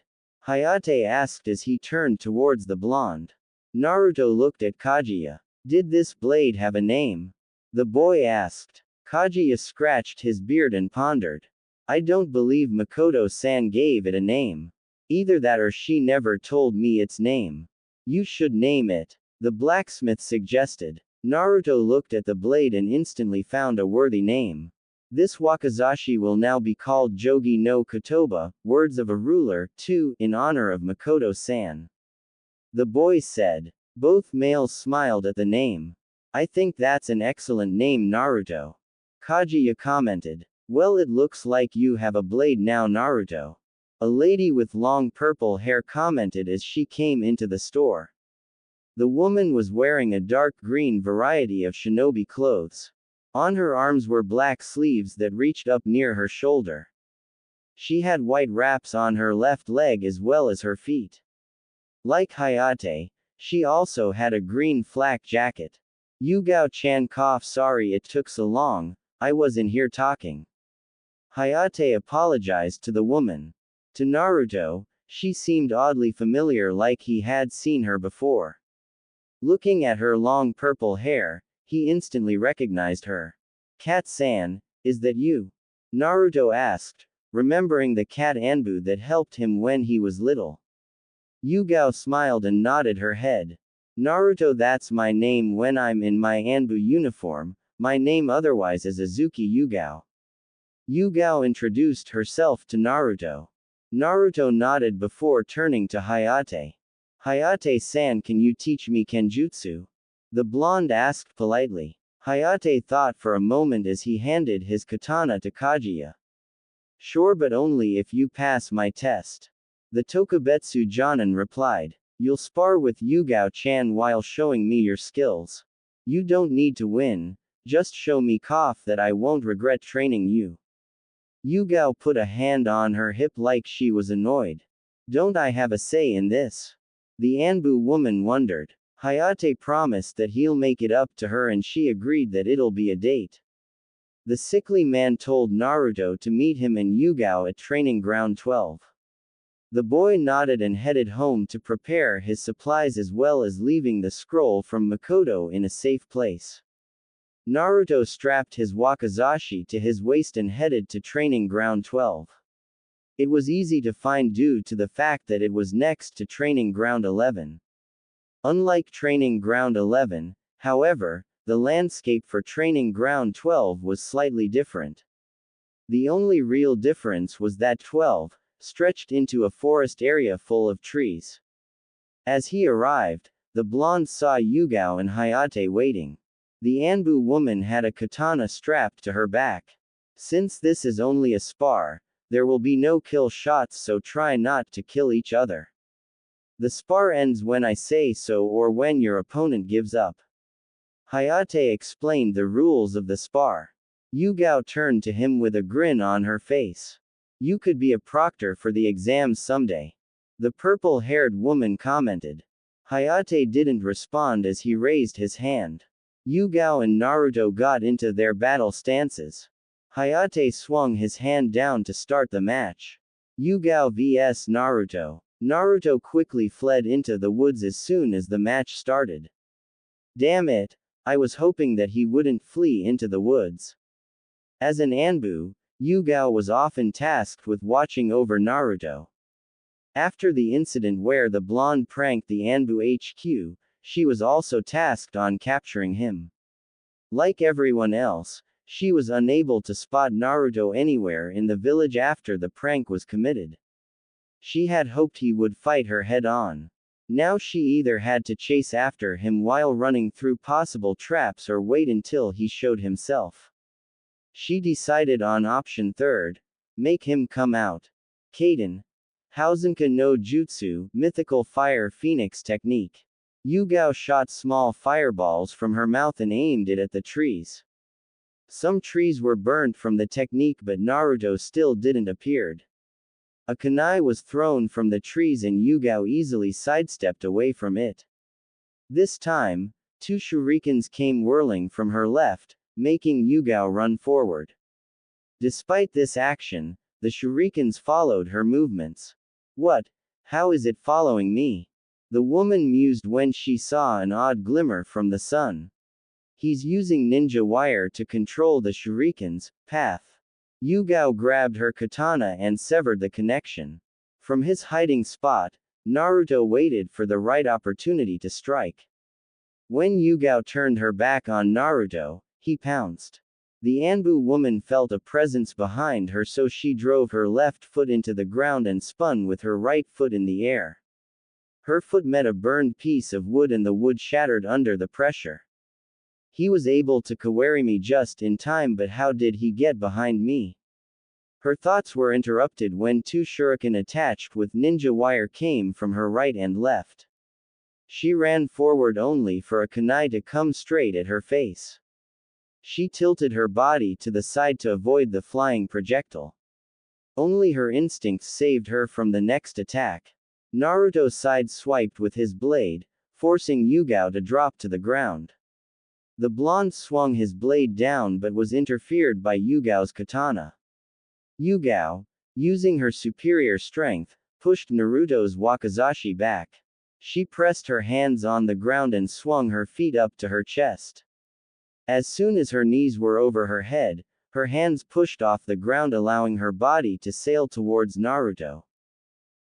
Hayate asked as he turned towards the blonde. Naruto looked at Kaguya. Did this blade have a name? The boy asked. Kaguya scratched his beard and pondered. I don't believe Makoto-san gave it a name. Either that or she never told me its name. You should name it, the blacksmith suggested. Naruto looked at the blade and instantly found a worthy name. This wakizashi will now be called Jogi no Kotoba, words of a ruler, too, in honor of Makoto-san. The boy said. Both males smiled at the name. I think that's an excellent name, Naruto. Kaguya commented. Well, it looks like you have a blade now, Naruto. A lady with long purple hair commented as she came into the store. The woman was wearing a dark green variety of shinobi clothes. On her arms were black sleeves that reached up near her shoulder. She had white wraps on her left leg as well as her feet. Like Hayate, she also had a green flak jacket. Yugao-chan coughed. Sorry it took so long, I was in here talking. Hayate apologized to the woman. To Naruto, she seemed oddly familiar, like he had seen her before. Looking at her long purple hair, he instantly recognized her. Cat-san, is that you? Naruto asked, remembering the cat Anbu that helped him when he was little. Yugao smiled and nodded her head. Naruto, that's my name when I'm in my Anbu uniform, my name otherwise is Azuki Yugao. Yugao introduced herself to Naruto. Naruto nodded before turning to Hayate. Hayate-san, can you teach me kenjutsu? The blonde asked politely. Hayate thought for a moment as he handed his katana to Kaguya. Sure, but only if you pass my test. The Tokubetsu Jonin replied. You'll spar with Yugao-chan while showing me your skills. You don't need to win, just show me that I won't regret training you. Yugao put a hand on her hip like she was annoyed. Don't I have a say in this? The Anbu woman wondered. Hayate promised that he'll make it up to her and she agreed that it'll be a date. The sickly man told Naruto to meet him and Yugao at Training Ground 12. The boy nodded and headed home to prepare his supplies as well as leaving the scroll from Makoto in a safe place. Naruto strapped his wakizashi to his waist and headed to Training Ground 12. It was easy to find due to the fact that it was next to Training Ground 11. Unlike Training Ground 11, however, the landscape for Training Ground 12 was slightly different. The only real difference was that 12 stretched into a forest area full of trees. As he arrived, The blonde saw Yugao and Hayate waiting. The Anbu woman had a katana strapped to her back. Since this is only a spar, there will be no kill shots, so try not to kill each other. The spar ends when I say so or when your opponent gives up. Hayate explained the rules of the spar. Yugao turned to him with a grin on her face. You could be a proctor for the exams someday. The purple-haired woman commented. Hayate didn't respond as he raised his hand. Yugao and Naruto got into their battle stances. Hayate swung his hand down to start the match. Yugao vs Naruto. Naruto quickly fled into the woods as soon as the match started. Damn it, I was hoping that he wouldn't flee into the woods. As an Anbu, Yugao was often tasked with watching over Naruto. After the incident where the blonde pranked the Anbu HQ, she was also tasked on capturing him. Like everyone else, she was unable to spot Naruto anywhere in the village after the prank was committed. She had hoped he would fight her head-on. Now she either had to chase after him while running through possible traps or wait until he showed himself. She decided on option third. Make him come out. Kaden. Hausenka no Jutsu, mythical fire phoenix technique. Yugao shot small fireballs from her mouth and aimed it at the trees. Some trees were burnt from the technique, but Naruto still didn't appeared. A kunai was thrown from the trees and Yugao easily sidestepped away from it. This time, 2 shurikens came whirling from her left, making Yugao run forward. Despite this action, the shurikens followed her movements. What? How is it following me? The woman mused when she saw an odd glimmer from the sun. He's using ninja wire to control the shuriken's path. Yugao grabbed her katana and severed the connection. From his hiding spot, Naruto waited for the right opportunity to strike. When Yugao turned her back on Naruto, he pounced. The Anbu woman felt a presence behind her, so she drove her left foot into the ground and spun with her right foot in the air. Her foot met a burned piece of wood and the wood shattered under the pressure. He was able to kawaii me just in time, but how did he get behind me? Her thoughts were interrupted when 2 shuriken attached with ninja wire came from her right and left. She ran forward only for a kunai to come straight at her face. She tilted her body to the side to avoid the flying projectile. Only her instincts saved her from the next attack. Naruto side-swiped with his blade, forcing Yugao to drop to the ground. The blonde swung his blade down but was interfered by Yugao's katana. Yugao, using her superior strength, pushed Naruto's wakizashi back. She pressed her hands on the ground and swung her feet up to her chest. As soon as her knees were over her head, her hands pushed off the ground, allowing her body to sail towards Naruto.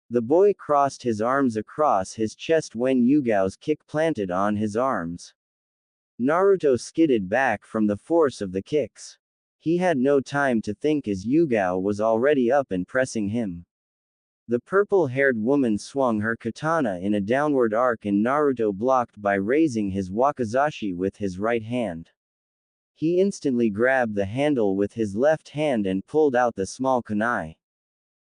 The boy crossed his arms across his chest when Yugao's kick planted on his arms. Naruto skidded back from the force of the kicks. He had no time to think as Yugao was already up and pressing him. The purple-haired woman swung her katana in a downward arc and Naruto blocked by raising his wakizashi with his right hand. He instantly grabbed the handle with his left hand and pulled out the small kunai.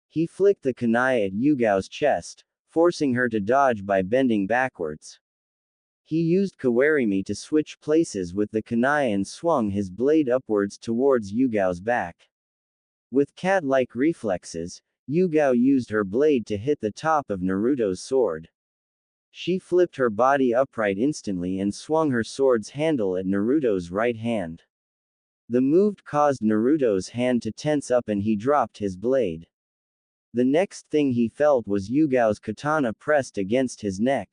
He flicked the kunai at Yugao's chest, forcing her to dodge by bending backwards. He used kawaii to switch places with the kunai and swung his blade upwards towards Yugao's back. With cat-like reflexes, Yugao used her blade to hit the top of Naruto's sword. She flipped her body upright instantly and swung her sword's handle at Naruto's right hand. The move caused Naruto's hand to tense up and he dropped his blade. The next thing he felt was Yugao's katana pressed against his neck.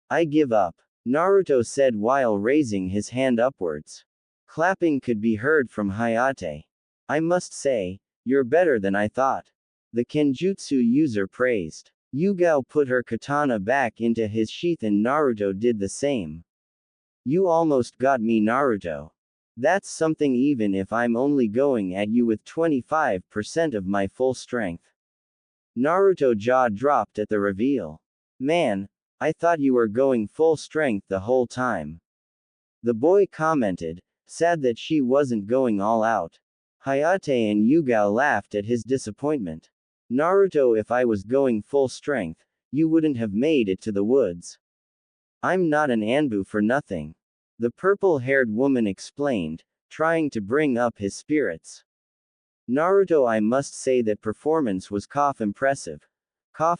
I give up, Naruto said while raising his hand upwards. Clapping could be heard from Hayate. I must say, you're better than I thought. The Kenjutsu user praised. Yugao put her katana back into his sheath and Naruto did the same. You almost got me, Naruto. That's something even if I'm only going at you with 25% of my full strength. Naruto jaw dropped at the reveal. Man, I thought you were going full strength the whole time. The boy commented, sad that she wasn't going all out. Hayate and Yugao laughed at his disappointment. Naruto, if I was going full strength, you wouldn't have made it to the woods. I'm not an Anbu for nothing. The purple-haired woman explained, trying to bring up his spirits. Naruto, I must say that performance was impressive.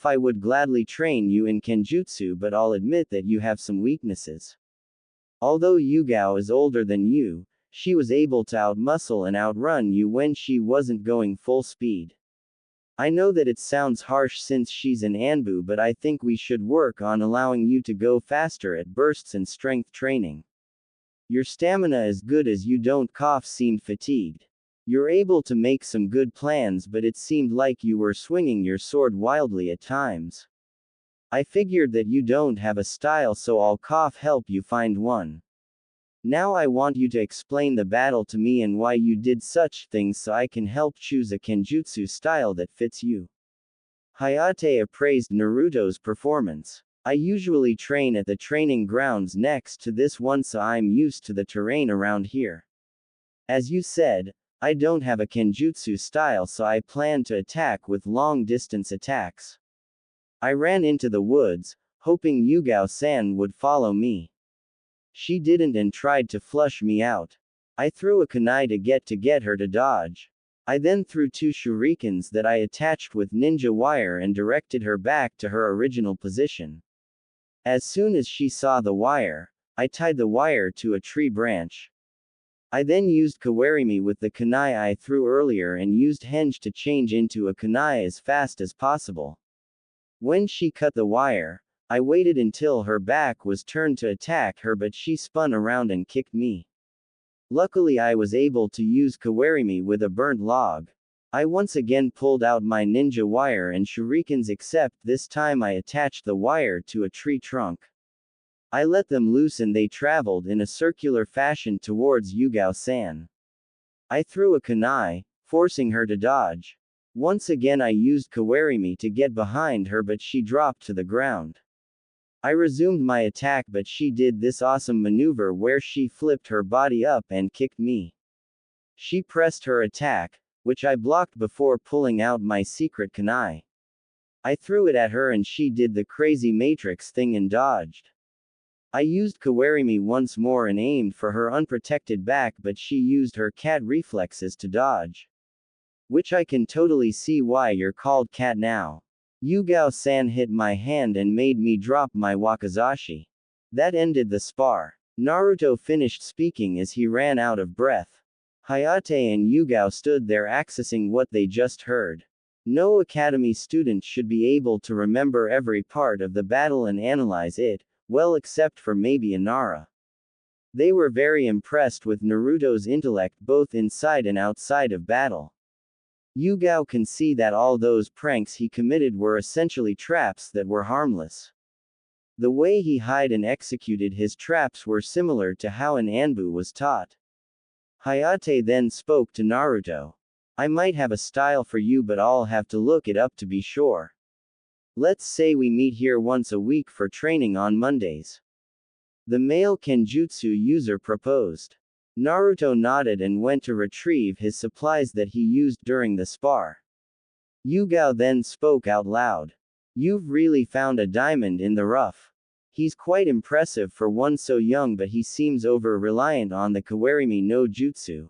I would gladly train you in Kenjutsu, but I'll admit that you have some weaknesses. Although Yugao is older than you, she was able to outmuscle and outrun you when she wasn't going full speed. I know that it sounds harsh since she's an Anbu, but I think we should work on allowing you to go faster at bursts and strength training. Your stamina is good as you don't seem fatigued. You're able to make some good plans, but it seemed like you were swinging your sword wildly at times. I figured that you don't have a style, so I'll help you find one. Now I want you to explain the battle to me and why you did such things so I can help choose a Kenjutsu style that fits you. Hayate appraised Naruto's performance. I usually train at the training grounds next to this one, so I'm used to the terrain around here. As you said, I don't have a Kenjutsu style, so I plan to attack with long-distance attacks. I ran into the woods, hoping Yugao-san would follow me. She didn't and tried to flush me out. I threw a kunai to get her to dodge. I then threw 2 shurikens that I attached with ninja wire and directed her back to her original position. As soon as she saw the wire, I tied the wire to a tree branch. I then used kawarimi with the kunai I threw earlier and used henge to change into a kunai as fast as possible. When she cut the wire, I waited until her back was turned to attack her, but she spun around and kicked me. Luckily I was able to use kawarimi with a burnt log. I once again pulled out my ninja wire and shurikens, except this time I attached the wire to a tree trunk. I let them loose and they traveled in a circular fashion towards Yugao-san. I threw a kunai, forcing her to dodge. Once again I used kawarimi to get behind her, but she dropped to the ground. I resumed my attack, but she did this awesome maneuver where she flipped her body up and kicked me. She pressed her attack, which I blocked before pulling out my secret kunai. I threw it at her and she did the crazy matrix thing and dodged. I used kawarimi once more and aimed for her unprotected back, but she used her cat reflexes to dodge. Which I can totally see why you're called cat now. Yugao-san hit my hand and made me drop my wakizashi. That ended the spar. Naruto finished speaking as he ran out of breath. Hayate and Yugao stood there accessing what they just heard. No academy student should be able to remember every part of the battle and analyze it, well, except for maybe Inara. They were very impressed with Naruto's intellect both inside and outside of battle. Yugao can see that all those pranks he committed were essentially traps that were harmless. The way he hid and executed his traps were similar to how an Anbu was taught. Hayate then spoke to Naruto. I might have a style for you, but I'll have to look it up to be sure. Let's say we meet here once a week for training on Mondays. The male Kenjutsu user proposed. Naruto nodded and went to retrieve his supplies that he used during the spar. Yugao then spoke out loud. You've really found a diamond in the rough. He's quite impressive for one so young, but he seems over-reliant on the kawarimi no jutsu.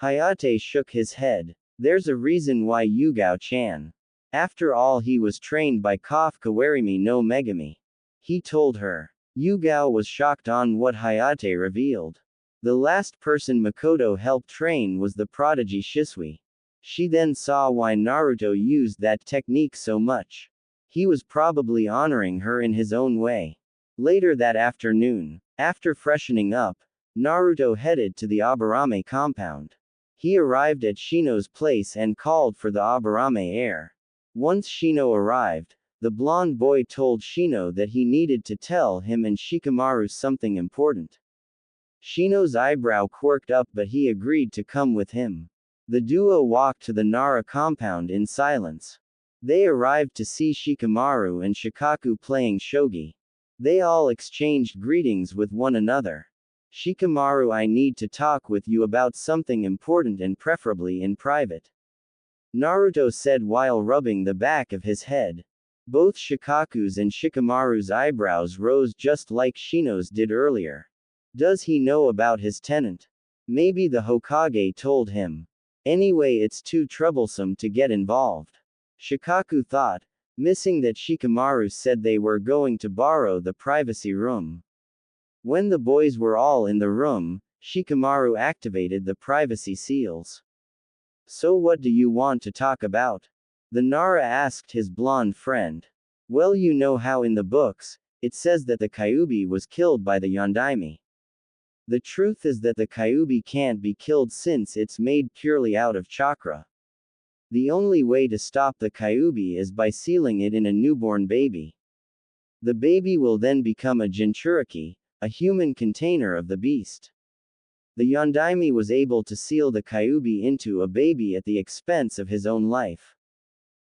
Hayate shook his head. There's a reason why, Yugao-chan. After all, he was trained by kawarimi no megami. He told her. Yugao was shocked on what Hayate revealed. The last person Makoto helped train was the prodigy Shisui. She then saw why Naruto used that technique so much. He was probably honoring her in his own way. Later that afternoon, after freshening up, Naruto headed to the Aburame compound. He arrived at Shino's place and called for the Aburame heir. Once Shino arrived, the blonde boy told Shino that he needed to tell him and Shikamaru something important. Shino's eyebrow quirked up, but he agreed to come with him. The duo walked to the Nara compound in silence. They arrived to see Shikamaru and Shikaku playing shogi. They all exchanged greetings with one another. Shikamaru, I need to talk with you about something important and preferably in private, Naruto said while rubbing the back of his head. Both Shikaku's and Shikamaru's eyebrows rose just like Shino's did earlier. Does he know about his tenant? Maybe the Hokage told him. Anyway, it's too troublesome to get involved, Shikaku thought, missing that Shikamaru said they were going to borrow the privacy room. When the boys were all in the room, Shikamaru activated the privacy seals. So what do you want to talk about? The Nara asked his blonde friend. Well, you know how in the books, it says that the Kyuubi was killed by the Yondaime. The truth is that the Kyuubi can't be killed since it's made purely out of chakra. The only way to stop the Kyuubi is by sealing it in a newborn baby. The baby will then become a Jinchuriki, a human container of the beast. The Yondaime was able to seal the Kyuubi into a baby at the expense of his own life.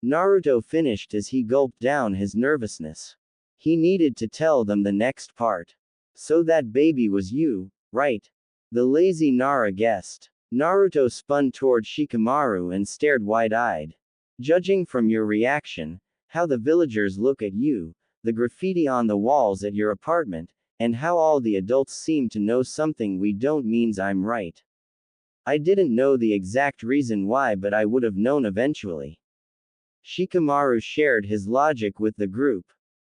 Naruto finished as he gulped down his nervousness. He needed to tell them the next part. So that baby was you, right? The lazy Nara guessed. Naruto spun toward Shikamaru and stared wide-eyed. Judging from your reaction, how the villagers look at you, the graffiti on the walls at your apartment, and how all the adults seem to know something we don't means I'm right. I didn't know the exact reason why, but I would have known eventually. Shikamaru shared his logic with the group.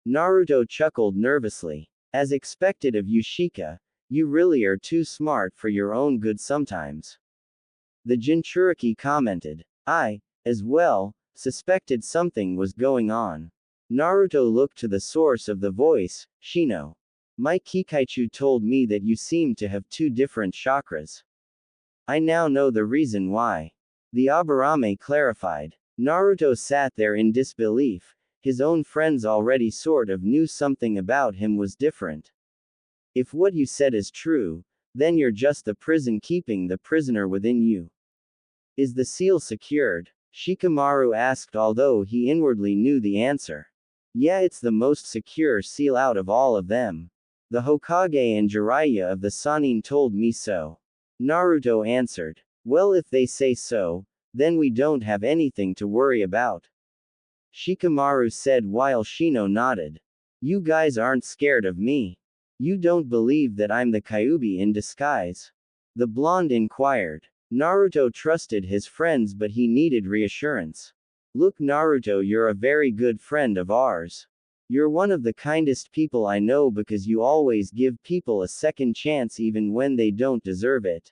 Naruto chuckled nervously. As expected of you, Shika, you really are too smart for your own good sometimes. The Jinchuriki commented. I, as well, suspected something was going on. Naruto looked to the source of the voice, Shino. My Kikaichu told me that you seem to have two different chakras. I now know the reason why. The Aburame clarified. Naruto sat there in disbelief. His own friends already sort of knew something about him was different. If what you said is true, then you're just the prison keeping the prisoner within you. Is the seal secured? Shikamaru asked, although he inwardly knew the answer. Yeah, it's the most secure seal out of all of them. The Hokage and Jiraiya of the Sannin told me so. Naruto answered. Well, if they say so, then we don't have anything to worry about, Shikamaru said while Shino nodded. You guys aren't scared of me. You don't believe that I'm the Kyuubi in disguise? The blonde inquired. Naruto trusted his friends, but he needed reassurance. Look, Naruto, you're a very good friend of ours. You're one of the kindest people I know because you always give people a second chance even when they don't deserve it.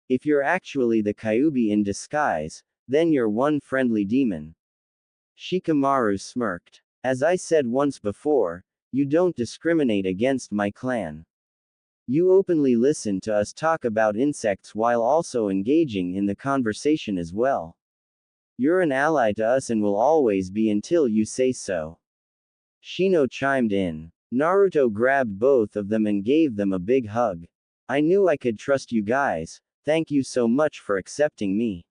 If you're actually the Kyuubi in disguise, then you're one friendly demon. Shikamaru smirked. As I said once before, you don't discriminate against my clan. You openly listen to us talk about insects while also engaging in the conversation as well. You're an ally to us and will always be until you say so. Shino chimed in. Naruto grabbed both of them and gave them a big hug. I knew I could trust you guys. Thank you so much for accepting me.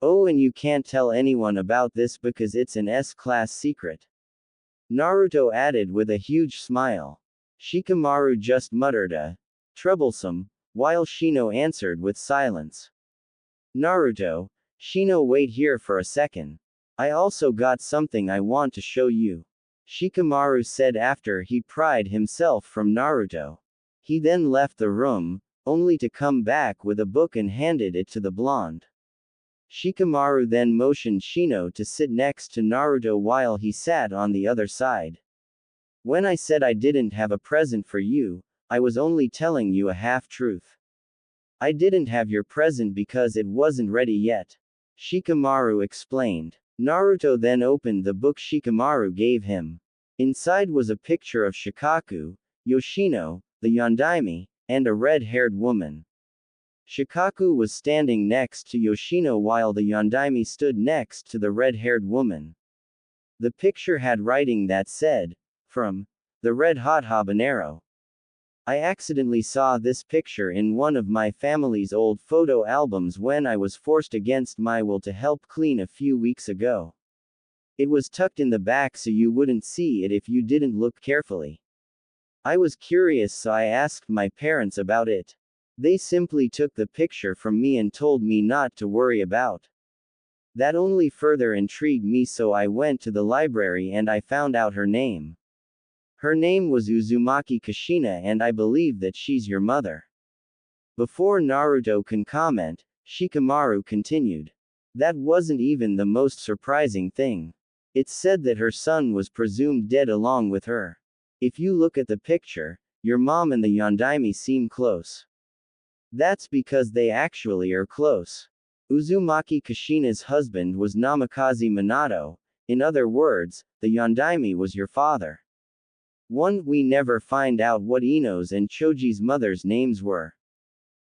Oh, and you can't tell anyone about this because it's an S-class secret, Naruto added with a huge smile. Shikamaru just muttered a troublesome, while Shino answered with silence. Naruto, Shino, wait here for a second. I also got something I want to show you, Shikamaru said after he pried himself from Naruto. He then left the room, only to come back with a book and handed it to the blonde. Shikamaru then motioned Shino to sit next to Naruto while he sat on the other side. When I said I didn't have a present for you, I was only telling you a half-truth. I didn't have your present because it wasn't ready yet, Shikamaru explained. Naruto then opened the book Shikamaru gave him. Inside was a picture of Shikaku, Yoshino, the Yondaime, and a red-haired woman. Shikaku was standing next to Yoshino while the Yondaime stood next to the red-haired woman. The picture had writing that said, "From the Red Hot Habanero." I accidentally saw this picture in one of my family's old photo albums when I was forced against my will to help clean a few weeks ago. It was tucked in the back so you wouldn't see it if you didn't look carefully. I was curious, so I asked my parents about it. They simply took the picture from me and told me not to worry about. That only further intrigued me, so I went to the library and I found out her name. Her name was Uzumaki Kushina, and I believe that she's your mother. Before Naruto can comment, Shikamaru continued. That wasn't even the most surprising thing. It's said that her son was presumed dead along with her. If you look at the picture, your mom and the Yondaime seem close. That's because they actually are close. Uzumaki Kushina's husband was Namikaze Minato. In other words, the Yondaime was your father. 1. We never find out what Ino's and Choji's mother's names were.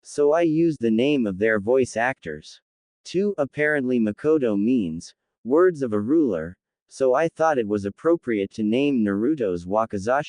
So I used the name of their voice actors. 2. Apparently Makoto means words of a ruler, so I thought it was appropriate to name Naruto's Wakizashi